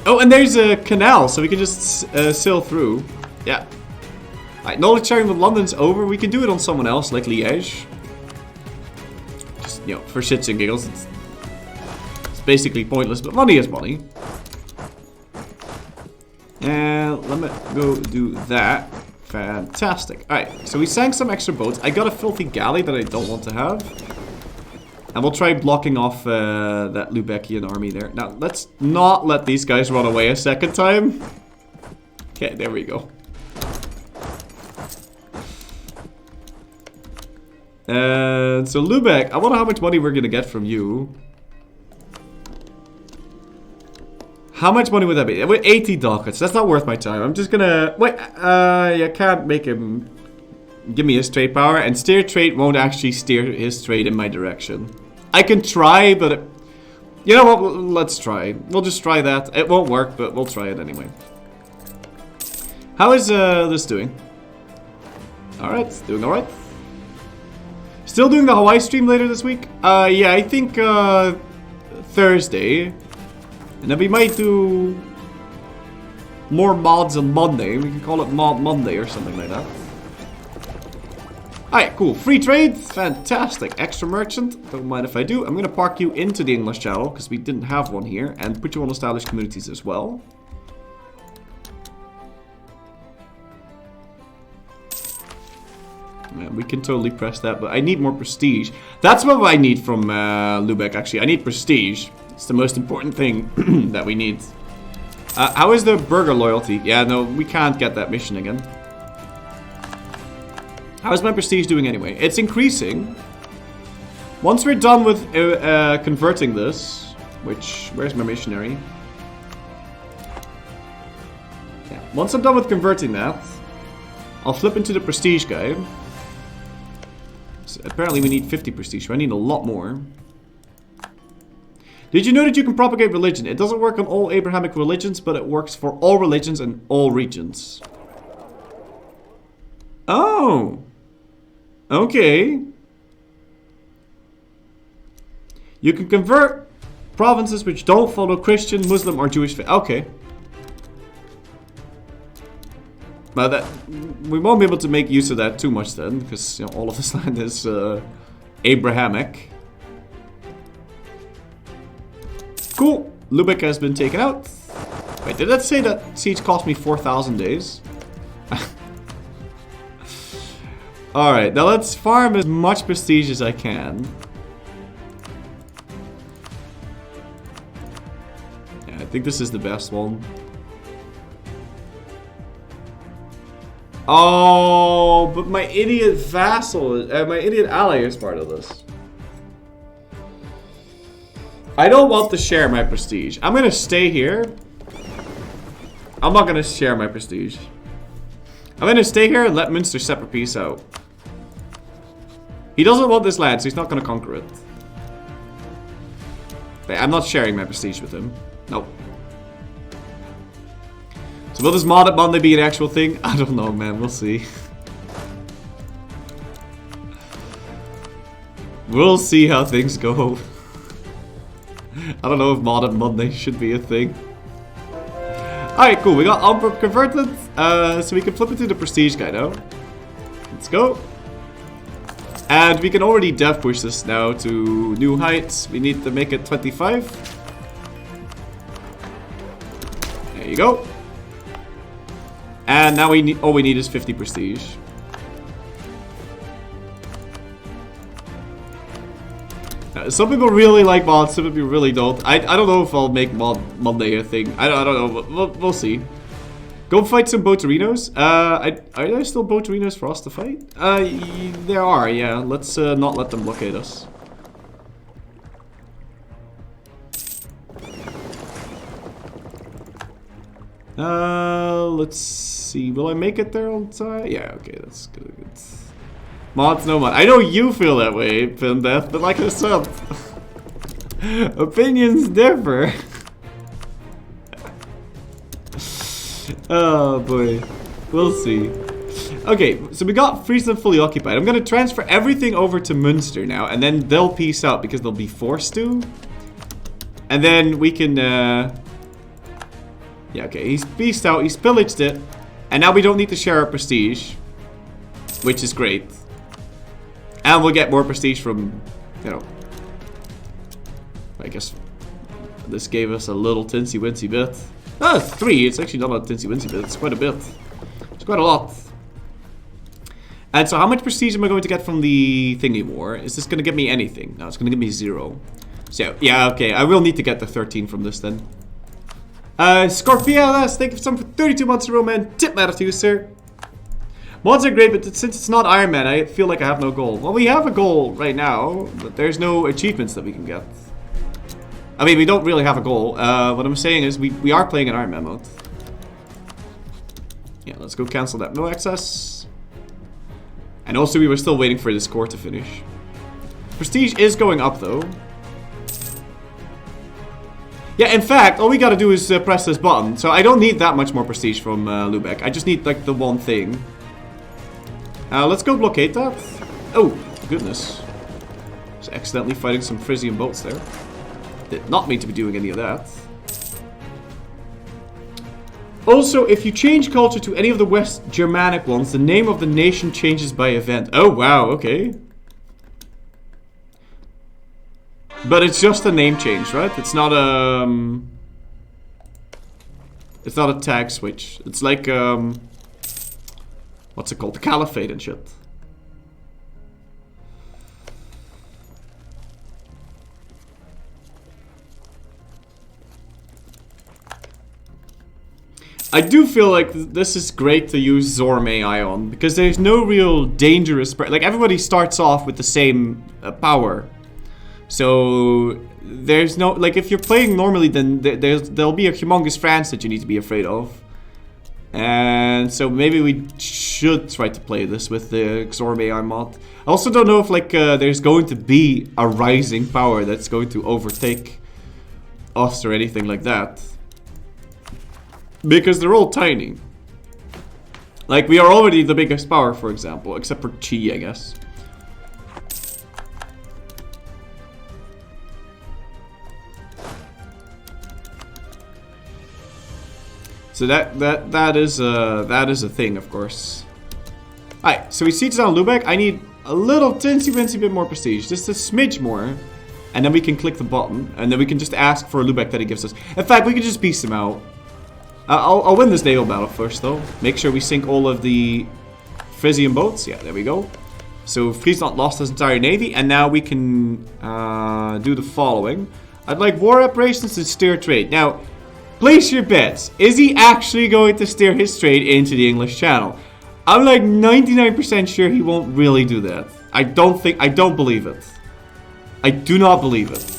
Oh, and there's a canal, so we can just sail through. Yeah. Alright, knowledge sharing with London's over. We can do it on someone else, like Liège. Just, you know, for shits and giggles. It's basically pointless, but money is money. And let me go do that. Fantastic. Alright, so we sank some extra boats. I got a filthy galley that I don't want to have. And we'll try blocking off that Lubeckian army there. Now, let's not let these guys run away a second time. Okay, there we go. And so Lubeck, I wonder how much money we're going to get from you. How much money would that be? 80 ducats. That's not worth my time. I'm just gonna... Wait, I can't make him give me his trade power. And steer trade won't actually steer his trade in my direction. I can try, but... you know what? Let's try. We'll just try that. It won't work, but we'll try it anyway. How is this doing? Alright, doing alright. Still doing the Hawaii stream later this week? Yeah, I think Thursday. And then we might do more mods on Monday. We can call it Mod Monday or something like that. Alright, cool. Free trade. Fantastic. Extra merchant. Don't mind if I do. I'm going to park you into the English Channel because we didn't have one here. And put you on established communities as well. Yeah, we can totally press that, but I need more prestige. That's what I need from Lubeck, actually. I need prestige. It's the most important thing that we need. How is the burger loyalty? Yeah, no, we can't get that mission again. How is my prestige doing anyway? It's increasing. Once we're done with converting this, which... where's my missionary? Yeah, once I'm done with converting that, I'll flip into the prestige guy. So apparently we need 50 prestige, so I need a lot more. Did you know that you can propagate religion? It doesn't work on all Abrahamic religions, but it works for all religions and all regions. Oh! Okay. You can convert provinces which don't follow Christian, Muslim, or Jewish faith. Okay. But that, we won't be able to make use of that too much then, because you know, all of this land is Abrahamic. Cool. Lubeck has been taken out. Wait, did that say that siege cost me 4,000 days? Alright, now let's farm as much prestige as I can. Yeah, I think this is the best one. Oh, but my idiot vassal, my idiot ally is part of this. I don't want to share my prestige. I'm gonna stay here. I'm not gonna share my prestige. I'm gonna stay here and let Münster separate peace out. He doesn't want this land, so he's not gonna conquer it. I'm not sharing my prestige with him. Nope. So will this mod at Monday be an actual thing? I don't know, man. We'll see. We'll see how things go. I don't know if mod at Monday should be a thing. Alright, cool. We got Antwerp converted. So we can flip it to the prestige guy now. Let's go. And we can already dev push this now to new heights. We need to make it 25. There you go. And now all we need is 50 prestige. Some people really like mods, some people really don't. I don't know if I'll make mod Monday a thing. I don't know, but we'll see. Go fight some Botorinos. Are there still Botorinos for us to fight? There are, yeah. Let's not let them blockade us. Let's see. Will I make it there on time? Yeah, okay, that's good. Mods, no mod. I know you feel that way, Pindeath, but like I said, opinions differ. Oh boy, we'll see. Okay, so we got Friesland fully occupied. I'm gonna transfer everything over to Münster now, and then they'll peace out because they'll be forced to. And then we can, yeah, okay, he's peaced out, he's pillaged it, and now we don't need to share our prestige, which is great. And we'll get more prestige from, you know, I guess this gave us a little tinsy-wincy bit. Ah, 3, it's actually not a tinsy-wincy bit, it's quite a bit. It's quite a lot. And so how much prestige am I going to get from the thingy war? Is this going to give me anything? No, it's going to give me 0. So, yeah, okay, I will need to get the 13 from this then. Scorpiolas, thank you for some for 32 months in a row, man. Tip matter to you, sir. Mods are great, but since it's not Iron Man, I feel like I have no goal. Well, we have a goal right now, but there's no achievements that we can get. I mean, we don't really have a goal. What I'm saying is we are playing in Iron Man mode. Yeah, let's go cancel that no access. And also, we were still waiting for this core to finish. Prestige is going up, though. Yeah, in fact, all we gotta do is press this button. So I don't need that much more prestige from Lubeck. I just need, like, the one thing. Let's go blockade that. Oh, goodness. Just accidentally fighting some Frisian boats there. Did not mean to be doing any of that. Also, if you change culture to any of the West Germanic ones, the name of the nation changes by event. Oh, wow, okay. But it's just a name change, right? It's not a... it's not a tag switch. It's like, what's it called? The Caliphate and shit. I do feel like this is great to use Zorm AI on, because there's no real dangerous... Like, everybody starts off with the same power. So, there's no... Like, if you're playing normally, then there'll be a humongous France that you need to be afraid of. And so maybe we should try to play this with the Zorm AI mod. I also don't know if, like, there's going to be a rising power that's going to overtake us or anything like that. Because they're all tiny. Like, we are already the biggest power, for example. Except for Chi, I guess. So that is a thing, of course. Alright, so we siege down Lubeck. I need a little tinsy-wincy bit more prestige. Just a smidge more. And then we can click the button. And then we can just ask for Lubeck that he gives us. In fact, we can just piece him out. I'll win this naval battle first, though. Make sure we sink all of the Frisian boats. Yeah, there we go. So Friesland lost his entire navy, and now we can do the following. I'd like war operations to steer trade. Now, place your bets. Is he actually going to steer his trade into the English Channel? I'm like 99% sure he won't really do that. I don't believe it. I do not believe it.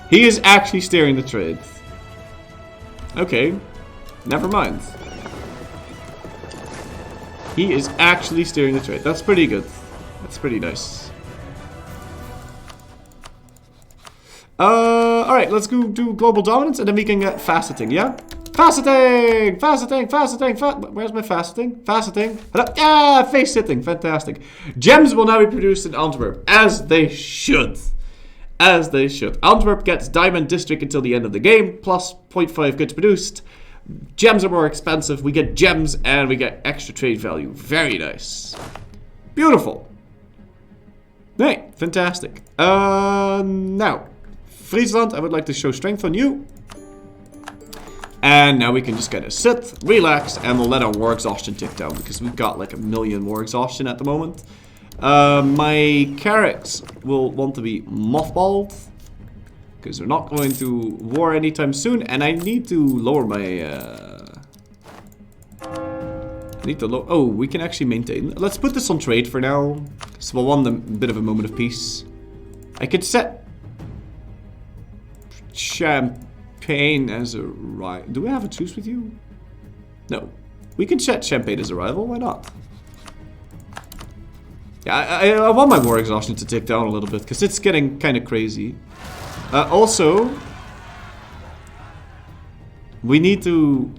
He is actually steering the trade. Okay. Never mind. He is actually steering the trade. That's pretty good. That's pretty nice. Alright, let's go do global dominance and then we can get faceting, yeah? Faceting! Faceting! Faceting! Where's my faceting? Faceting! Yeah! Face sitting! Fantastic. Gems will now be produced in Antwerp. As they should. As they should. Antwerp gets Diamond District until the end of the game. Plus 0.5 goods produced. Gems are more expensive. We get gems and we get extra trade value. Very nice. Beautiful. Hey, fantastic. Now, Friesland, I would like to show strength on you. And now we can just kind of sit, relax, and we'll let our war exhaustion tick down because we've got like 1 million war exhaustion at the moment. My carracks will want to be mothballed because they're not going to war anytime soon, and I need to lower my. Oh, we can actually maintain. Let's put this on trade for now, so we'll want a bit of a moment of peace. I could set Champagne as a rival. Do we have a truce with you? No. We can set Champagne as a rival. Why not? Yeah, I want my war exhaustion to tick down a little bit because it's getting kind of crazy. Also, we need to.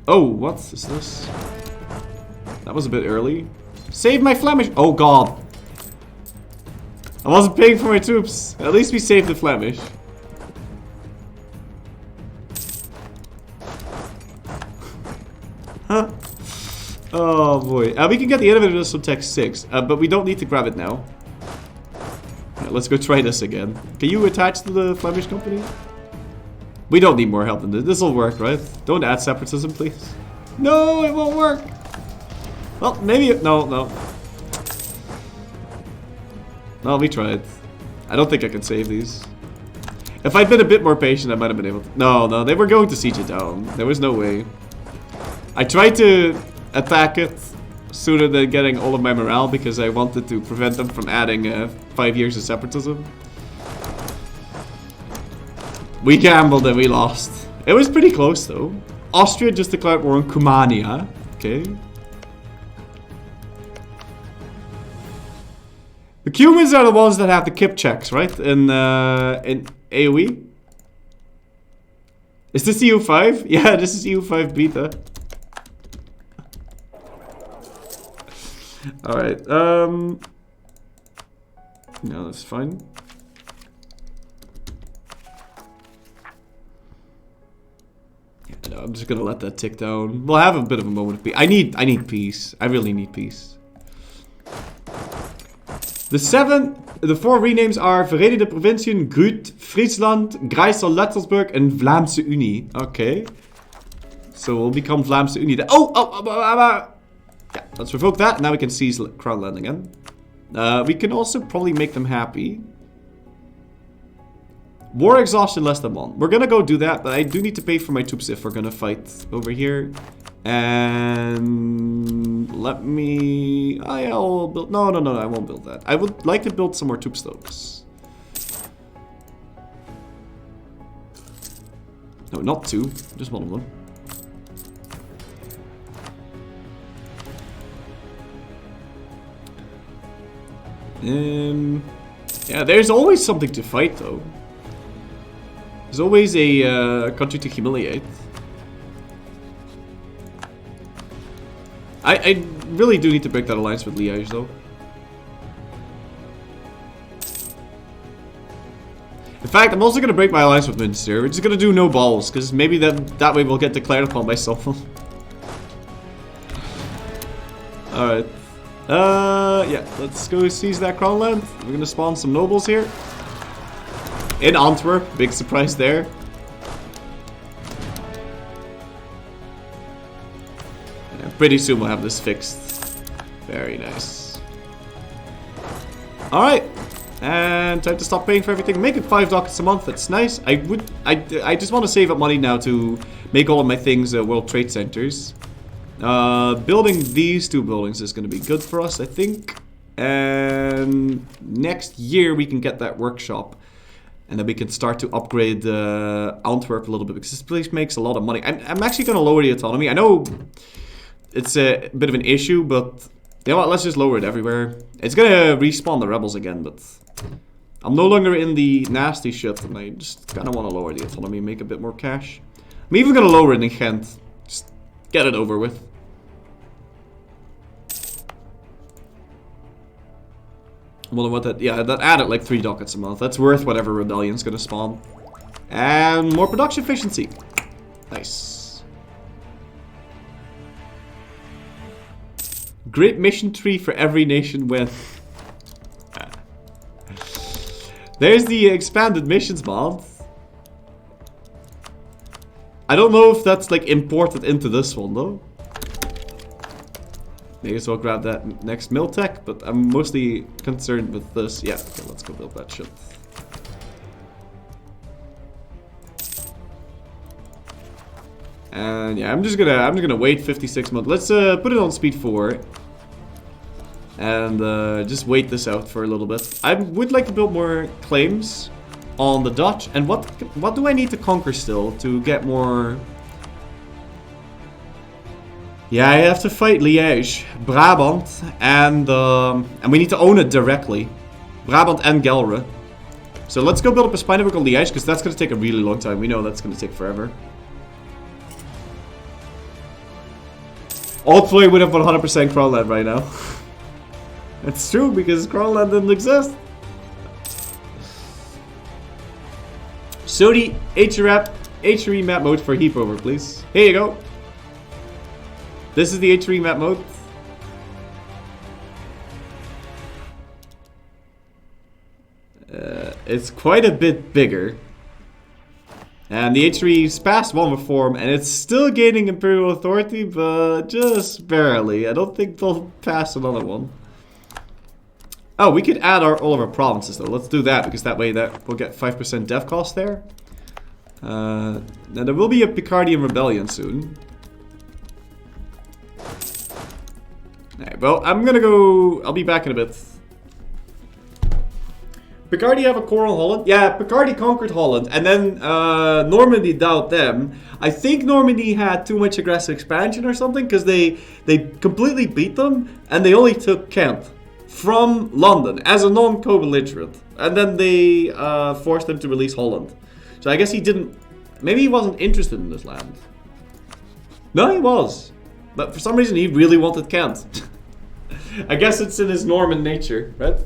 Oh, what is this? That was a bit early. Save my Flemish. Oh God. I wasn't paying for my troops. At least we saved the Flemish. Huh? Oh boy. We can get the innovators from Tech 6, but we don't need to grab it now. Yeah, let's go try this again. Can you attach to the Flemish company? We don't need more help than this. This will work, right? Don't add separatism, please. No, it won't work. Well, maybe it, no. No, we tried. I don't think I can save these. If I'd been a bit more patient, I might have been able to. No, they were going to siege it down. There was no way. I tried to attack it sooner than getting all of my morale because I wanted to prevent them from adding 5 years of separatism. We gambled and we lost. It was pretty close though. Austria just declared war on Cumania. Okay. The Cumans are the ones that have the kip checks, right? In AoE. Is this EU5? Yeah, this is EU5 beta. Alright, no, that's fine. Yeah, no, I'm just gonna let that tick down. We'll have a bit of a moment of peace. I need peace. I really need peace. The 4 renames are Verenigde Provinciën, Groot, Friesland, Grijssel-Lettersburg, and Vlaamse Unie. Okay. So we'll become Vlaamse Unie. Yeah, let's revoke that. Now we can seize Crown Land again. We can also probably make them happy. War exhaustion less than 1. We're gonna go do that, but I do need to pay for my troops if we're gonna fight over here. And let me. I'll build. No, I won't build that. I would like to build some more troops though. No, not 2. Just 1 of them. Yeah, there's always something to fight though. There's always a country to humiliate. I really do need to break that alliance with Liège though. In fact, I'm also going to break my alliance with Münster. We're just going to do no balls, because maybe that way we'll get declared upon by someone. Alright. Yeah, let's go seize that crown land. We're going to spawn some nobles here. In Antwerp, big surprise there. Yeah, pretty soon we'll have this fixed. Very nice. Alright. And time to stop paying for everything. Make it 5 ducats a month. That's nice. I just want to save up money now to make all of my things World Trade Centers. Building these 2 buildings is going to be good for us, I think. And next year we can get that workshop. And then we can start to upgrade Antwerp a little bit, because this place makes a lot of money. I'm actually going to lower the autonomy. I know it's a bit of an issue, but you know what, let's just lower it everywhere. It's gonna respawn the rebels again, but I'm no longer in the nasty shit, and I just kinda wanna lower the autonomy and make a bit more cash. I'm even gonna lower it in Ghent. Just get it over with. Wonder what that, yeah, that added like 3 ducats a month. That's worth whatever rebellion's gonna spawn. And more production efficiency. Nice. Great mission tree for every nation with. There's the expanded missions mod. I don't know if that's like imported into this one though. May as well grab that next mill tech, but I'm mostly concerned with this. Yeah, okay, let's go build that shit. And yeah, I'm just gonna wait 56 months. Let's put it on speed 4. And just wait this out for a little bit. I would like to build more claims on the Dutch. And what do I need to conquer still to get more? Yeah, I have to fight Liège, Brabant, and we need to own it directly. Brabant and Gelre. So let's go build up a spine network on Liège, because that's going to take a really long time. We know that's going to take forever. Hopefully we would have 100% Kronland right now. It's true, because Kronland didn't exist. So the HRE map mode for heap over, please. Here you go. This is the HRE map mode. It's quite a bit bigger. And the HRE's passed one reform, and it's still gaining Imperial Authority, but just barely. I don't think they'll pass another one. Oh, we could add all of our provinces though. Let's do that, because that way we'll get 5% dev cost there. Now there will be a Picardian rebellion soon. Alright, well, I'm gonna go. I'll be back in a bit. Picardy have a core on Holland? Yeah, Picardy conquered Holland, and then Normandy doubt them. I think Normandy had too much aggressive expansion or something, because they completely beat them, and they only took Kent from London as a non-co-belligerent. And then they forced them to release Holland. So I guess he didn't. Maybe he wasn't interested in this land. No, he was. But for some reason he really wanted Kent. I guess it's in his Norman nature, right?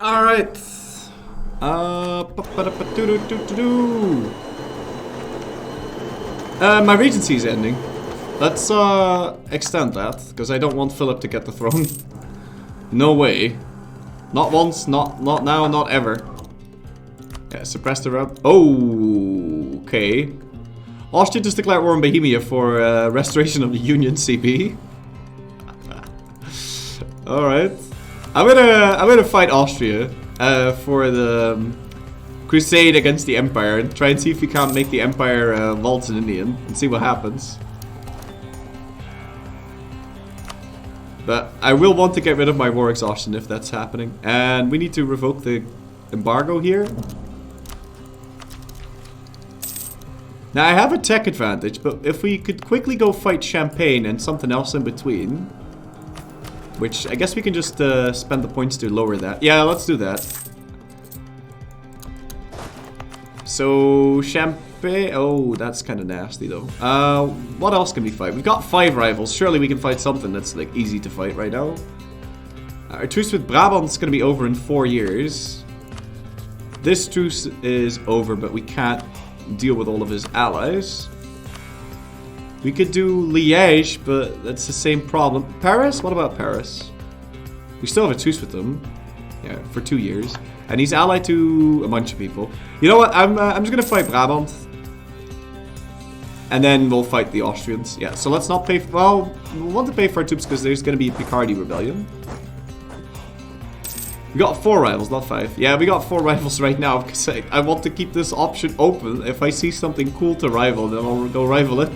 Alright. My regency is ending. Let's extend that, because I don't want Philip to get the throne. No way. Not once, not now, not ever. Yeah, suppress the rub. Oh, okay. Austria just declared war on Bohemia for restoration of the Union CP. Alright. I'm gonna fight Austria for the crusade against the Empire and try and see if we can't make the Empire waltz in Indian and see what happens. But I will want to get rid of my war exhaustion if that's happening. And we need to revoke the embargo here. Now I have a tech advantage, but if we could quickly go fight Champagne and something else in between, which I guess we can just spend the points to lower that. Yeah, let's do that. So Champagne. Oh, that's kind of nasty though. What else can we fight? We've got 5 rivals. Surely we can fight something that's like easy to fight right now. Our truce with Brabant's gonna be over in 4 years. This truce is over, but we can't deal with all of his allies. We could do Liège, but that's the same problem. Paris? What about Paris? We still have a truce with them. Yeah, for 2 years. And he's allied to a bunch of people. You know what? I'm just gonna fight Brabant. And then we'll fight the Austrians. Yeah, so let's not pay... Well, we want to pay for our troops because there's gonna be a Picardy rebellion. We got 4 rivals, not 5. Yeah, we got 4 rivals right now because I want to keep this option open. If I see something cool to rival, then I'll go rival it.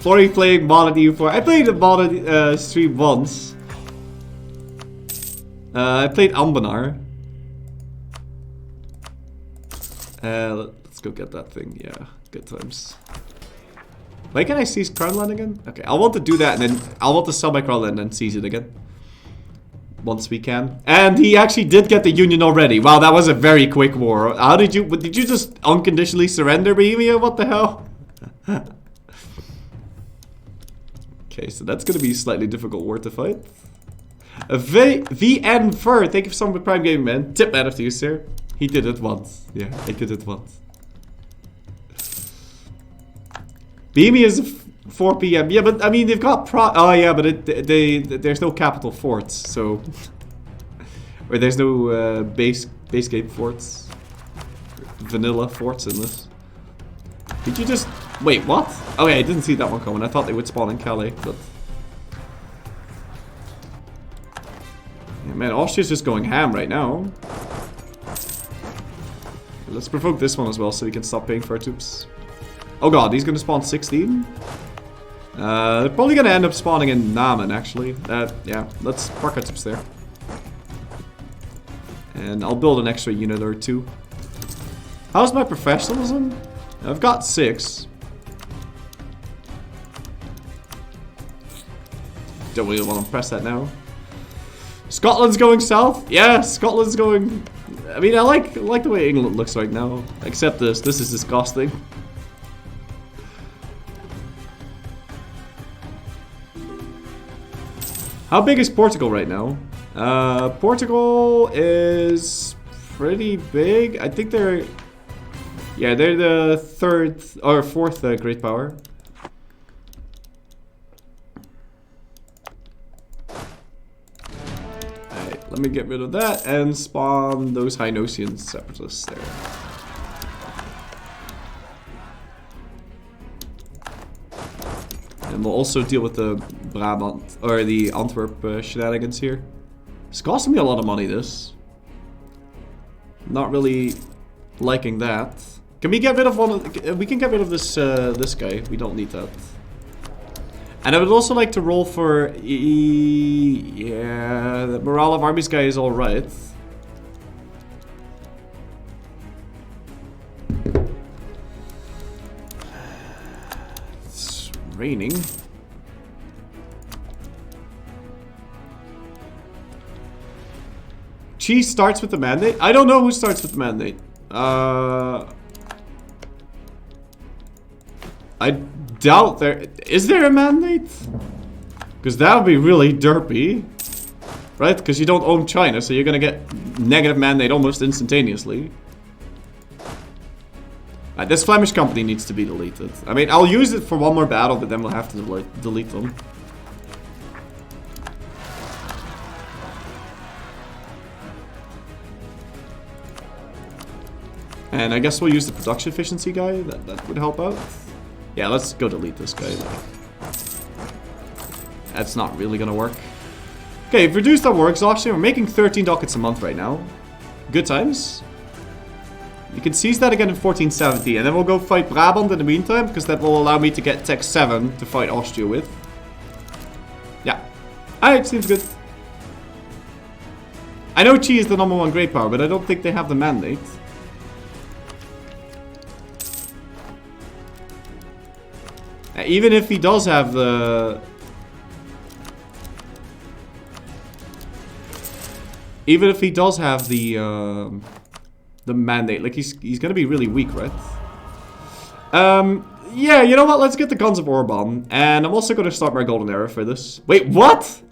Flori playing Modded EU4. I played a Modded stream once. I played Ambanar. Let's go get that thing. Yeah, good times. Why can't I seize Crownland again? Okay, I want to do that and then I want to sell my Crownland and then seize it again. Once we can. And he actually did get the Union already. Wow, that was a very quick war. How did you just unconditionally surrender Bohemia? What the hell? Okay, so that's gonna be a slightly difficult war to fight. VN Fur, thank you for some Prime Gaming, man. Tip man after you, sir. He did it once. Yeah, I did it once. Bohemia is 4 PM. Yeah, but I mean they've got oh yeah, but there's no capital forts, so or there's no base game forts, vanilla forts in this. Did you just wait? What? Okay, I didn't see that one coming. I thought they would spawn in Calais, but yeah, man, Austria's just going ham right now. Let's provoke this one as well so we can stop paying for our troops. Oh god, he's gonna spawn 16? They're probably gonna end up spawning in Namen, actually. Yeah, let's park our troops there. And I'll build an extra unit or 2. How's my professionalism? I've got 6. Don't really want to press that now. Scotland's going south? Yeah, Scotland's going... I mean, I like the way England looks right now. Except this. This is disgusting. How big is Portugal right now? Portugal is pretty big. I think they're... Yeah, they're the 3rd or 4th great power. Alright, let me get rid of that and spawn those Hainosian separatists there. And we'll also deal with the Brabant, or the Antwerp shenanigans here. It's costing me a lot of money, this. Not really liking that. Can we get rid of one of, we can get rid of this this guy. We don't need that. And I would also like to roll for yeah, the morale of armies guy is alright. It's raining. Cheese starts with the mandate? I don't know who starts with the mandate. I doubt there... Is there a mandate? Because that would be really derpy. Right? Because you don't own China, so you're gonna get negative mandate almost instantaneously. This Flemish company needs to be deleted. I mean, I'll use it for one more battle, but then we'll have to delete them. And I guess we'll use the production efficiency guy. That would help out. Yeah, let's go delete this guy. That's not really gonna work. Okay, we've reduced our war exhaustion. We're making 13 ducats a month right now. Good times. You can seize that again in 1470. And then we'll go fight Brabant in the meantime. Because that will allow me to get Tech 7 to fight Austria with. Yeah. Alright, seems good. I know Qi is the #1 great power, but I don't think they have the mandate. Even if he does have the... Even if he does have the mandate, like he's gonna be really weak, right? Yeah, you know what? Let's get the Guns of Orban, and I'm also gonna start my golden era for this. Wait, what?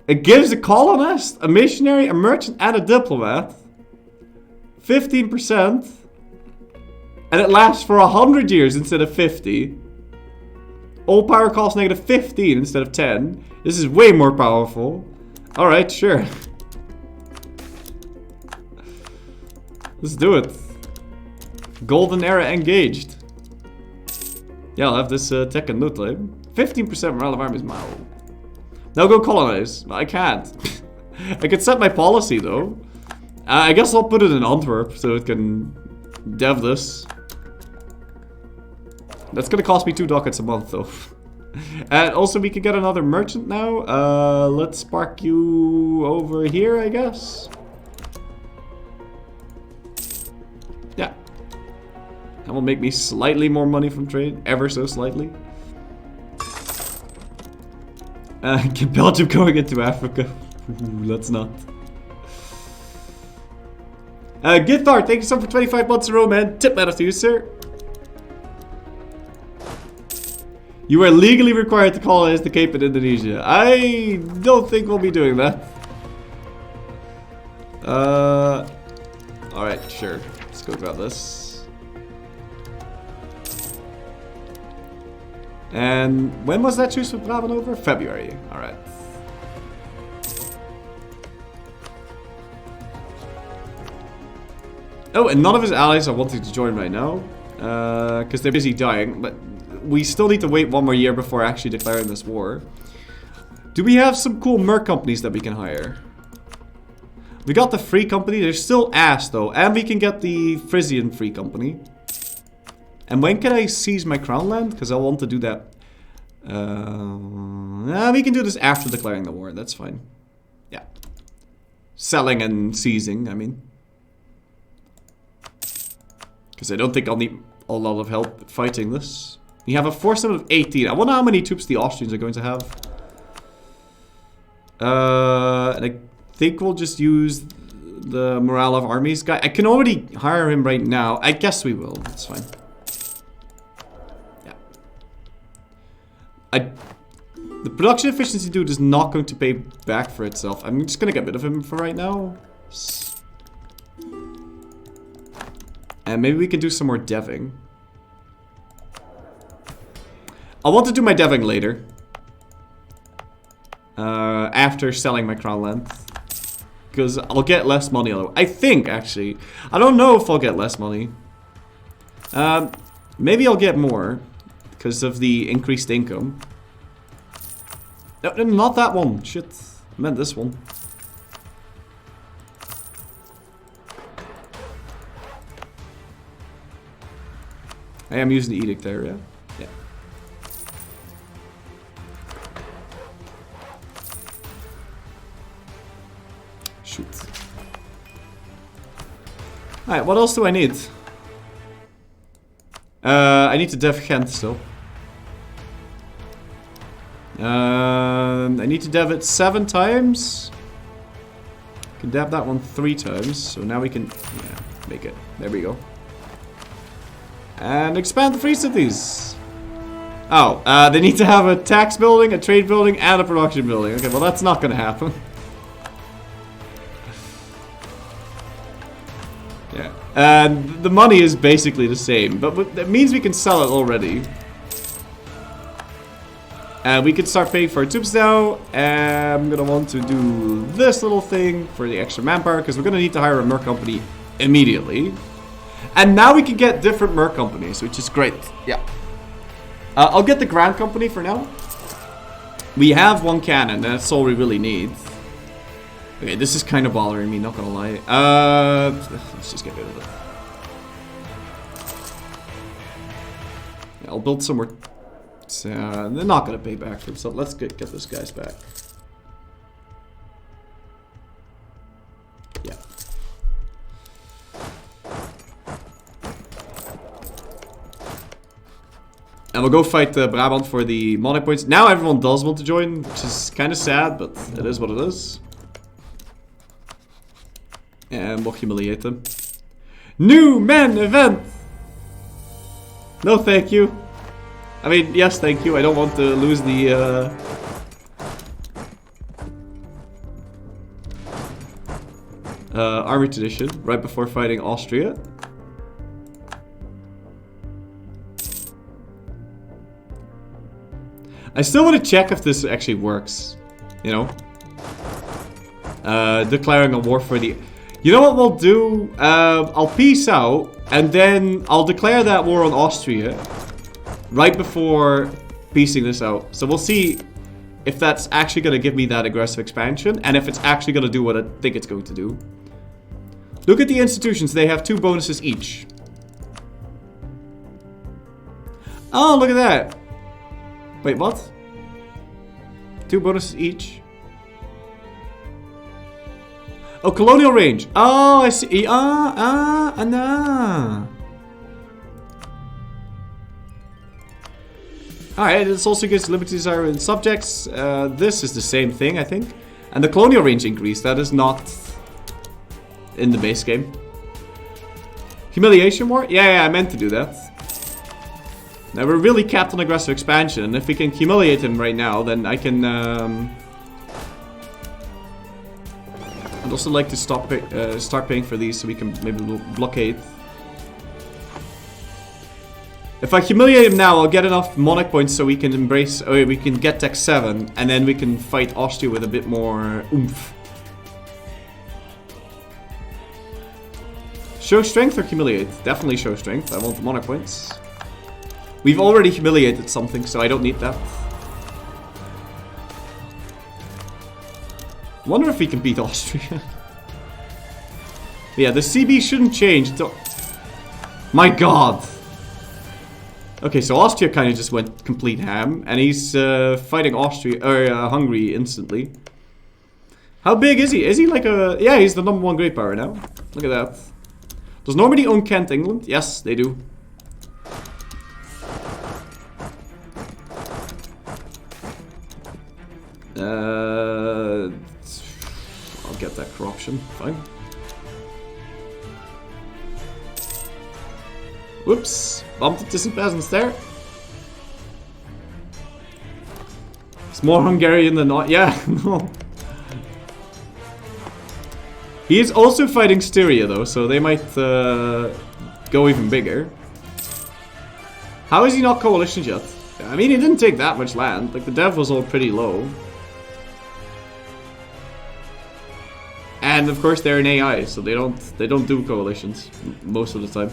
It gives a colonist, a missionary, a merchant, and a diplomat 15%, and it lasts for 100 years instead of 50. All power costs negative 15 instead of 10. This is way more powerful. Alright, sure. Let's do it. Golden era engaged. Yeah, I'll have this tech in no time. 15% morale of armies, wow. Now go colonize. I can't. I could set my policy though. I guess I'll put it in Antwerp so it can dev this. That's gonna cost me 2 ducats a month though. And also we can get another merchant now. Let's spark you over here, I guess. Yeah. That will make me slightly more money from trade. Ever so slightly. Get Belgium going into Africa. Ooh, let's not. Githard, thank you so much for 25 months in a row, man. Tip that to you, sir. You are legally required to colonize the Cape in Indonesia. I don't think we'll be doing that. Alright, sure. Let's go grab this. And when was that truce with Brabant over? February. Alright. Oh, and none of his allies are wanting to join right now. Because they're busy dying, but we still need to wait one more year before actually declaring this war. Do we have some cool merc companies that we can hire? We got the free company. They're still ass though. And we can get the Frisian free company. And when can I seize my crown land? Because I want to do that. We can do this after declaring the war. That's fine. Yeah. Selling and seizing, I mean. Because I don't think I'll need a lot of help fighting this. We have a force limit of 18. I wonder how many troops the Austrians are going to have. And I think we'll just use the morale of armies guy. I can already hire him right now. I guess we will. That's fine. Yeah. The production efficiency dude is not going to pay back for itself. I'm just going to get rid of him for right now. And maybe we can do some more deving. I want to do my deving later. After selling my crown land. Because I'll get less money. I think, actually. I don't know if I'll get less money. Maybe I'll get more. Because of the increased income. No, not that one. Shit. I meant this one. I am using the edict there, yeah? Yeah. Shoot. Alright, what else do I need? I need to dev Ghent still. I need to dev it 7 times. Can dev that one 3 times, so now we can, yeah, make it. There we go. And expand the free cities. Oh, they need to have a tax building, a trade building, and a production building. Okay, well that's not gonna happen. Yeah, and the money is basically the same, but that means we can sell it already. And we can start paying for our troops now. I'm gonna want to do this little thing for the extra manpower, because we're gonna need to hire a merc company immediately. And now we can get different merc companies, which is great. Yeah. I'll get the Grand Company for now. We have one cannon, that's all we really need. Okay, this is kind of bothering me, not gonna lie. Let's just get rid of it. Yeah, I'll build somewhere. They're not gonna pay back for themselves. Let's get those guys back. Yeah. And we'll go fight Brabant for the money points. Now everyone does want to join, which is kind of sad, but it is what it is. And we'll humiliate them. New men event! No thank you. I mean, yes thank you. I don't want to lose the... army tradition right before fighting Austria. I still want to check if this actually works, you know? Declaring a war for the... You know what we'll do? I'll peace out, and then I'll declare that war on Austria right before piecing this out. So we'll see if that's actually going to give me that aggressive expansion, and if it's actually going to do what I think it's going to do. Look at the institutions, they have 2 bonuses each. Oh, look at that. Wait, what? 2 bonuses each. Oh, colonial range. Oh, I see. Nah. Alright, this also gives liberties are in subjects. This is the same thing, I think. And the colonial range increase, that is not in the base game. Humiliation war? Yeah, I meant to do that. Now we're really capped on aggressive expansion, and if we can humiliate him right now, then I can... I'd also like to start paying for these so we can maybe blockade. If I humiliate him now, I'll get enough monarch points so we can embrace... Oh, we can get tech 7, and then we can fight Austria with a bit more oomph. Show strength or humiliate? Definitely show strength. I want the monarch points. We've already humiliated something, so I don't need that. Wonder if we can beat Austria. Yeah, the CB shouldn't change until... My god! Okay, so Austria kind of just went complete ham, and he's fighting Austria or Hungary instantly. How big is he? Is he like a... Yeah, he's the #1 great power now. Look at that. Does Normandy own Kent, England? Yes, they do. I'll get that corruption. Fine. Whoops. Bumped into some peasants there. It's more Hungarian than not. Yeah, no. He is also fighting Styria though, so they might go even bigger. How is he not coalitioned yet? I mean, he didn't take that much land. Like, the dev was all pretty low. And of course they're an AI, so they don't do coalitions most of the time.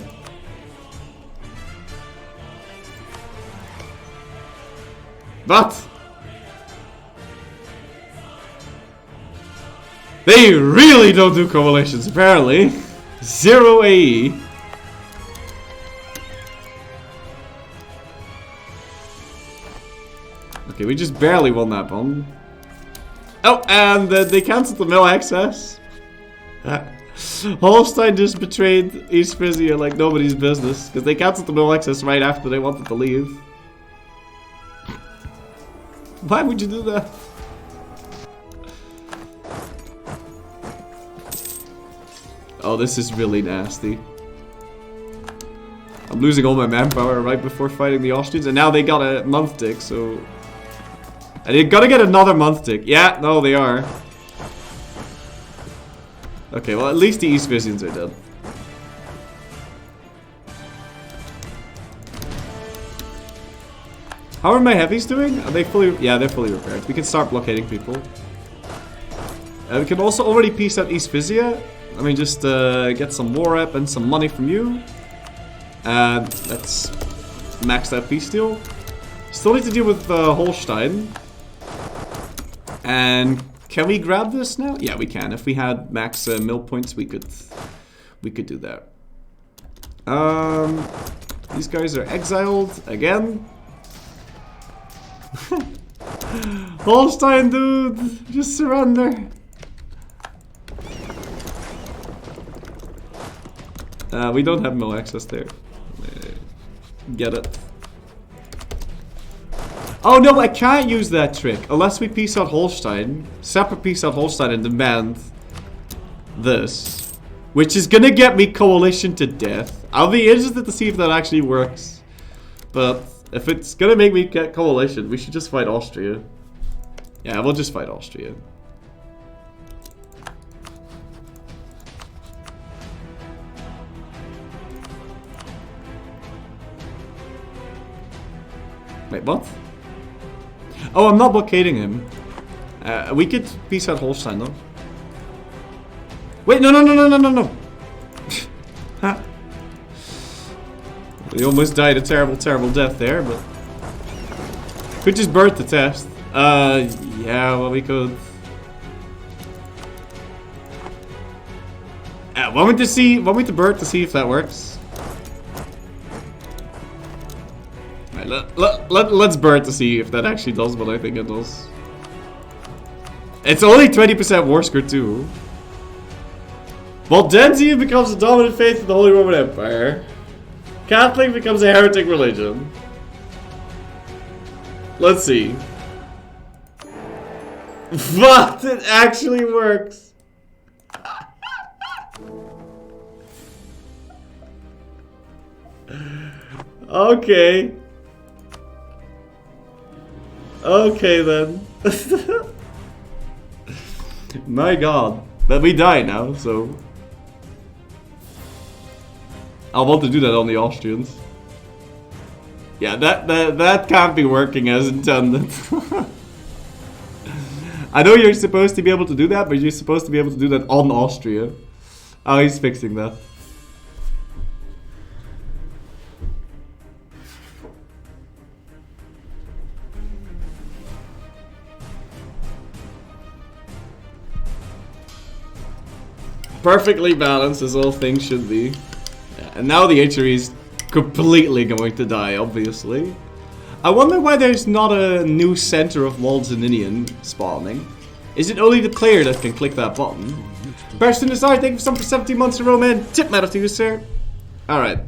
But they really don't do coalitions, apparently. 0 AE. Okay, we just barely won that one. Oh, and they cancelled the mill access. Holstein just betrayed East Frisia like nobody's business, because they cancelled the mill access right after they wanted to leave. Why would you do that? Oh, this is really nasty. I'm losing all my manpower right before fighting the Austrians, and now they got a month tick, so... And they gotta get another month tick. Yeah, no, they are. Okay, well, at least the East Frisians are dead. How are my heavies doing? Are they fully... Yeah, they're fully repaired. We can start blockading people. We can also already peace out East Frisia. Let me just get some war rep and some money from you. And let's max that peace deal. Still need to deal with Holstein. And can we grab this now? Yeah, we can. If we had max mill points, we could do that. These guys are exiled again. Holstein, dude, just surrender. We don't have mill access there. Get it. Oh no, I can't use that trick unless we peace out Holstein. Separate peace out Holstein and demand this, which is gonna get me coalition to death. I'll be interested to see if that actually works. But if it's gonna make me get coalition, we should just fight Austria. Yeah, we'll just fight Austria. Wait, what? Oh, I'm not blockading him. We could peace out Holstein though. Wait, no. We almost died a terrible, terrible death there, but... Could just birth the test. Yeah, well we could... Want me to birth to see if that works? Let's bird to see if that actually does what I think it does. It's only 20% war score too. Waldensian becomes the dominant faith of the Holy Roman Empire. Catholic becomes a heretic religion. Let's see. What? It actually works. Okay. Okay then. My god. But we die now, so... I want to do that on the Austrians. Yeah, that can't be working as intended. I know you're supposed to be able to do that, but you're supposed to be able to do that on Austria. Oh, he's fixing that. Perfectly balanced as all things should be. Yeah, and now the HRE is completely going to die, obviously. I wonder why there's not a new center of Waldensian spawning. Is it only the player that can click that button? Person inside, thank you for 17 months in a row, man. Tip matter to you, sir. Alright.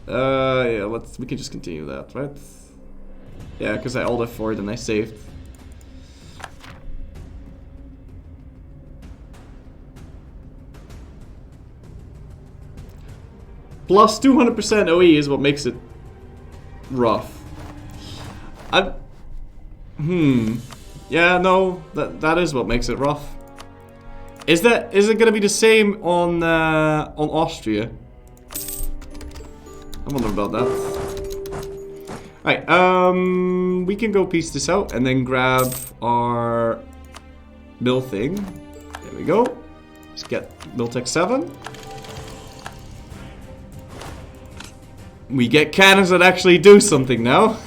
Yeah, we can just continue that, right? Yeah, because I alt F4'd and I saved. Plus 200% OE is what makes it rough. Yeah, no, that is what makes it rough. Is it gonna be the same on Austria? I wonder about that. Alright, we can go piece this out and then grab our mill thing. There we go. Let's get mill tech 7. We get cannons that actually do something now.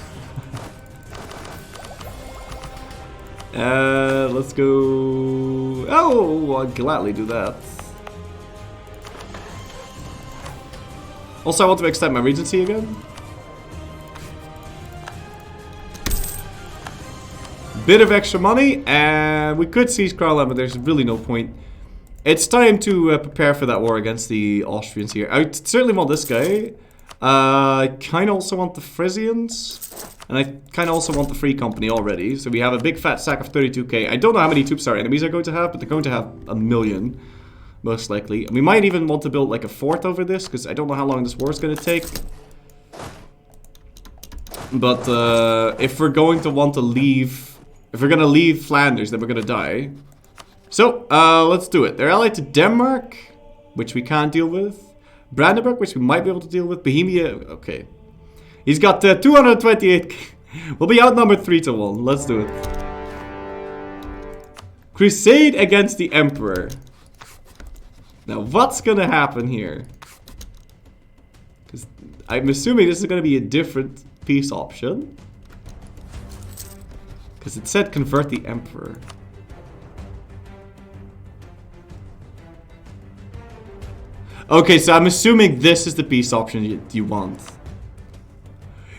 Let's go... Oh, I'd gladly do that. Also, I want to extend my regency again. Bit of extra money, and we could seize Crownland, but there's really no point. It's time to prepare for that war against the Austrians here. I certainly want this guy. I kind of also want the Frisians. And I kind of also want the Free Company already. So we have a big fat sack of 32k. I don't know how many troops our enemies are going to have, but they're going to have 1 million. Most likely. And we might even want to build like a fort over this, because I don't know how long this war is going to take. But if we're going to want to leave... If we're gonna leave Flanders, then we're gonna die. So, let's do it. They're allied to Denmark, which we can't deal with. Brandenburg, which we might be able to deal with. Bohemia, okay. He's got 228. We'll be outnumbered 3-1. Let's do it. Crusade against the Emperor. Now, what's gonna happen here? Because I'm assuming this is gonna be a different peace option. Because it said convert the Emperor. Okay, so I'm assuming this is the peace option you want.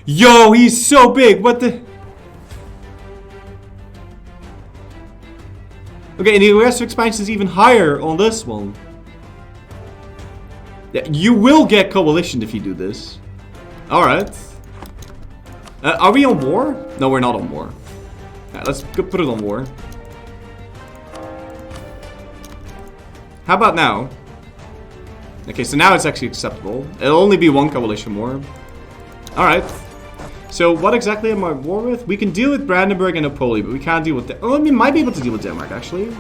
Yo, he's so big. What the? Okay, and the aggressive expansion is even higher on this one. Yeah, you will get coalition if you do this. Alright. Are we on war? No, we're not on war. Right, let's go put it on war. How about now? Okay, so now it's actually acceptable. It'll only be one coalition war. Alright. So what exactly am I at war with? We can deal with Brandenburg and Napoli, but we can't deal with... Oh, we might be able to deal with Denmark, actually.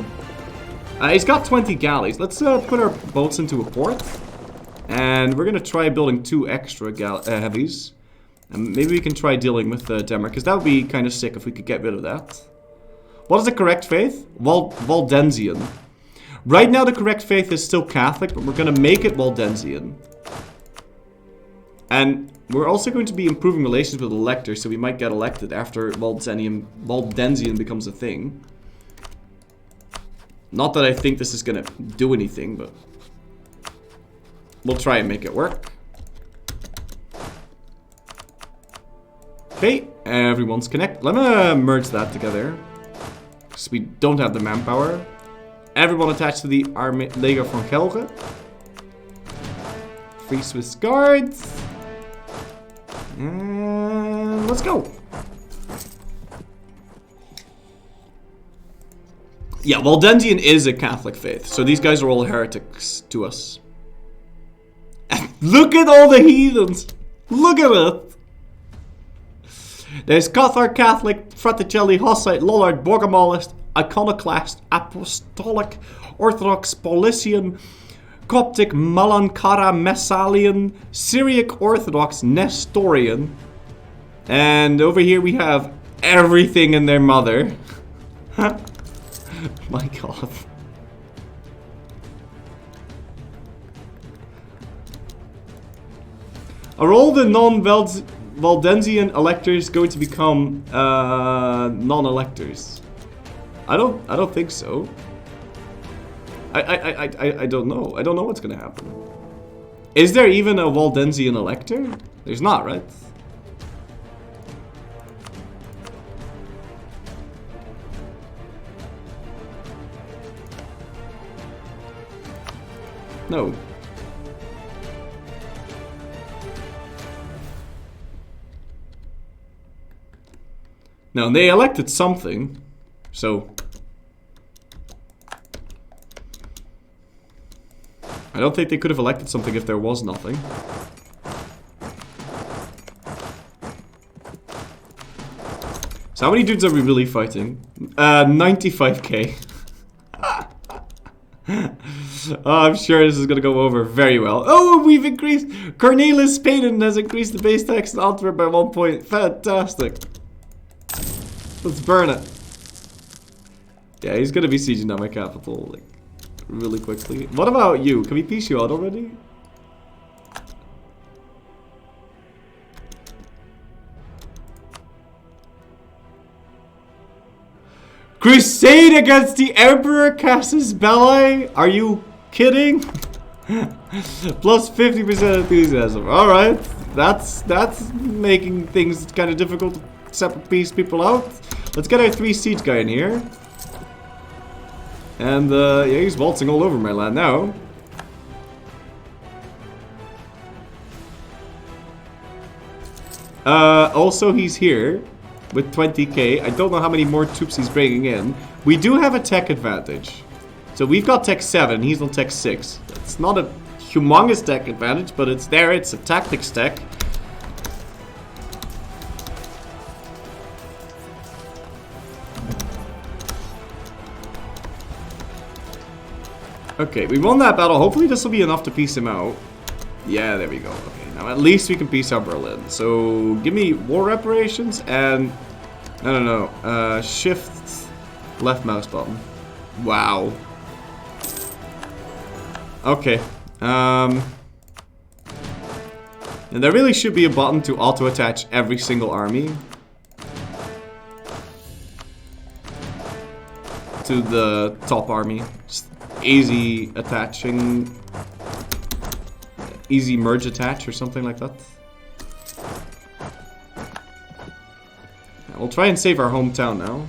He's got 20 galleys. Let's put our boats into a port. And we're going to try building 2 extra heavies. And maybe we can try dealing with Denmark, because that would be kind of sick if we could get rid of that. What is the correct faith? Waldensian. Right now the correct faith is still Catholic, but we're going to make it Waldensian. And we're also going to be improving relations with electors, so we might get elected after Waldensian becomes a thing. Not that I think this is going to do anything, but we'll try and make it work. Okay, everyone's connected. Let me merge that together, because we don't have the manpower. Everyone attached to the Army Lega von Kelge. Free Swiss Guards. And let's go. Yeah, Waldensian is a Catholic faith, so these guys are all heretics to us. Look at all the heathens! Look at it! There's Cathar, Catholic, Fraticelli, Hussite, Lollard, Bogomolist, Iconoclast, Apostolic, Orthodox, Paulician, Coptic, Malankara, Messalian, Syriac Orthodox, Nestorian. And over here we have everything in their mother. My god. Are all the non-Waldensian electors going to become non-electors? I don't think so. I don't know. I don't know what's gonna happen. Is there even a Waldensian elector? There's not, right? No. No, they elected something, so I don't think they could have elected something if there was nothing. So how many dudes are we really fighting? 95k. Oh, I'm sure this is gonna go over very well. Oh, we've increased. Cornelis Payton has increased the base tax in Antwerp by 1 point. Fantastic. Let's burn it. Yeah, he's gonna be sieging down my capital, like, really quickly. What about you? Can we peace you out already? Crusade against the Emperor Casus Belli? Are you kidding? Plus 50% enthusiasm. Alright. That's making things kind of difficult to separate peace people out. Let's get our 3 siege guy in here. And yeah, he's waltzing all over my land now. Also he's here with 20k. I don't know how many more troops he's bringing in. We do have a tech advantage. So we've got tech 7, he's on tech 6. It's not a humongous tech advantage, but it's there. It's a tactics tech. Okay, we won that battle. Hopefully this will be enough to peace him out. Yeah, there we go. Okay, now at least we can peace out Berlin. So give me war reparations and... No. Shift left mouse button. Wow. Okay. And there really should be a button to auto-attach every single army to the top army. Just easy attaching, easy merge attach or something like that. Yeah, we'll try and save our hometown now.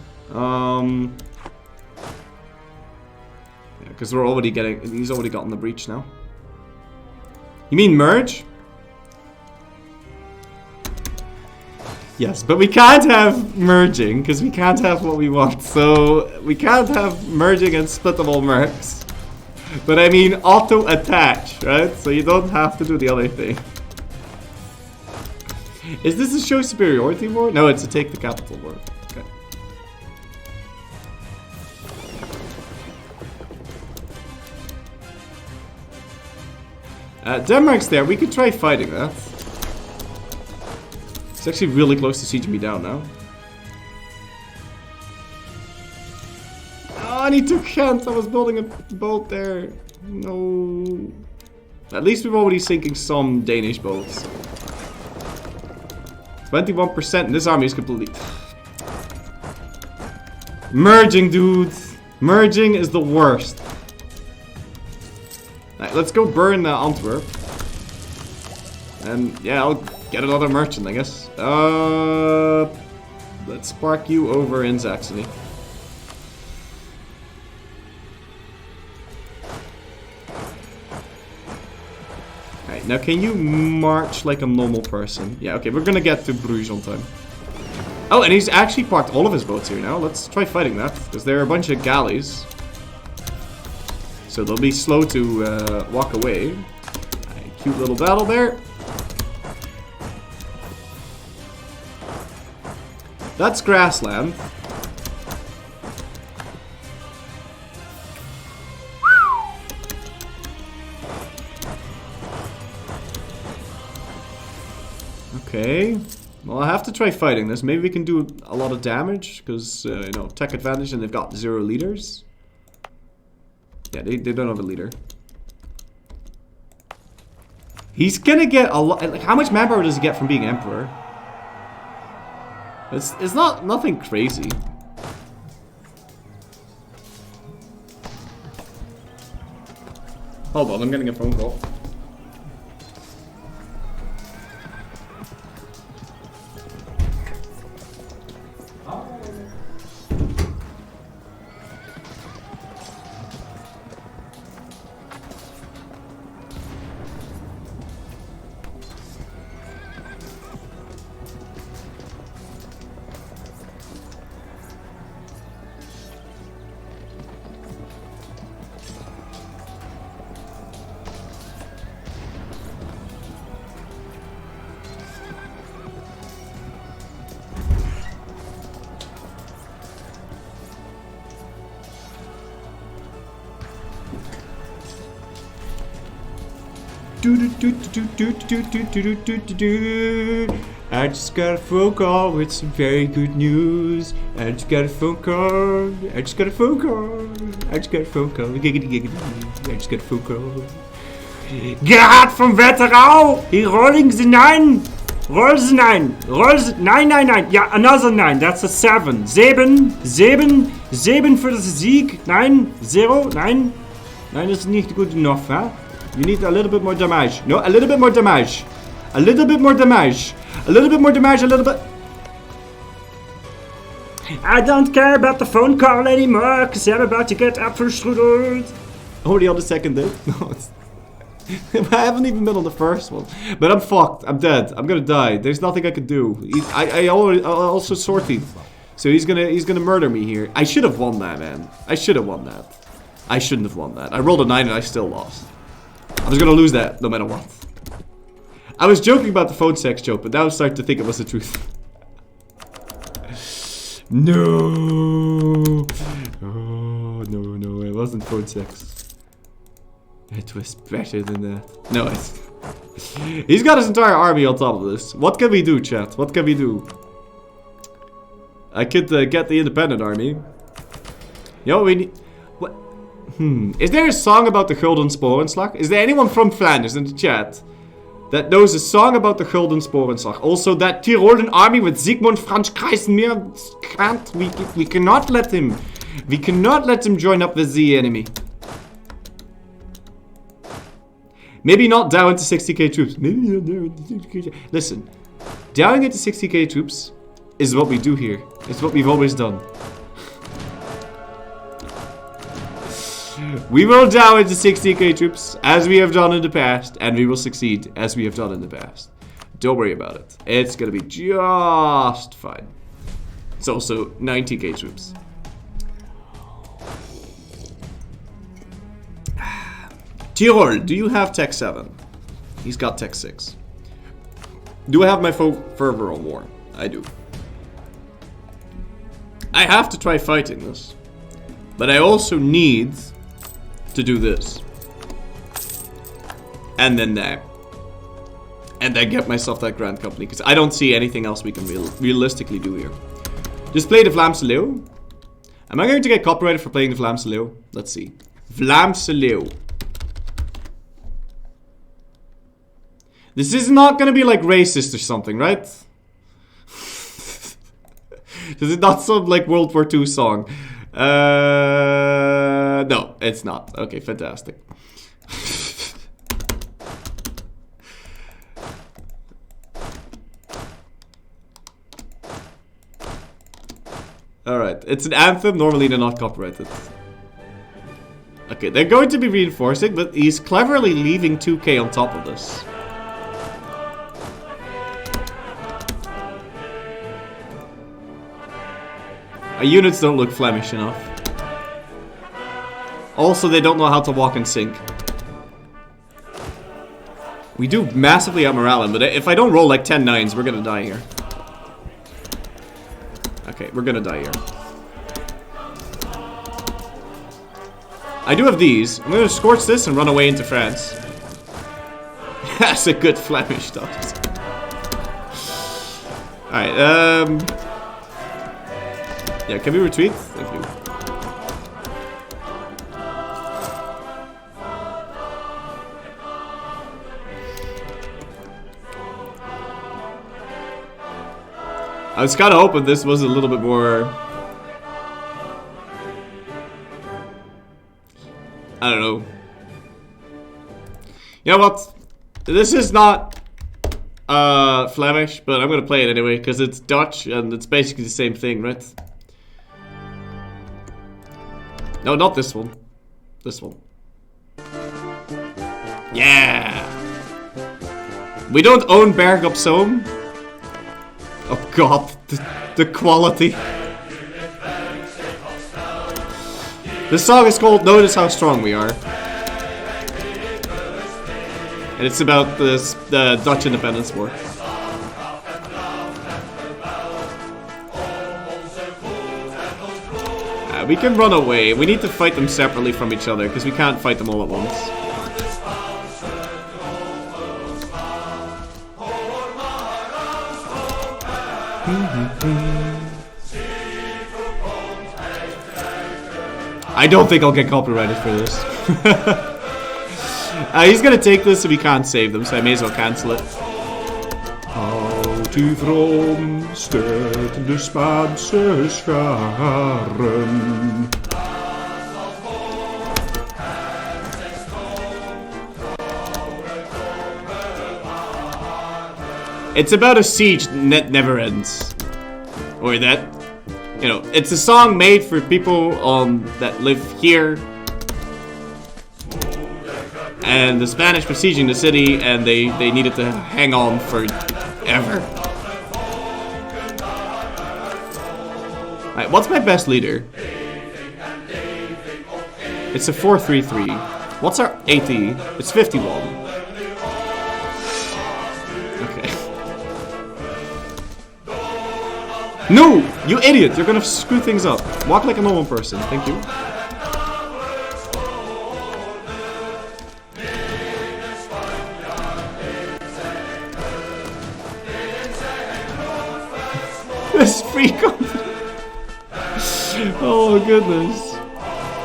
Yeah, because we're already getting, he's already gotten the breach now. You mean merge? Yes, but we can't have merging, because we can't have what we want. So, we can't have merging and splittable mercs. But I mean auto-attach, right? So you don't have to do the other thing. Is this a show superiority war? No, it's a take the capital war. Okay. Denmark's there. We could try fighting that. It's actually really close to sieging me down now. Oh, and he took Kent. I was building a boat there. No. At least we're already sinking some Danish boats. 21%, and this army is completely... Merging, dudes. Merging is the worst. Alright, let's go burn Antwerp. And yeah, I'll get another merchant, I guess. Let's spark you over in Saxony. Alright, now can you march like a normal person? Yeah, okay, we're gonna get to Bruges on time. Oh, and he's actually parked all of his boats here now. Let's try fighting that, because there are a bunch of galleys. So they'll be slow to walk away. Right, cute little battle there. That's grassland. Okay. Well, I have to try fighting this. Maybe we can do a lot of damage, because, you know, tech advantage and they've got 0 leaders. Yeah, they don't have a leader. He's gonna get a lot... Like, how much manpower does he get from being emperor? It's not nothing crazy. Hold on, I'm getting a phone call. I just got a phone call with some very good news. I just got a phone call. I just got a phone call. I just got a phone call. Giggity, giggity. I just got a phone call. Gerhard from Wetterau! He rolling the 9! Rolls the 9! Rolls 9. Yeah, another 9. That's a 7. 7 for the Sieg. 9. 9 is not good enough, huh? You need a little bit more damage. No, a little bit more damage. A little bit more damage. A little bit more damage, a little bit... I don't care about the phone call anymore, because I'm about to get apfelstrudel. Only on the second day. No, it's... I haven't even been on the first one. But I'm fucked. I'm dead. I'm gonna die. There's nothing I can do. I also sorted. So he's gonna murder me here. I should have won that, man. I should have won that. I shouldn't have won that. I rolled a 9 and I still lost. I was gonna lose that no matter what. I was joking about the phone sex joke, but now I'm starting to think it was the truth. No. Oh, no, it wasn't phone sex. It was better than that. No, it's... He's got his entire army on top of this. What can we do, chat? What can we do? I could get the independent army. Yo, we need... What? Is there a song about the Gulden Sporenslag? Is there anyone from Flanders in the chat that knows a song about the Gulden Sporenslag? Also, that Tyrolean army with Sigmund Franz Kreisenmeer can't... We cannot let him... We cannot let him join up with the enemy. Maybe not down to 60k troops. Maybe not down to 60k troops. Listen, down into 60k troops is what we do here. It's what we've always done. We will down into 60k troops as we have done in the past, and we will succeed as we have done in the past. Don't worry about it. It's gonna be just fine. It's also 90k troops. Tyrol, do you have Tech 7? He's got Tech 6. Do I have my fervor on war? I do. I have to try fighting this. But I also need to do this. And then that. And then get myself that Grand Company. Because I don't see anything else we can realistically do here. Just play the Vlaamse Leeuw. Am I going to get copyrighted for playing the Vlaamse Leeuw? Let's see. Vlaamse Leeuw. This is not gonna be like racist or something, right? This is not some like World War II song. No, it's not. Okay, fantastic. Alright, it's an anthem. Normally they're not copyrighted. Okay, they're going to be reinforcing, but he's cleverly leaving 2k on top of this. Our units don't look Flemish enough. Also, they don't know how to walk in sync. We do massively outmorale him, but if I don't roll like 10 9s, we're gonna die here. Okay, we're gonna die here. I do have these. I'm gonna scorch this and run away into France. That's a good Flemish dot. Alright, yeah, can we retreat? Thank you. I was kind of hoping this was a little bit more... I don't know. You know what? This is not Flemish, but I'm gonna play it anyway because it's Dutch and it's basically the same thing, right? No, not this one. This one. Yeah! We don't own Berg op Zoom. Oh god, the quality. This song is called Notice How Strong We Are. And it's about the Dutch Independence War. We can run away. We need to fight them separately from each other because we can't fight them all at once. I don't think I'll get copyrighted for this. He's gonna take this and we can't save them, so I may as well cancel it. Houd u vroom, steun de Spaanse scharen. It's about a siege that never ends. Or that, you know, it's a song made for people that live here. And the Spanish were sieging the city and they needed to hang on forever. Alright, what's my best leader? It's a 4-3-3. What's our AT? It's 51. Okay. No! You idiot! You're gonna screw things up. Walk like a normal person. Thank you. free company. Oh goodness.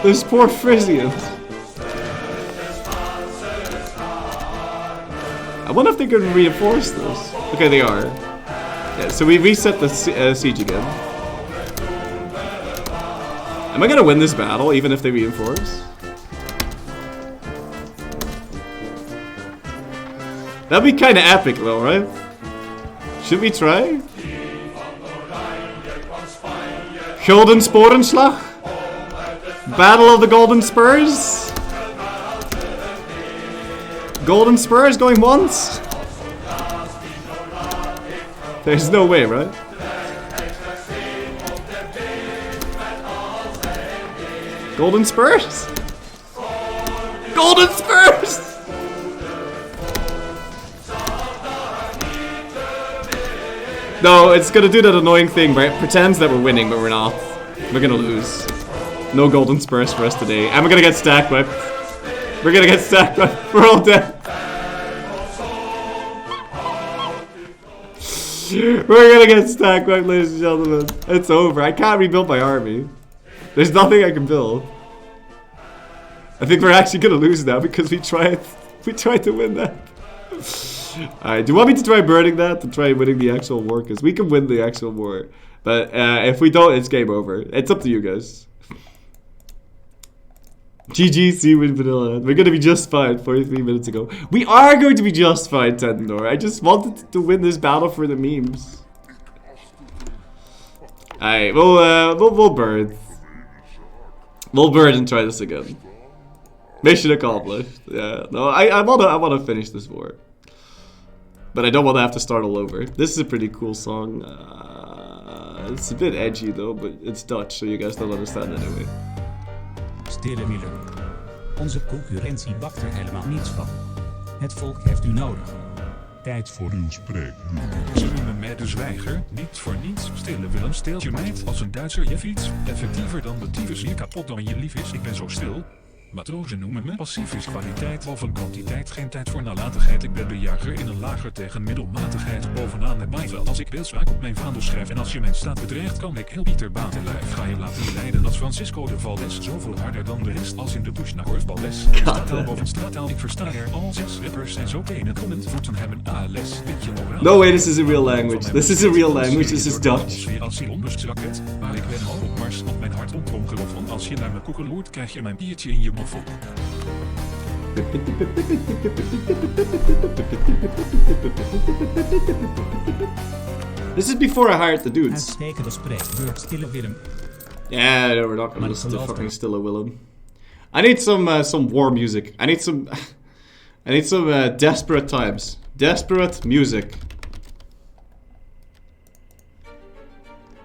Those poor Frisians. I wonder if they can reinforce this. Okay, they are. Yeah, so we reset the siege again. Am I gonna win this battle even if they reinforce? That'd be kinda epic though, right? Should we try? Golden Sporenslag? Battle of the Golden Spurs? Golden Spurs going once? There's no way, right? Golden Spurs? Golden Spurs! No, it's gonna do that annoying thing where it pretends that we're winning, but we're not. We're gonna lose. No golden Spurs for us today. And we're gonna get stack whipped. We're gonna get stack whipped. We're all dead. We're gonna get stack whipped, ladies and gentlemen. It's over. I can't rebuild my army. There's nothing I can build. I think we're actually gonna lose now because we tried to win that. Alright, do you want me to try burning that to try winning the actual war? Because we can win the actual war. But if we don't, it's game over. It's up to you guys. GG, see you in vanilla. We're going to be just fine 43 minutes ago. We are going to be just fine, Tendor. I just wanted to win this battle for the memes. Alright, we'll burn. We'll burn and try this again. Mission accomplished. Yeah, no, I wanna finish this war. But I don't want to have to start all over. This is a pretty cool song. It's a bit edgy though, but it's Dutch, so you guys don't understand anyway. Stille wieler. Onze concurrentie bakt er helemaal niets van. Het volk heeft u nodig. Tijd voor uw spreekuur. Ze noemen mij de zwijger, niet voor niets. Stille Willem steelt je meid als een Duitser je fiets. Effectiever dan de tyfus hier kapot dan je lief is. Ik ben zo stil. Matrozen noemen me passief is kwaliteit boven kwantiteit. Geen tijd voor nalatigheid. Ik ben de jager in een lager tegen middelmatigheid. Bovenaan het maaiveld als ik beeldspraak op mijn vaandel schrijf. En als je mijn staat bedreigt kan ik heel Pieter baan te lijf. Ga je laten leiden als Francisco de Valdes. Zoveel harder dan de rest als in de bush naar korfballes. Straattaal boven straattaal. Ik versta er al 6 rappers en zo penetrummend voeten hebben ALS. No way, this is a real language. This is a real language. This is Dutch. Als cilindersraket. Maar ik ben al op Mars op mijn hart omgeroffeld. Als je naar me koekeloert krijg je mijn biertje in je mond. This is before I hired the dudes. Uitstekende spreekbeurt, Stille Willem. Yeah, no, we're not gonna listen to fucking Stille Willem. I need some war music. I need some desperate times. Desperate music.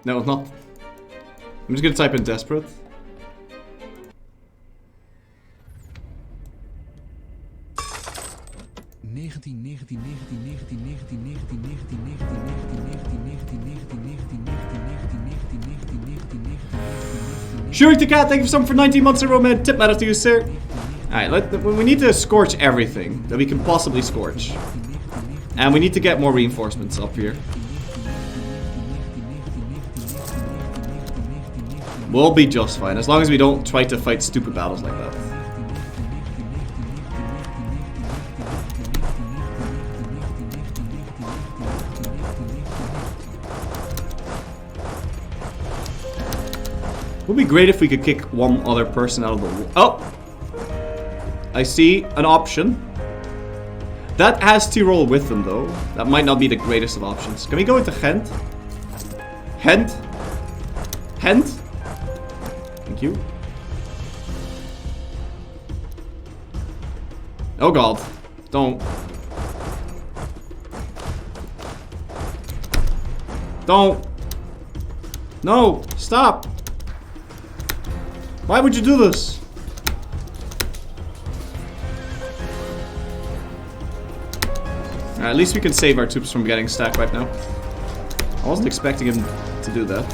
No, it's not. I'm just gonna type in desperate. Sure to cat, thank you for something for 19 months in a row, man. Tip matter to you, sir. Alright, we need to scorch everything that we can possibly scorch. And we need to get more reinforcements up here. We'll be just fine, as long as we don't try to fight stupid battles like that. It would be great if we could kick one other person out of the wall. Oh! I see an option. That has Tyrol with them though. That might not be the greatest of options. Can we go into Ghent? Ghent? Ghent? Thank you. Oh god. Don't. Don't. No! Stop! Why would you do this? At least we can save our troops from getting stacked right now. I wasn't expecting him to do that.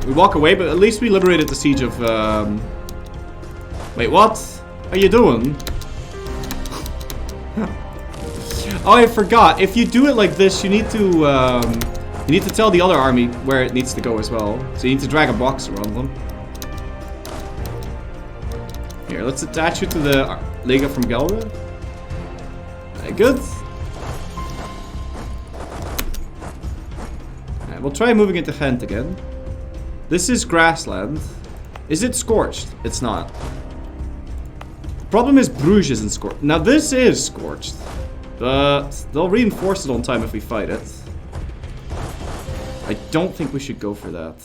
We walk away, but at least we liberated the siege of... Wait, what are you doing? Oh, I forgot. If you do it like this, you need to tell the other army where it needs to go as well. So you need to drag a box around them. Here, let's attach you to the Lega from Gelre. Good. Alright, we'll try moving into Ghent again. This is grassland. Is it scorched? It's not. The problem is Bruges isn't scorched. Now this is scorched. But they'll reinforce it on time if we fight it. I don't think we should go for that.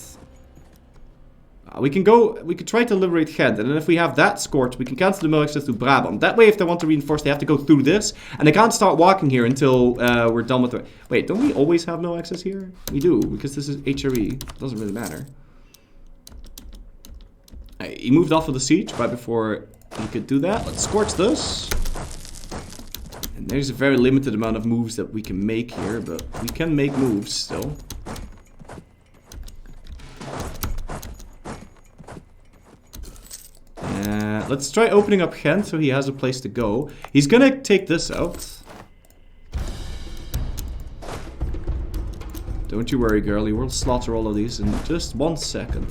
We could try to liberate Ghent, and then if we have that scorched, we can cancel the mill access to Brabant. That way, if they want to reinforce, they have to go through this, and they can't start walking here until we're done with the... Wait, don't we always have mill access here? We do, because this is HRE. Doesn't really matter. He moved off of the siege right before he could do that. Let's scorch this. And there's a very limited amount of moves that we can make here, but we can make moves still. Let's try opening up Ghent so he has a place to go. He's gonna take this out. Don't you worry, girlie. We'll slaughter all of these in just 1 second.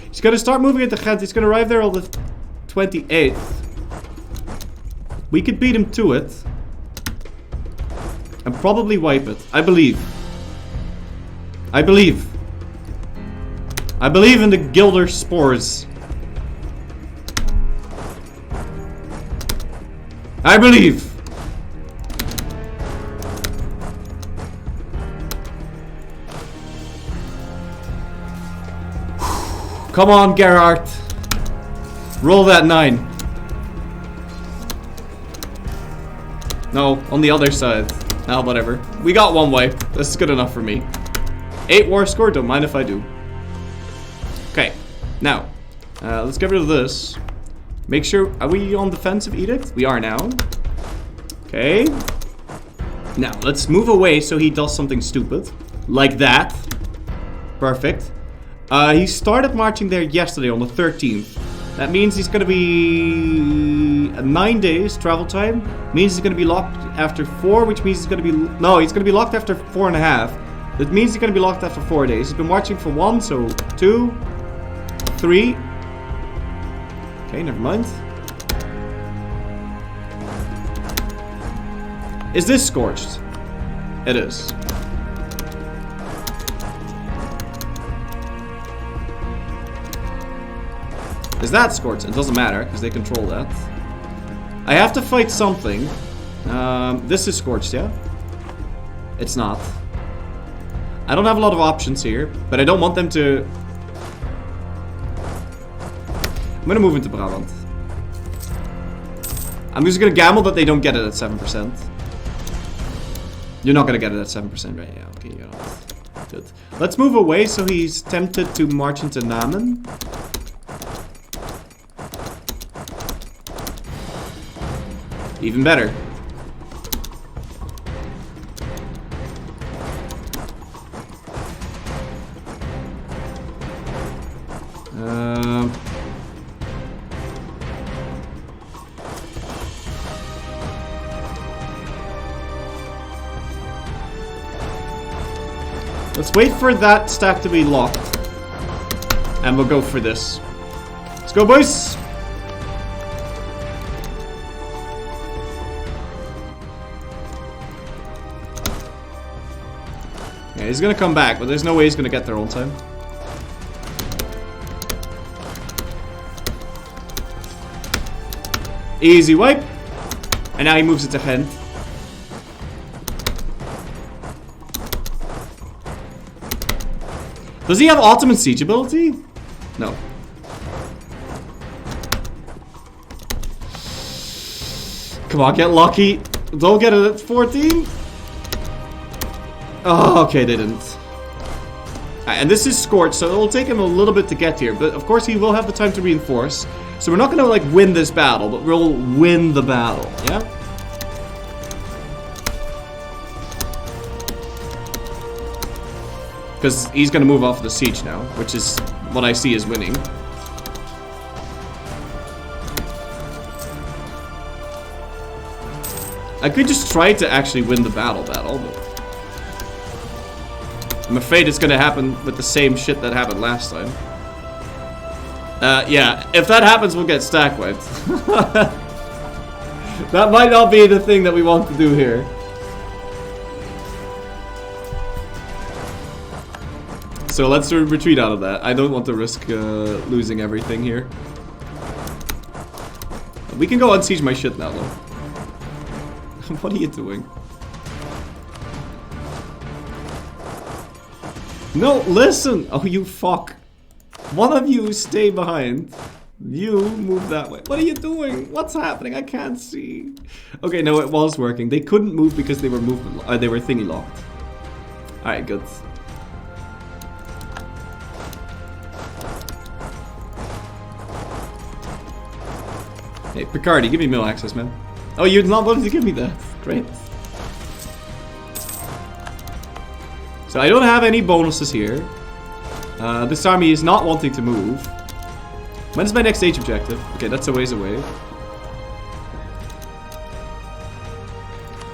He's gonna start moving into Ghent. He's gonna arrive there on the 28th. We could beat him to it. And probably wipe it. I believe. I believe. I believe in the Gilder spores. I believe. Come on, Gerhardt. Roll that 9. No, on the other side. Now, whatever. We got 1 wipe. That's good enough for me. 8 war score. Don't mind if I do. Okay. Now, let's get rid of this. Make sure, are we on defensive edict? We are now. Okay. Now, let's move away so he does something stupid. Like that. Perfect. He started marching there yesterday on the 13th. That means he's going to be 9 days travel time. Means he's going to be locked after 4, which means he's going to be... No, he's going to be locked after 4.5. That means he's going to be locked after 4 days. He's been marching for 1, so 2, 3... Okay, never mind. Is this scorched? It is. Is that scorched? It doesn't matter, because they control that. I have to fight something. This is scorched, yeah? It's not. I don't have a lot of options here, but I don't want them to... I'm gonna move into Brabant. I'm just gonna gamble that they don't get it at 7%. You're not gonna get it at 7%, right? Yeah, okay, you're not. Good. Let's move away so he's tempted to march into Namen. Even better. Let's wait for that stack to be locked. And we'll go for this. Let's go, boys! Yeah, he's gonna come back, but there's no way he's gonna get there on time. Easy wipe. And now he moves it to Ghent. Does he have ultimate siege ability? No. Come on, get lucky. Don't get it at 14. Oh, okay, they didn't. And this is scorched, so it'll take him a little bit to get here. But of course, he will have the time to reinforce. So we're not gonna like win this battle, but we'll win the battle. Yeah. Because he's going to move off the siege now, which is what I see as winning. I could just try to actually win the battle, but I'm afraid it's gonna happen with the same shit that happened last time. Yeah, if that happens, we'll get stack wiped. That might not be the thing that we want to do here. So let's retreat out of that. I don't want to risk losing everything here. We can go unsiege my shit now, though. What are you doing? No, listen! Oh, you fuck. One of you stay behind. You move that way. What are you doing? What's happening? I can't see. Okay, no, it was working. They couldn't move because they were they were thingy locked. Alright, good. Hey, Picardi, give me mill access, man. Oh, you're not wanting to give me that. Great. So I don't have any bonuses here. This army is not wanting to move. When's my next stage objective? Okay, that's a ways away.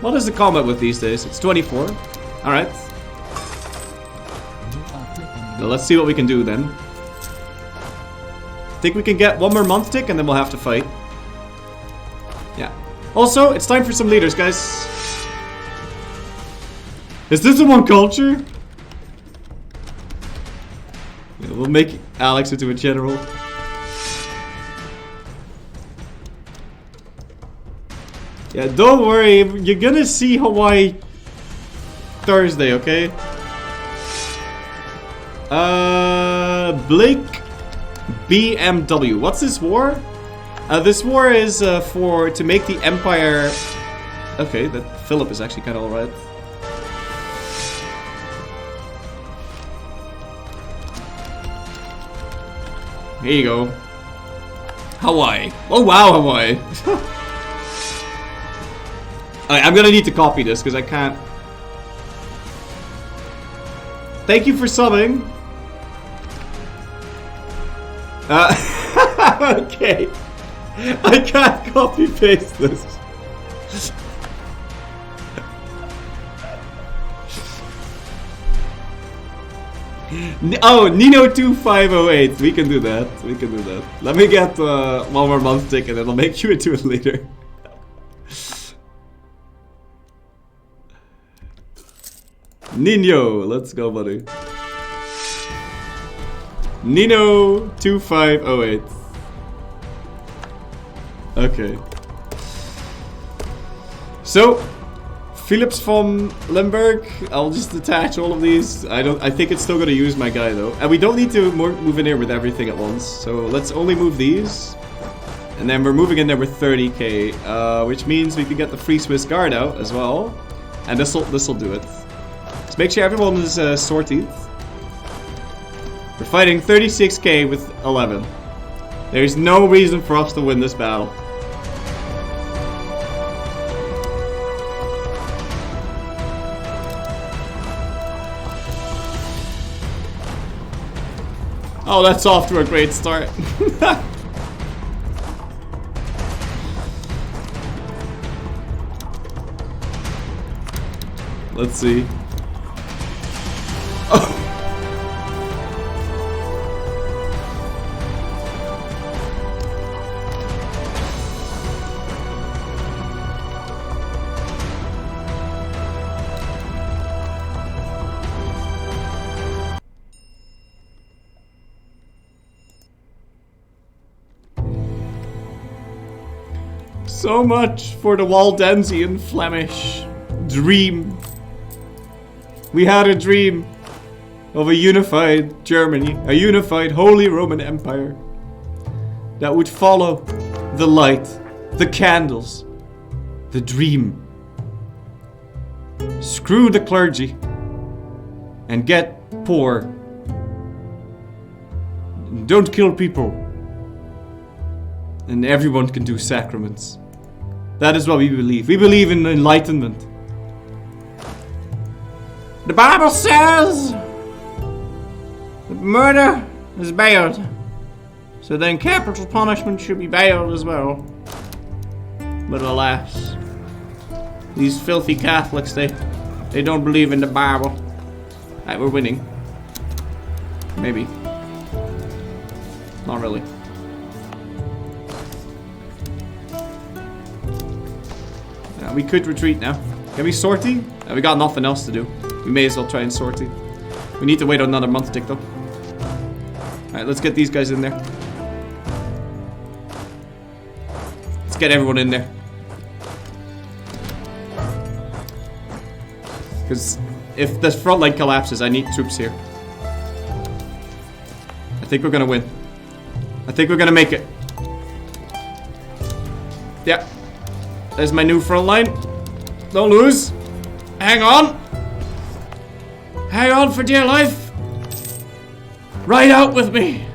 What is the combat with these days? It's 24. Alright. So let's see what we can do then. Think we can get one more month tick and then we'll have to fight. Yeah. Also, it's time for some leaders, guys. Is this the one culture? Yeah, we'll make Alex into a general. Yeah, don't worry. You're gonna see Hawaii Thursday, okay? Blake BMW. What's this war? This war is to make the empire. Okay, that Philip is actually kind of alright. Here you go. Hawaii. Oh wow, Hawaii. I'm gonna need to copy this because I can't. Thank you for subbing. Okay. I can't copy paste this. Oh, Nino2508. We can do that. We can do that. Let me get one more month tick and then I'll make you into it later. Nino, let's go, buddy. Nino2508. Okay. So, Philips from Limburg. I'll just attach all of these. I think it's still gonna use my guy though. And we don't need to move in here with everything at once. So let's only move these. And then we're moving in there with 30k, which means we can get the Free Swiss Guard out as well. And this'll do it. So make sure everyone is sorted. We're fighting 36k with 11. There's no reason for us to win this battle. Oh, that's off to a great start. Let's see. Oh. So much for the Waldensian Flemish dream. We had a dream of a unified Germany, a unified Holy Roman Empire that would follow the light, the candles, the dream. Screw the clergy and get poor. Don't kill people. And everyone can do sacraments. That is what we believe. We believe in enlightenment. The Bible says that murder is bailed. So then capital punishment should be bailed as well. But alas, These filthy Catholics, they don't believe in the Bible. Alright, we're winning. Maybe. Not really. We could retreat now. Can we sortie? We got nothing else to do. We may as well try and sortie. We need to wait another month tick though. Alright, let's get these guys in there. Let's get everyone in there. Because if this front line collapses, I need troops here. I think we're gonna win. I think we're gonna make it. Yeah. There's my new front line. Don't lose. Hang on. Hang on for dear life. Ride out with me.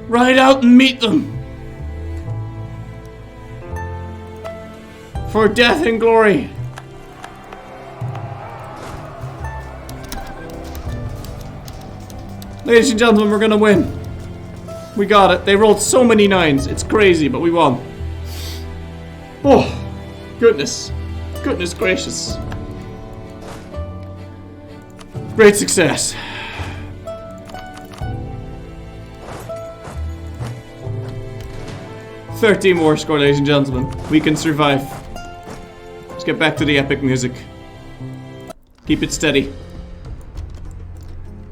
Ride out and meet them. For death and glory. Ladies and gentlemen, we're gonna win. We got it. They rolled so many 9s. It's crazy, but we won. Oh. Goodness. Goodness gracious. Great success. "13 more score, ladies and gentlemen. We can survive. Let's get back to the epic music. Keep it steady.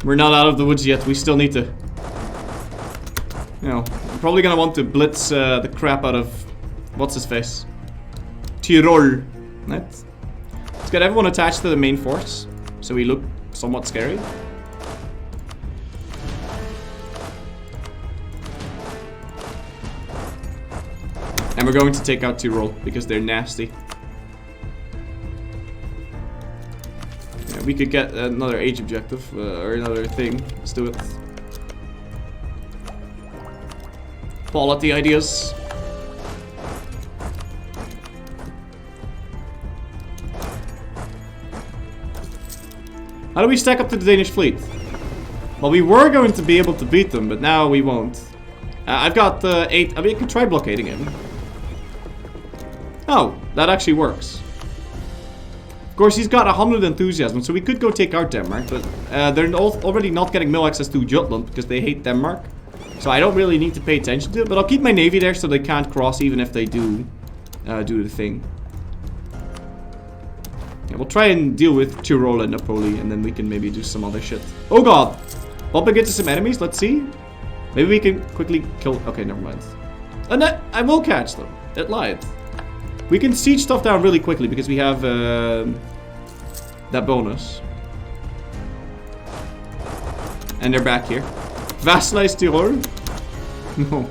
We're not out of the woods yet. We still need to... You know, I'm probably gonna want to blitz the crap out of... What's his face? Tyrol. Let's get everyone attached to the main force, so we look somewhat scary. And we're going to take out Tyrol, because they're nasty. Yeah, we could get another age objective, or another thing. Let's do it. Quality ideas. How do we stack up to the Danish fleet? Well, we were going to be able to beat them, but now we won't. I've got 8. I mean, I could try blockading him. Oh, that actually works. Of course, he's got 100 enthusiasm, so we could go take out Denmark, but they're already not getting mill access to Jutland because they hate Denmark. So I don't really need to pay attention to it, but I'll keep my navy there so they can't cross even if they do do the thing. Yeah, we'll try and deal with Tyrol and Napoli, and then we can maybe do some other shit. Oh god! Bump into some enemies, let's see. Maybe we can quickly kill... Okay, never mind. And I will catch them. It lied. We can siege stuff down really quickly because we have that bonus. And they're back here. Vassalize Tyrol? No.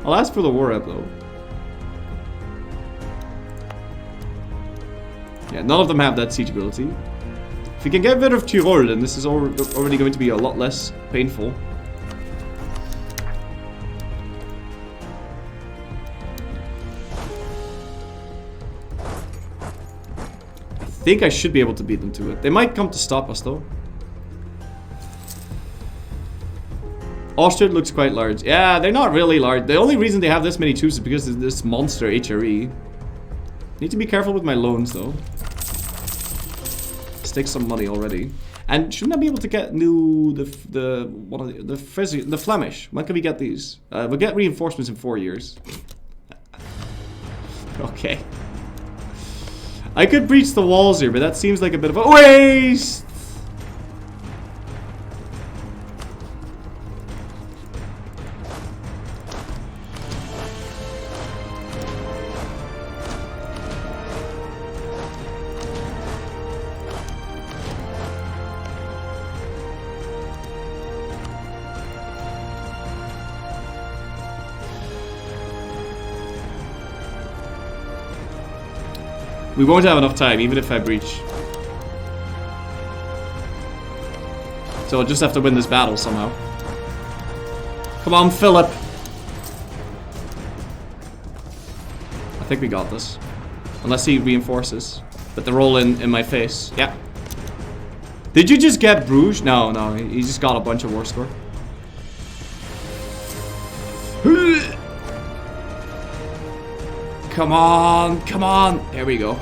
I'll ask for the war rep though. Yeah, none of them have that siege ability. If we can get rid of Tyrol, then this is already going to be a lot less painful. I think I should be able to beat them to it. They might come to stop us though. Austria looks quite large. Yeah, they're not really large. The only reason they have this many troops is because of this monster HRE. Need to be careful with my loans though. Let's take some money already. And shouldn't I be able to get new the Flemish? When can we get these? We'll get reinforcements in 4 years. Okay. I could breach the walls here, but that seems like a bit of a waste. We won't have enough time, even if I breach. So I'll just have to win this battle somehow. Come on, Philip! I think we got this. Unless he reinforces. But they're all in my face. Yeah. Did you just get Bruges? No, no, he just got a bunch of war score. Come on, come on. There we go.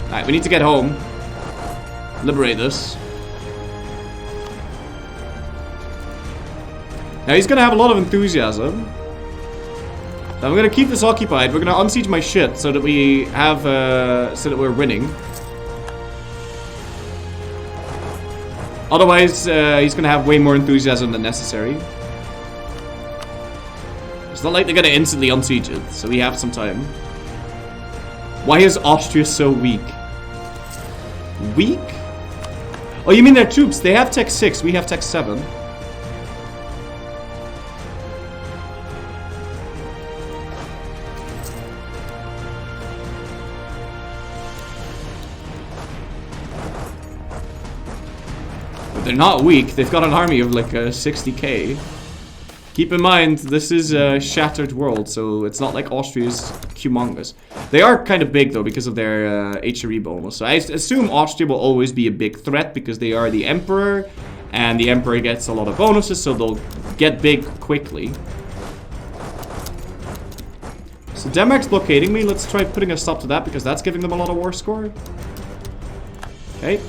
Alright, we need to get home. Liberate this. Now he's gonna have a lot of enthusiasm. Now I'm gonna keep this occupied. We're gonna unsiege my shit so that we have, so that we're winning. Otherwise, he's gonna have way more enthusiasm than necessary. It's not like they're gonna instantly unsiege it, so we have some time. Why is Austria so weak? Weak? Oh, you mean their troops? They have Tech 6, we have Tech 7. But they're not weak, they've got an army of like 60k. Keep in mind, this is a shattered world, so it's not like Austria's humongous. They are kind of big though because of their HRE bonus. So I assume Austria will always be a big threat because they are the emperor, and the emperor gets a lot of bonuses, so they'll get big quickly. So Denmark's blockading me. Let's try putting a stop to that because that's giving them a lot of war score. Okay.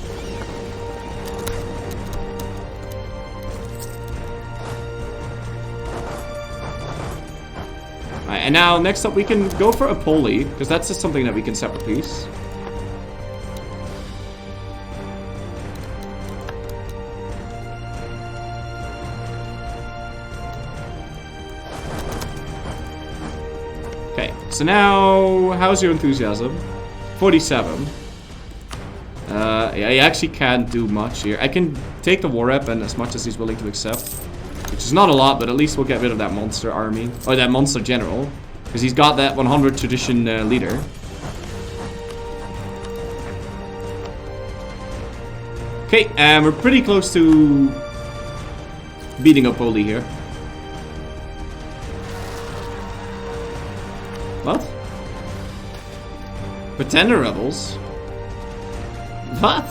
And now, next up, we can go for a Poli, because that's just something that we can separate piece. Okay, so now, how's your enthusiasm? 47. Yeah, he actually can't do much here. I can take the war rep and as much as he's willing to accept. Which is not a lot, but at least we'll get rid of that monster army. Or that monster general. Because he's got that 100 tradition leader. Okay, and we're pretty close to beating up Poli here. What? Pretender rebels? What?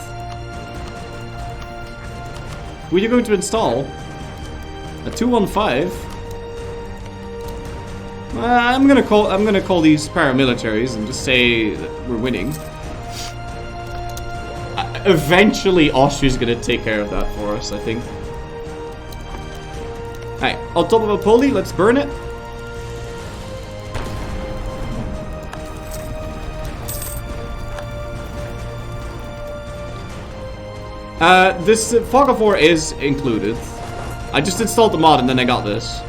Who are you going to install? A 215? I'm gonna call these paramilitaries and just say that we're winning. Eventually, Austria's gonna take care of that for us, I think. Alright, on top of a Poli, let's burn it. This Fog of War is included. I just installed the mod and then I got this.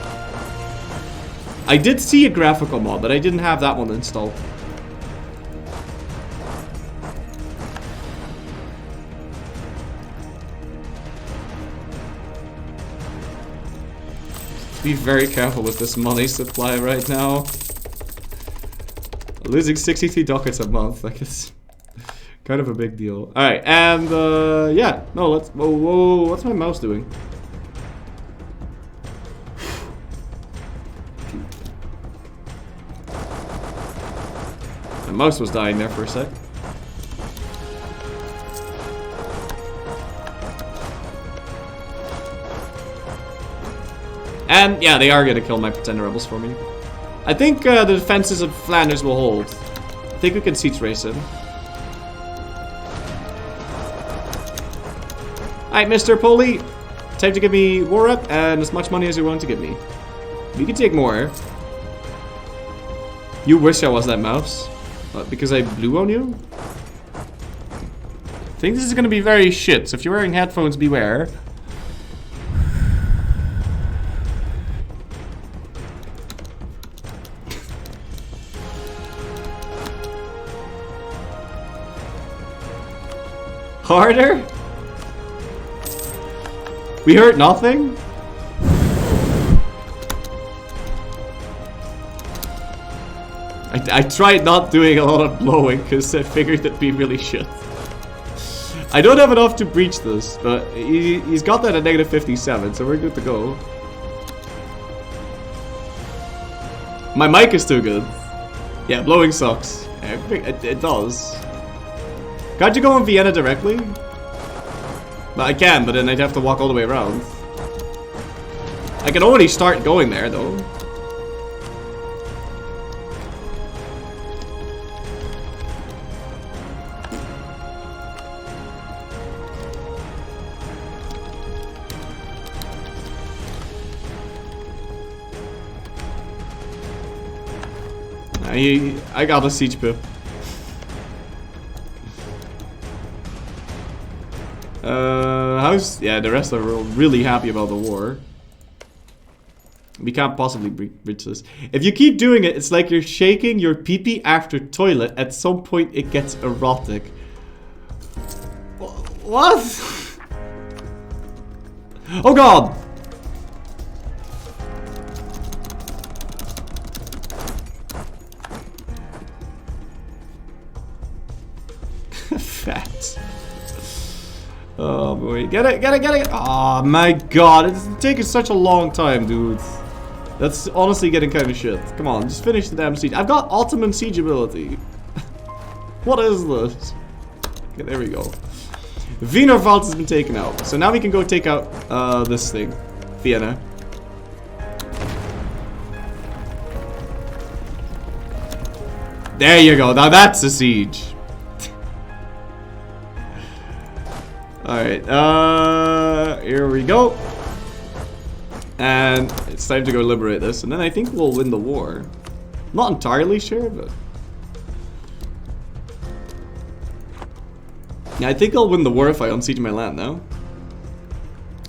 I did see a graphical mod, but I didn't have that one installed. Be very careful with this money supply right now. Losing 63 ducats a month, like it's kind of a big deal. Alright, and yeah, no, let's, whoa, what's my mouse doing? My mouse was dying there for a sec. And yeah, they are gonna kill my pretender rebels for me. I think the defenses of Flanders will hold. I think we can siege race him. Alright, Mr. Poli. Time to give me war rep and as much money as you're willing to give me. You can take more. You wish I was that mouse. Because I blew on you? I think this is gonna be very shit, so if you're wearing headphones, beware. Harder? We hurt nothing? I tried not doing a lot of blowing because I figured it'd be really shit. I don't have enough to breach this, but he's got that at negative 57, so we're good to go. My mic is too good. Yeah, blowing sucks. It does. Can't you go in Vienna directly? But I can, but then I'd have to walk all the way around. I can already start going there, though. I got a siege pip. Yeah, the rest are really happy about the war. We can't possibly reach this. If you keep doing it, it's like you're shaking your pee-pee after toilet. At some point, it gets erotic. What? Oh god! Fat. Oh boy, get it! Oh my god, it's taking such a long time, dude. That's honestly getting kind of shit. Come on, just finish the damn siege. I've got Ottoman siege ability. What is this? Okay, there we go. Wienerwald has been taken out. So now we can go take out this thing. Vienna. There you go. Now that's a siege. Alright, here we go. And it's time to go liberate this, and then I think we'll win the war. Not entirely sure, but... yeah, I think I'll win the war if I unsiege my land now.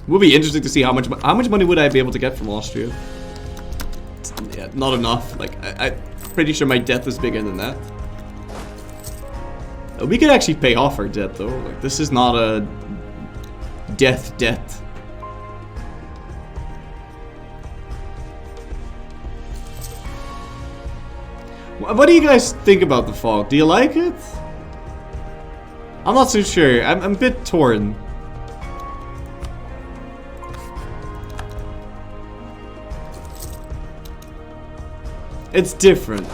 Would be interesting to see how much money would I be able to get from Austria. Yeah, not enough. Like, I'm pretty sure my debt is bigger than that. We could actually pay off our debt, though. Like, this is not a death debt. What do you guys think about the fog? Do you like it? I'm not so sure. I'm a bit torn. It's different.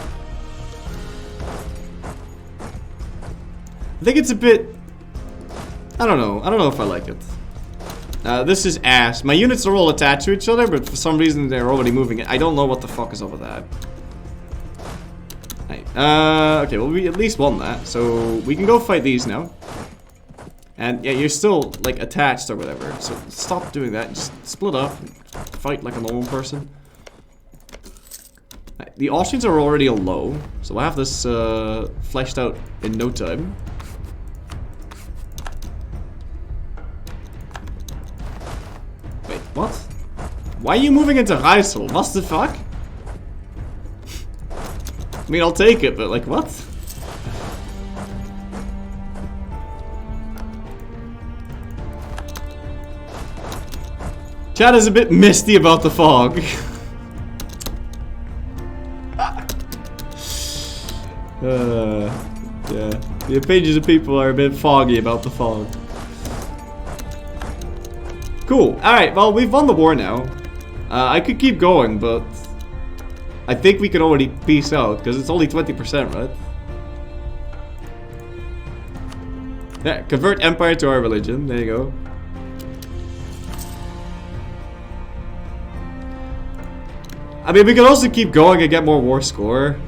I think it's a bit... I don't know. I don't know if I like it. This is ass. My units are all attached to each other, but for some reason they're already moving it. I don't know what the fuck is up with that. Right. Okay, well we at least won that. So we can go fight these now. And yeah, you're still like attached or whatever. So stop doing that. Just split up. Fight like a normal person. Right. The Austrians are already low. So we'll have this fleshed out in no time. Wait, what? Why are you moving into Reisel? What the fuck? I mean, I'll take it, but like, what? Chat is a bit misty about the fog. Yeah. The opinions of people are a bit foggy about the fog. Cool. Alright, well, we've won the war now. I could keep going, but... I think we can already peace out, because it's only 20%, right? Yeah, convert empire to our religion. There you go. I mean, we can also keep going and get more war score.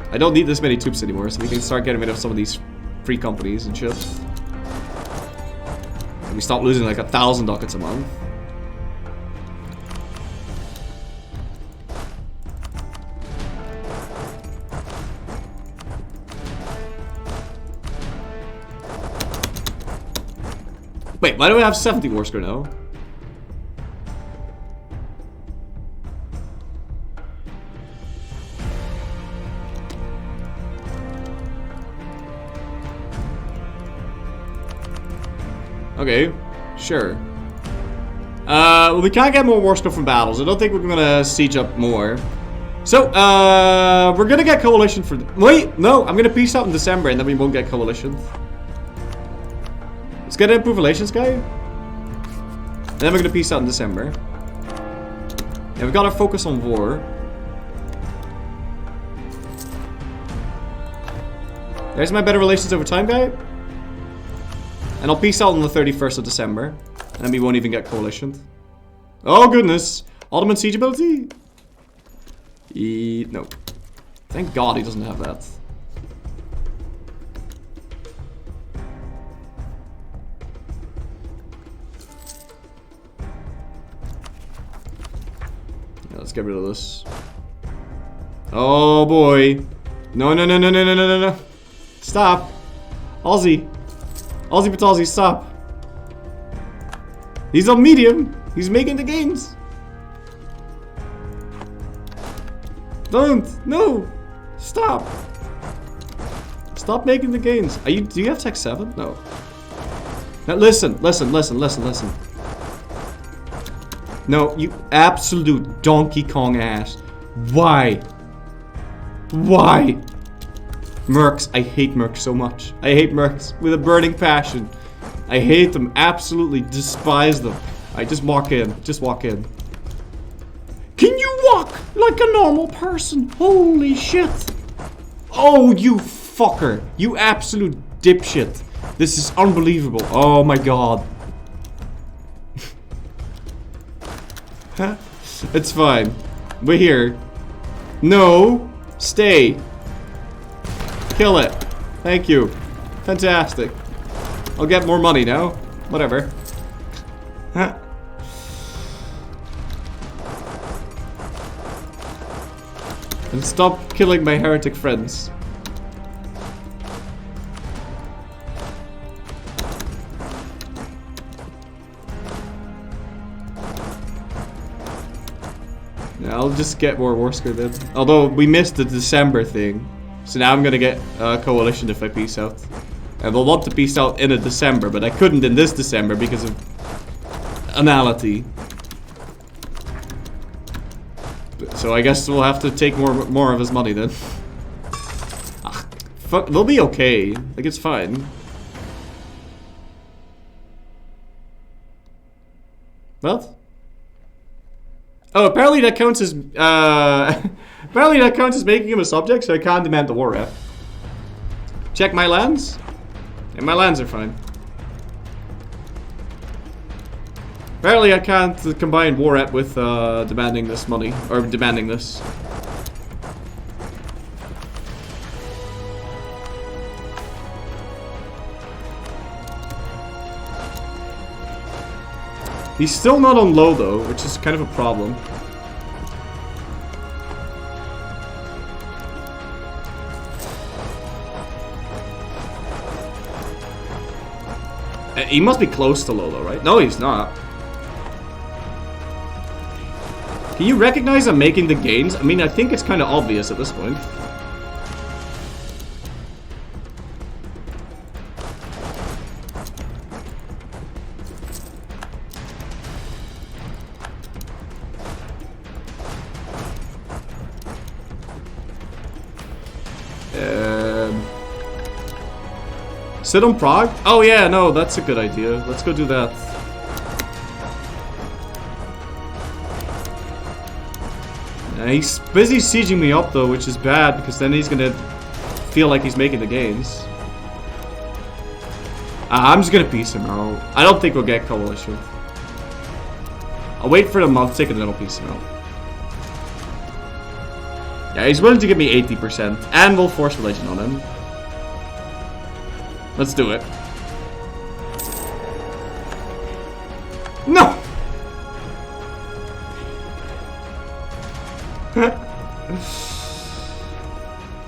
I don't need this many troops anymore, so we can start getting rid of some of these free companies and shit. And we stop losing like 1,000 ducats a month. Wait, why do we have 70 war score now? Okay, sure. Well, we can't get more war score from battles. I don't think we're gonna siege up more. So, we're gonna get coalition for... Wait, no, I'm gonna peace out in December and then we won't get coalition. Let's get an improve relations guy. And then we're gonna peace out in December. Yeah, we gotta focus on war. There's my better relations over time guy. And I'll peace out on the 31st of December. And then we won't even get coalition. Oh goodness. Ottoman siege ability? No. Thank God he doesn't have that. Yeah, let's get rid of this. Oh boy. No, no, no, no, no, no, no, no, no. Stop. Aussie. Aussie Patalzi, stop. He's on medium. He's making the gains. Don't. No. Stop. Stop making the gains. Are you? Do you have tech 7? No. Now listen, listen, listen, listen, listen. No, you absolute Donkey Kong ass. Why? Why? Mercs, I hate Mercs so much. I hate Mercs with a burning passion. I hate them, absolutely despise them. I just walk in, just walk in. Can you walk like a normal person? Holy shit. Oh, you fucker. You absolute dipshit. This is unbelievable. Oh my god. It's fine. We're here. No. Stay. Kill it. Thank you. Fantastic. I'll get more money now. Whatever. And stop killing my heretic friends. Yeah, I'll just get more Warsker then. Although we missed the December thing. So now I'm gonna get Coalition if I peace out. And we'll want to peace out in a December, but I couldn't in this December because of anality. So I guess we'll have to take more of his money then. Ugh, fuck, they'll be okay. Like, it's fine. What? Oh, apparently that counts as apparently that counts as making him a subject, so I can't demand the war rep. Check my lands. And my lands are fine. Apparently I can't combine war rep with demanding this money, or demanding this. He's still not on low though, which is kind of a problem. He must be close to low though, right? No, he's not. Can you recognize I'm making the gains? I mean, I think it's kind of obvious at this point. Sit on Prague? Oh yeah, no, that's a good idea. Let's go do that. He's busy sieging me up though, which is bad because then he's gonna feel like he's making the gains. I'm just gonna piece him out. I don't think we'll get Coalition. I'll wait for the month ticket and then I'll piece him out. Yeah, he's willing to give me 80% and we'll force religion on him. Let's do it. No!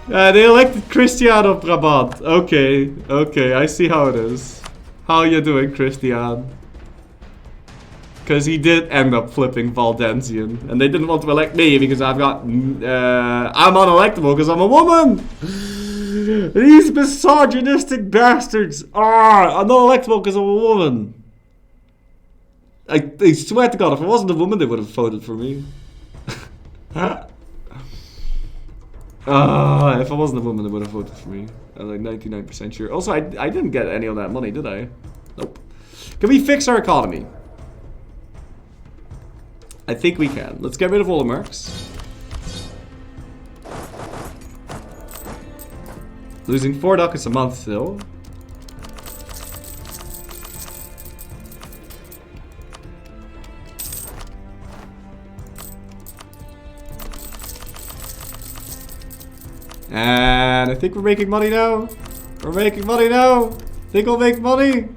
They elected Cristiano Brabant. Okay, okay, I see how it is. How you doing, Christian? Because he did end up flipping Valdensian. And they didn't want to elect me because I've got... I'm unelectable because I'm a woman! These misogynistic bastards! I'm not electable because I'm a woman! I swear to God, if I wasn't a woman, they would have voted for me. If I wasn't a woman, they would have voted for me. I'm like 99% sure. Also, I didn't get any of that money, did I? Nope. Can we fix our economy? I think we can. Let's get rid of all the mercs. Losing 4 ducats a month still. And I think we're making money now. We're making money now. Think we'll make money.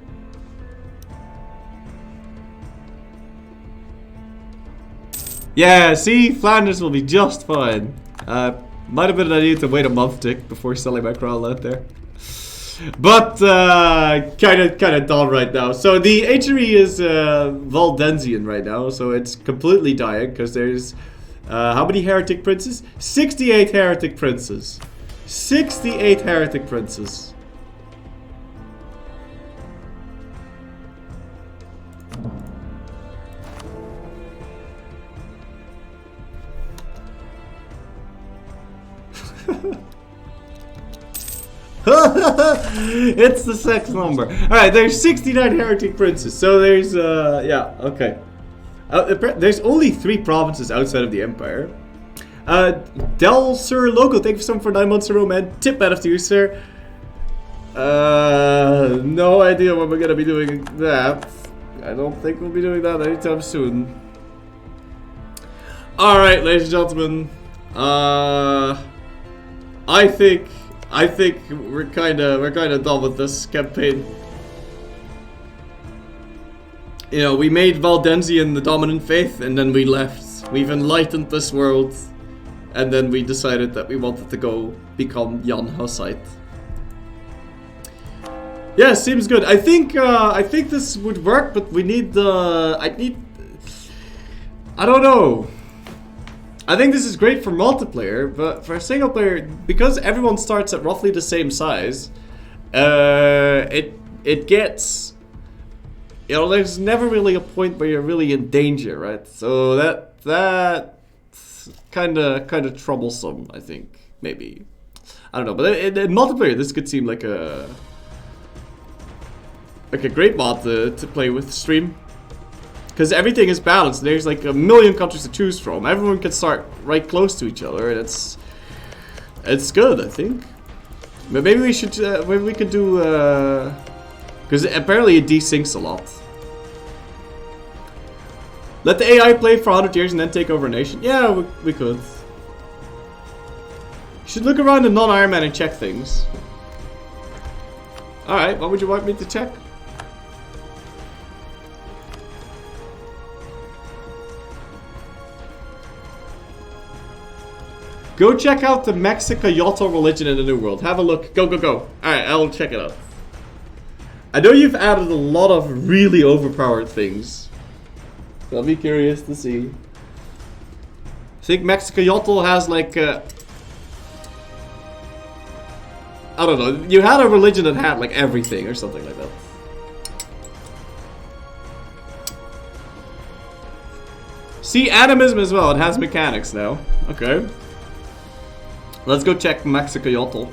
Yeah, see? Flanders will be just fine. Might have been an idea to wait a month, Dick, before selling my crown land there. But kind of dull right now. So the HRE is Valdensian right now, so it's completely dying because there's how many heretic princes? 68 heretic princes. 68 heretic princes. It's the sex number. Alright, there's 69 heretic princes. So there's, yeah, okay. There's only 3 provinces outside of the empire. Del Sir Local, thank you so much for 9 months in a row, man. Tip out to you, sir. No idea when we're gonna be doing that. I don't think we'll be doing that anytime soon. Alright, ladies and gentlemen. I think we're kinda done with this campaign. You know, we made Valdensian the dominant faith, and then we left. We've enlightened this world, and then we decided that we wanted to go become Jan Hussite. Yeah, seems good. I think this would work, but we need the. I don't know. I think this is great for multiplayer, but for single player, because everyone starts at roughly the same size, it gets, you know, there's never really a point where you're really in danger, right? So that's kind of troublesome, I think, maybe. I don't know, but in multiplayer, this could seem like a great mod to play with stream. Because everything is balanced. There's like a million countries to choose from. Everyone can start right close to each other, and it's good, I think. But maybe we should, maybe we could do, because apparently it desyncs a lot. Let the AI play for 100 years and then take over a nation. Yeah, we could. You should look around the non-Iron Man and check things. All right, what would you want me to check? Go check out the Mexico-Yotl religion in the New World. Have a look. Go, go, go. Alright, I'll check it out. I know you've added a lot of really overpowered things. So I'll be curious to see. I think Mexico-Yotl has like... I don't know. You had a religion that had like everything or something like that. See, animism as well. It has mechanics now. Okay. Let's go check Mexico-Yotl.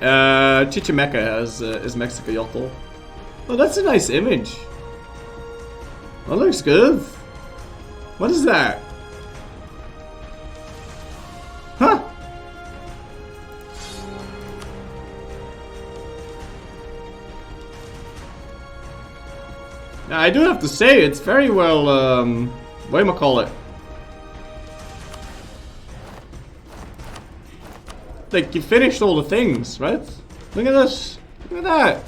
Chichimeca is Mexico-Yotl. Oh, that's a nice image. That looks good. What is that? Huh? Now, I do have to say, it's very well, whatchamacallit? Like, you finished all the things, right? Look at this. Look at that.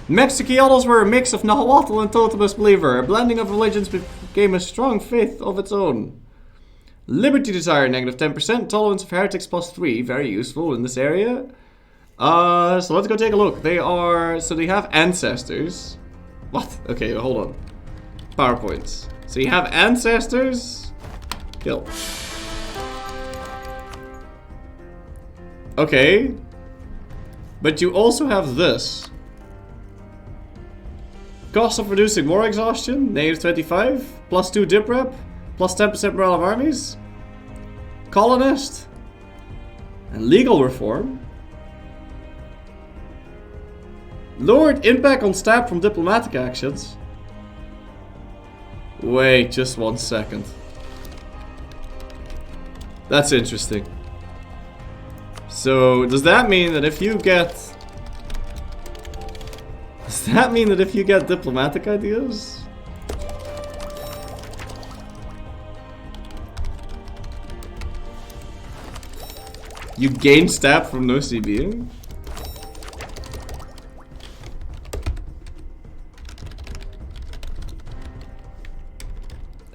Mexico-Yotls were a mix of Nahuatl and Totemist believer. A blending of religions became a strong faith of its own. Liberty desire, negative 10%. Tolerance of heretics plus 3. Very useful in this area. So let's go take a look. They are... So they have ancestors. What? Okay, hold on. PowerPoints. So you have ancestors. Kill. Okay. But you also have this. Cost of reducing war exhaustion, negative 25. Plus 2 dip rep. Plus 10% morale of armies. Colonist. And legal reform. Lowered impact on stab from diplomatic actions. Wait, just 1 second. That's interesting. So, does that mean that if you get... Does that mean that if you get diplomatic ideas? You gain stab from no CBing?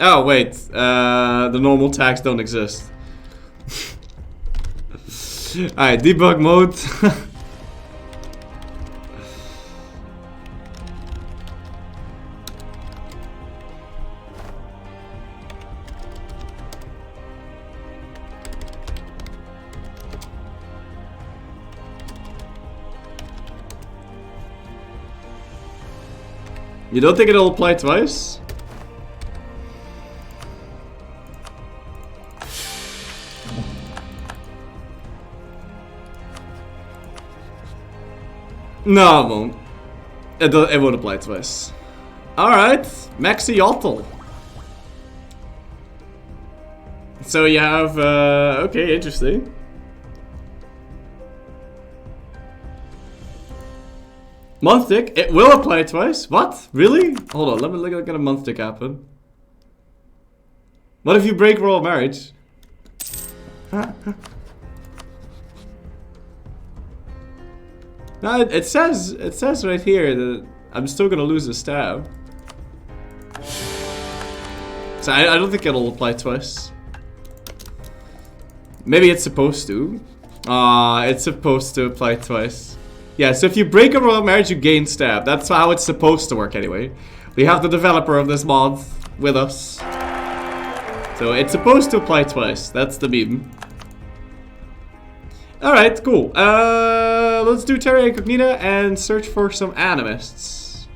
Oh, wait. The normal tags don't exist. Alright, debug mode. You don't think it'll apply twice? No, it won't. It won't apply twice. Alright, Maxi Yotl. So you have, okay, interesting. Month tick, it will apply twice. What? Really? Hold on, let me look at a month tick happen. What if you break royal marriage? No, it says right here that I'm still gonna lose a stab. So I don't think it'll apply twice. Maybe it's supposed to. It's supposed to apply twice. Yeah, so if you break a royal marriage, you gain stab. That's how it's supposed to work anyway. We have the developer of this mod with us. So it's supposed to apply twice. That's the meme. Alright, cool. Let's do Terra Incognita and search for some animists.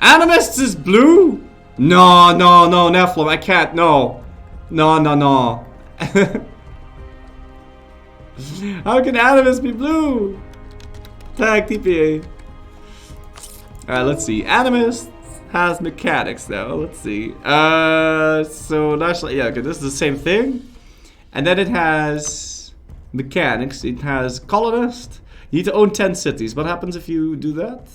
Animists is blue? No, Nephilim, I can't, no. No. How can animists be blue? Tag TPA. Alright, let's see. Animist has mechanics now. Let's see. So national, yeah, okay, this is the same thing. And then it has mechanics. It has colonist. You need to own 10 cities. What happens if you do that?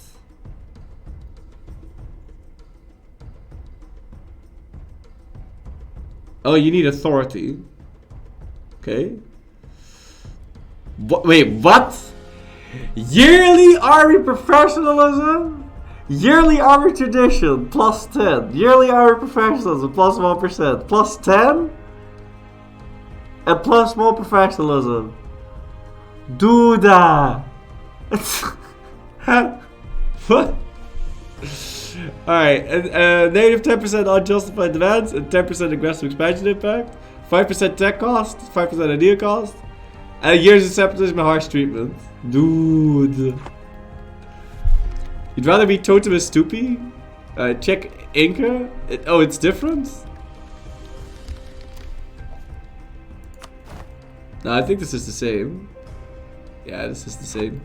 Oh, you need authority. Okay. What? Wait, what? Yearly army professionalism? Yearly army tradition, plus 10. Yearly army professionalism, plus 1%. Plus 10? And plus more professionalism. Do that. What? Alright, negative 10% unjustified demands and 10% aggressive expansion impact. 5% tech cost, 5% idea cost. And years of separatism and harsh treatment. Dude. You'd rather be Totemis Stupi? Check Inca? Oh, it's different? No, I think this is the same. Yeah, this is the same.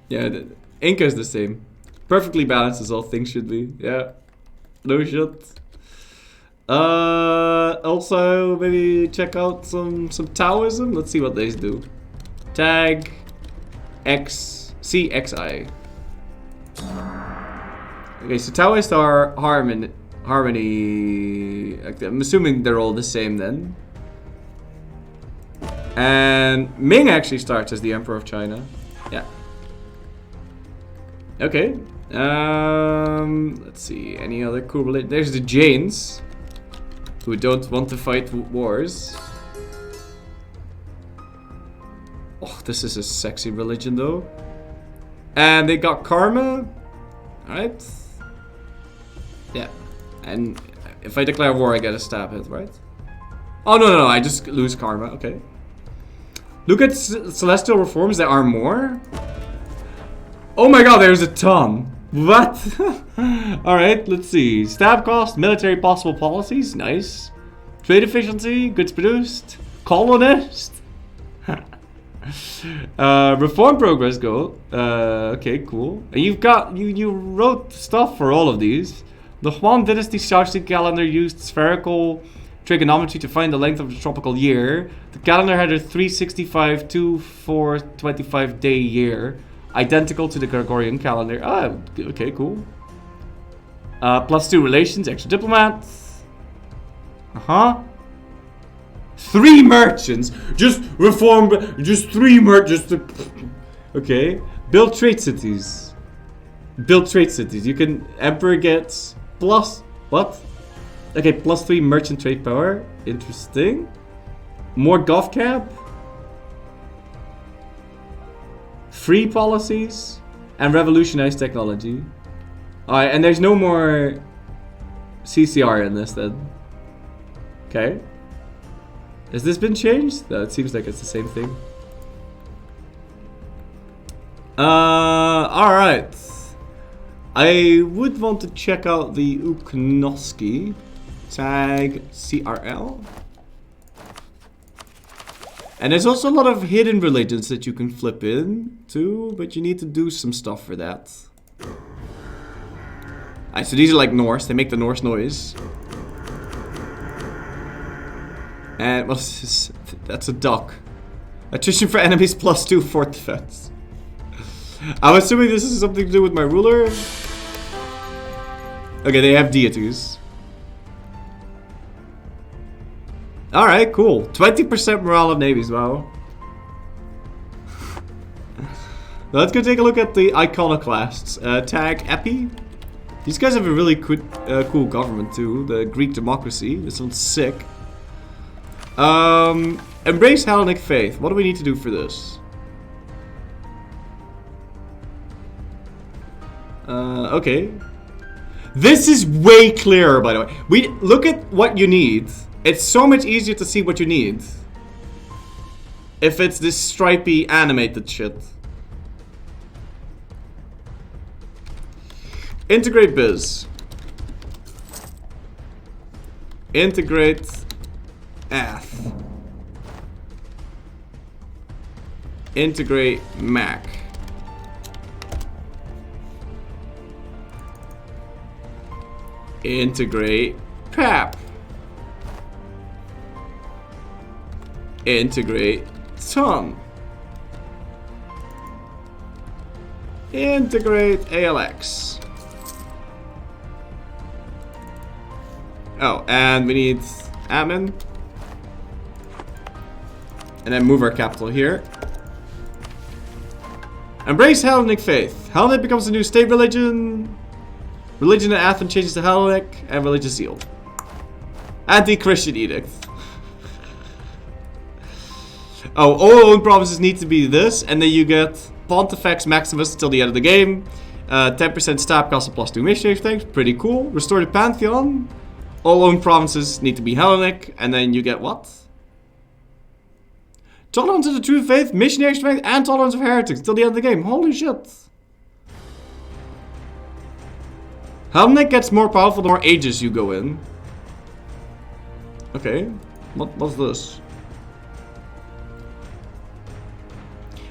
Yeah, Inca is the same. Perfectly balanced as all things should be. Yeah. No shit. Also, maybe check out some Taoism. Let's see what these do. Tag CXI. Okay, so Taoists are harmony. I'm assuming they're all the same then. And Ming actually starts as the Emperor of China. Yeah. Okay. Let's see. Any other cool religion? There's the Jains, who don't want to fight wars. Oh, this is a sexy religion though. And they got karma. Alright. Yeah. And if I declare war, I get a stab hit, right? Oh, no. I just lose karma. Okay. Look at celestial reforms. There are more. Oh my god, there's a ton. What? Alright, let's see. Stab cost, military possible policies. Nice. Trade efficiency, goods produced. Colonist. Reform progress goal. Okay, cool. And you've got, you wrote stuff for all of these. The Huan Dynasty Shaoxi calendar used spherical trigonometry to find the length of the tropical year. The calendar had a 365 to 425 day year, identical to the Gregorian calendar. Ah, okay, cool. +2 relations, extra diplomats. 3 merchants. Just reform. Just 3 merchants. Okay. Build trade cities. Build trade cities. You can Emperor gets plus what? Okay, +3 merchant trade power. Interesting. More gov cap. Free policies and revolutionize technology. Alright, and there's no more CCR in this then. Okay. Has this been changed? No, it seems like it's the same thing. Alright. I would want to check out the Uknoski. Tag CRL. And there's also a lot of hidden religions that you can flip in to, but you need to do some stuff for that. Alright, so these are like Norse, they make the Norse noise. And what's this? That's a duck. Attrition for enemies +2 fort defense. I'm assuming this is something to do with my ruler. Okay, they have deities. Alright, cool. 20% morale of navies, wow. Let's go take a look at the iconoclasts. Tag Epi. These guys have a really cool government too. The Greek democracy. This one's sick. Embrace Hellenic faith. What do we need to do for this? Okay. This is way clearer, by the way. We look at what you need. It's so much easier to see what you need if it's this stripy animated shit. Integrate biz. Integrate ath. Integrate Mac. Integrate Pap. Integrate Tom. Integrate ALX. Oh, and we need admin. And then move our capital here. Embrace Hellenic faith. Hellenic becomes the new state religion. Religion in Athens changes to Hellenic and religious zeal. Anti-Christian edict. Oh, all owned provinces need to be this, and then you get Pontifex Maximus till the end of the game. 10% stab cost and +2 missionary things. Pretty cool. Restore the Pantheon. All owned provinces need to be Hellenic, and then you get what? Tolerance of the true faith, missionary strength, and tolerance of heretics till the end of the game. Holy shit. Hellenic gets more powerful the more ages you go in. Okay. What's this?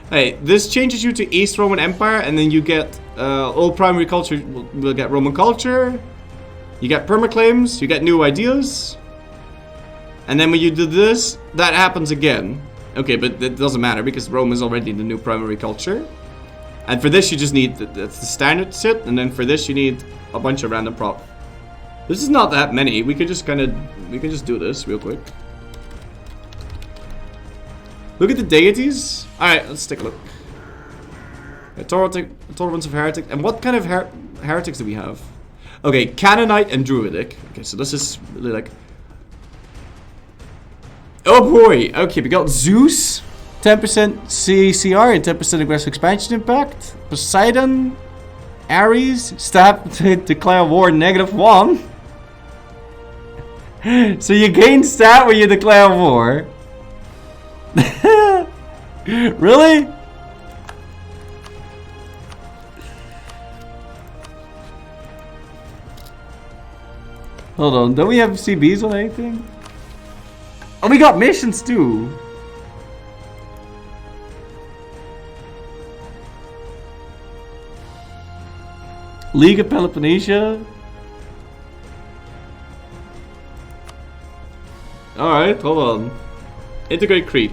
Hey, this changes you to East Roman Empire, and then you get all primary culture will get Roman culture. You get permaclaims, you get new ideas. And then when you do this, that happens again. Okay, but it doesn't matter because Rome is already the new primary culture. And for this you just need, that's the standard shit, and then for this you need a bunch of random prop. This is not that many, we could just do this real quick. Look at the deities. Alright, let's take a look. Tolerance of heretic. And what kind of heretics do we have? Okay, Canaanite and Druidic. Okay, so this is really like... Oh boy! Okay, we got Zeus. 10% CCR and 10% aggressive expansion impact. Poseidon. Ares. Stab to declare war -1. So you gain stat when you declare war. Really? Hold on, don't we have CBs on anything? Oh, we got missions too. League of Peloponnesia. Alright, hold on. Integrate Crete.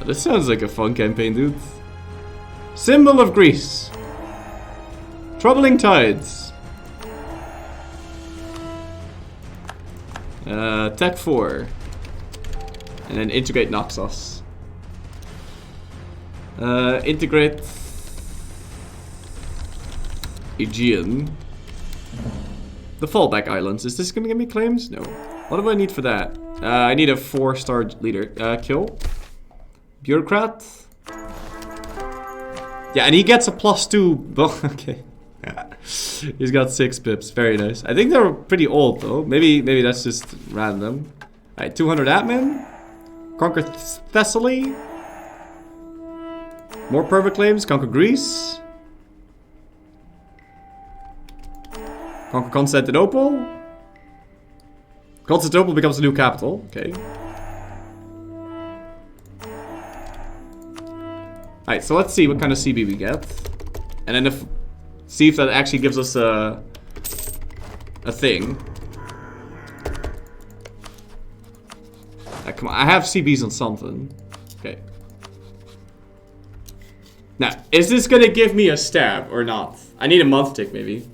This sounds like a fun campaign, dude. Symbol of Greece. Troubling Tides. Tech 4. And then integrate Noxos. Integrate Aegean. The fallback islands. Is this gonna give me claims? No. What do I need for that? I need a 4-star leader. Kill. Bureaucrat. Yeah, and he gets a +2. Well, okay. He's got 6 pips. Very nice. I think they're pretty old though. Maybe that's just random. Alright, 200 admin. Conquer Thessaly. More perfect claims. Conquer Greece. Conquer Constantinople. Constantinople becomes the new capital. Okay. Alright, so let's see what kind of CB we get. And then see if that actually gives us a thing. Come on, I have CBs on something. Okay. Now, is this gonna give me a stab or not? I need a month tick maybe.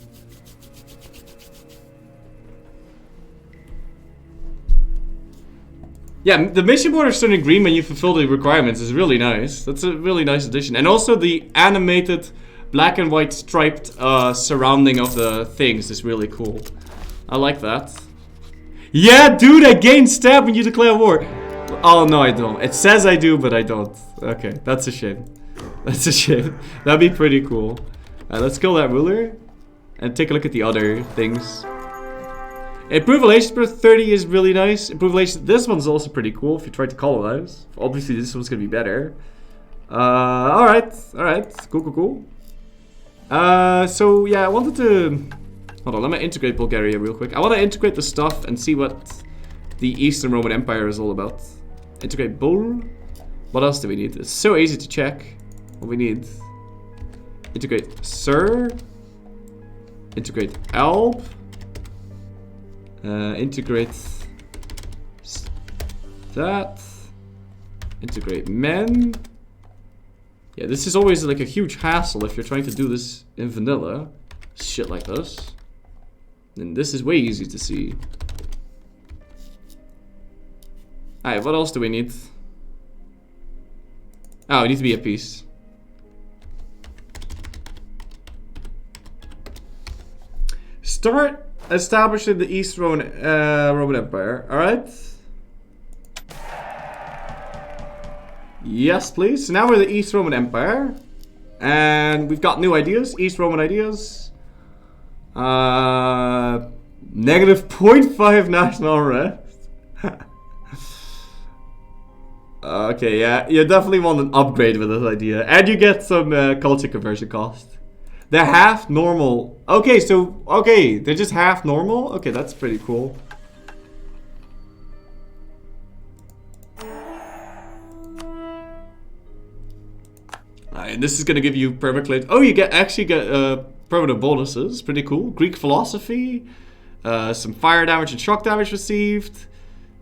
Yeah, the mission borders turning green when you fulfill the requirements is really nice. That's a really nice addition. And also the animated black and white striped surrounding of the things is really cool. I like that. Yeah, dude, I gain stab when you declare war. Oh, no, I don't. It says I do, but I don't. Okay, that's a shame. That's a shame. That'd be pretty cool. Let's kill that ruler. And take a look at the other things. Improved relations per 30 is really nice. Improved relations. This one's also pretty cool if you try to colonize. Obviously, this one's gonna be better. Alright. Cool. So, yeah, I wanted to... Hold on, let me integrate Bulgaria real quick. I want to integrate the stuff and see what the Eastern Roman Empire is all about. Integrate Bull. What else do we need? It's so easy to check what we need. Integrate Sir. Integrate Alb. Integrate that. Integrate men. Yeah, this is always like a huge hassle if you're trying to do this in vanilla. Shit like this. And this is way easy to see. Alright, what else do we need? Oh, we need to be at peace. Start establishing the East Roman Empire. Alright. Yes, please. So now we're the East Roman Empire. And we've got new ideas. East Roman ideas. Negative 0.5 national unrest. Okay, yeah. You definitely want an upgrade with this idea. And you get some culture conversion cost. They're half normal. Okay, so... Okay, they're just half normal? Okay, that's pretty cool. And this is gonna give you permaculate. Oh, you actually get permanent bonuses. Pretty cool. Greek philosophy. Some fire damage and shock damage received.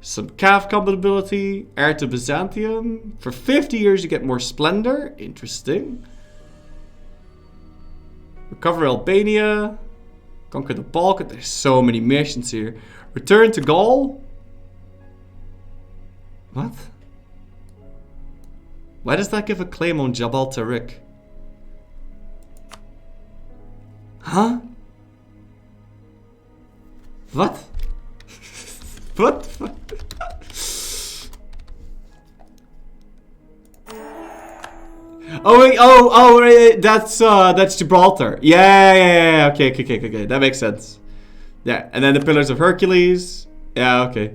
Some calf compatibility. Heir to Byzantium. For 50 years you get more splendor. Interesting. Recover Albania. Conquer the Balkans. There's so many missions here. Return to Gaul. What? Why does that give a claim on Jabal Tariq? Huh? What? What? Oh wait, wait, that's Gibraltar. Yeah. Okay. That makes sense. Yeah, and then the Pillars of Hercules. Yeah, okay.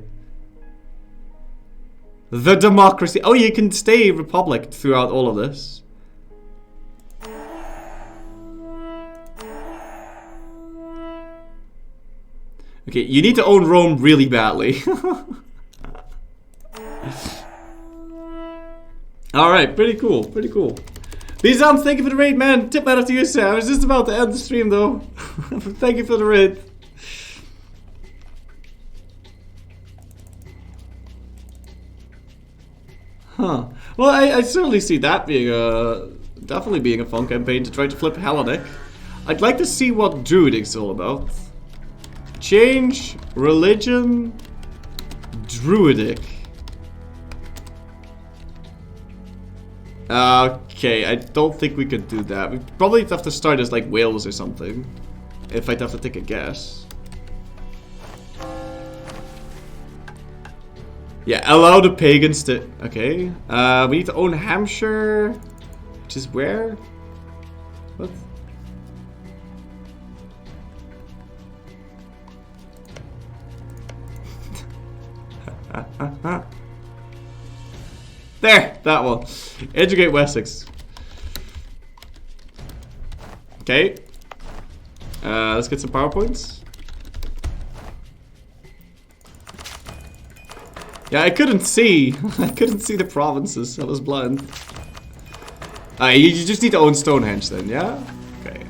The democracy. Oh, you can stay republic throughout all of this. Okay, you need to own Rome really badly. Alright, pretty cool. Bizans, thank you for the raid, man. Tip matter to you, sir. I was just about to end the stream, though. Thank you for the raid. Huh. Well, I certainly see that being definitely being a fun campaign to try to flip Hellenic. I'd like to see what Druidic's all about. Change religion Druidic. Okay, I don't think we could do that. We probably have to start as like Wales or something. If I'd have to take a guess. Yeah, allow the pagans to... Okay. We need to own Hampshire. Which is where? What? There! That one. Educate Wessex. Okay. Let's get some PowerPoints. Yeah, I couldn't see. I couldn't see the provinces. I was blind. You just need to own Stonehenge then, yeah? Okay.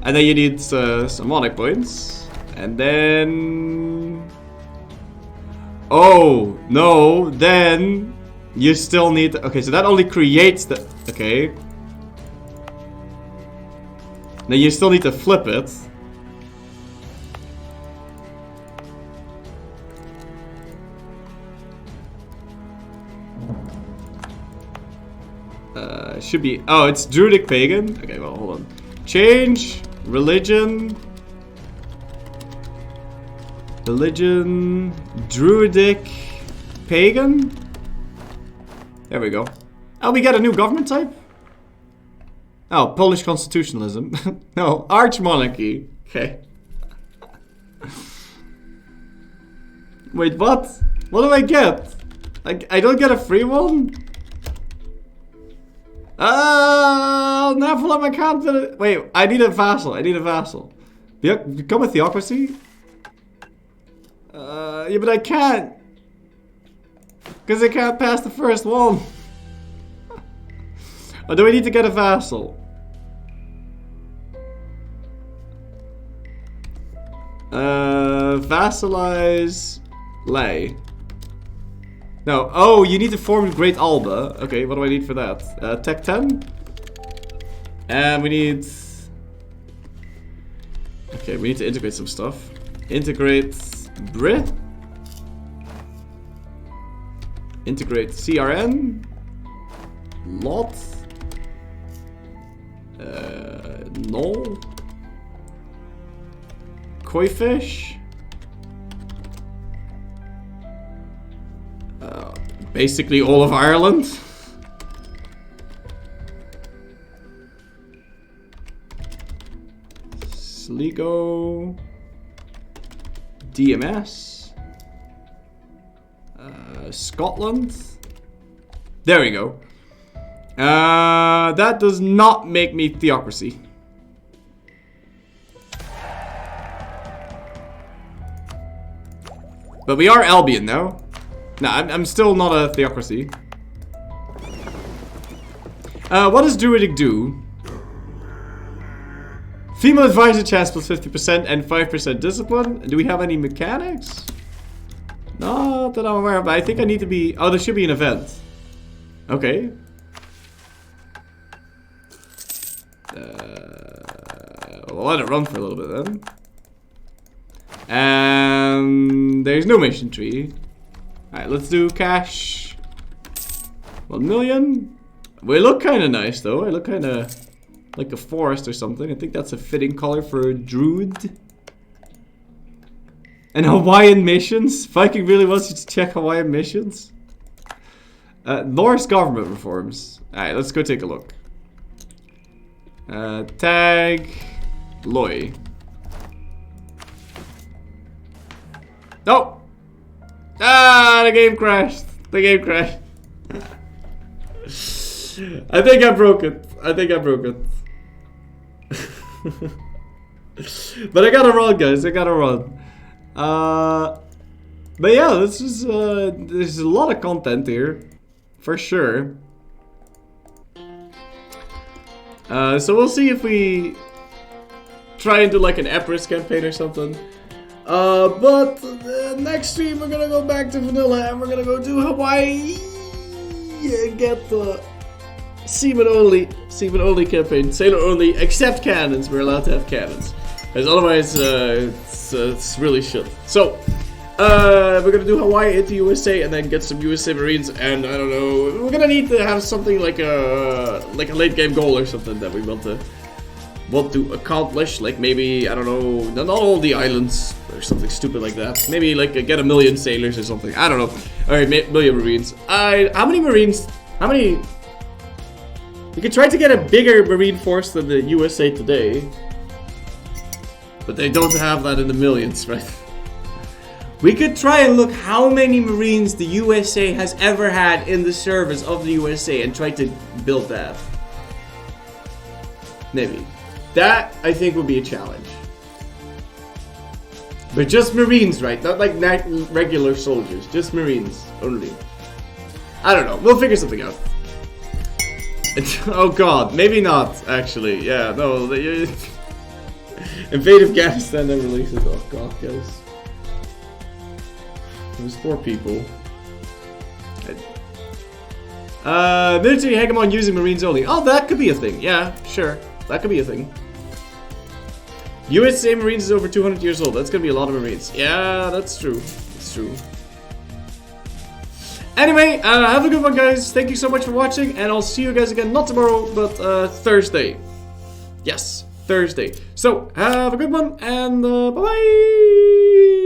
And then you need some monarch points. And then... Oh, no. Then you still need... Okay, so that only creates the... Okay. Then you still need to flip it. Should be... Oh, it's Druidic Pagan. Okay, well, hold on. Change. Religion. Religion. Druidic Pagan. There we go. Oh, we got a new government type? Oh, Polish constitutionalism. No, arch monarchy. Okay. Wait, what? What do I get? I don't get a free one? Oh, Nephilim, I can't do it. Wait, I need a vassal. I need a vassal. Become a theocracy? Yeah, but I can't. Because I can't pass the first one. Or do I need to get a vassal? Vassalize lay. No. Oh, you need to form Great Alba. Okay, what do I need for that? Tech 10? And we need... Okay, we need to integrate some stuff. Integrate Brit. Integrate CRN. Lot. Null. Koi fish. Basically all of Ireland. Sligo. DMS. Scotland. There we go. That does not make me theocracy. But we are Albion now. No, I'm still not a theocracy. What does Druidic do? Female advisor chance plus 50% and 5% discipline. Do we have any mechanics? Not that I'm aware of, but I think I need to be... Oh, there should be an event. Okay. We'll let it run for a little bit then. And there's no mission tree. Alright, let's do cash. 1 million. We look kind of nice though. I look kind of like a forest or something. I think that's a fitting color for a druid. And Hawaiian missions. Viking really wants you to check Hawaiian missions. Norse government reforms. Alright, let's go take a look. Tag Loy. No! Ah, the game crashed. The game crashed. I think I broke it. I think I broke it. But I gotta run, guys. I gotta run. But yeah, this is there's a lot of content here, for sure. So we'll see if we try and do like an Epirus campaign or something. But next stream we're gonna go back to vanilla and we're gonna go do Hawaii and get the seaman only campaign, sailor only, except cannons. We're allowed to have cannons, because otherwise it's really shit. So We're gonna do Hawaii into USA and then get some USA Marines, and I don't know, we're gonna need to have something like a late game goal or something that we want to accomplish, like maybe, I don't know, not all the islands or something stupid like that. Maybe like get 1 million sailors or something. I don't know. Alright, million Marines. How many Marines? How many? We could try to get a bigger Marine force than the USA today. But they don't have that in the millions, right? We could try and look how many Marines the USA has ever had in the service of the USA and try to build that. Maybe. That, I think, would be a challenge. But just Marines, right? Not like regular soldiers. Just Marines only. I don't know. We'll figure something out. Oh god. Maybe not, actually. Yeah, no. Invade Afghanistan and release it. Oh god, guys. There's 4 people. Military hegemon using Marines only. Oh, that could be a thing. Yeah, sure. That could be a thing. USA Marines is over 200 years old. That's gonna be a lot of Marines. Yeah, that's true. That's true. Anyway, have a good one, guys. Thank you so much for watching, and I'll see you guys again, not tomorrow, but Thursday. Yes, Thursday. So, have a good one, and bye-bye!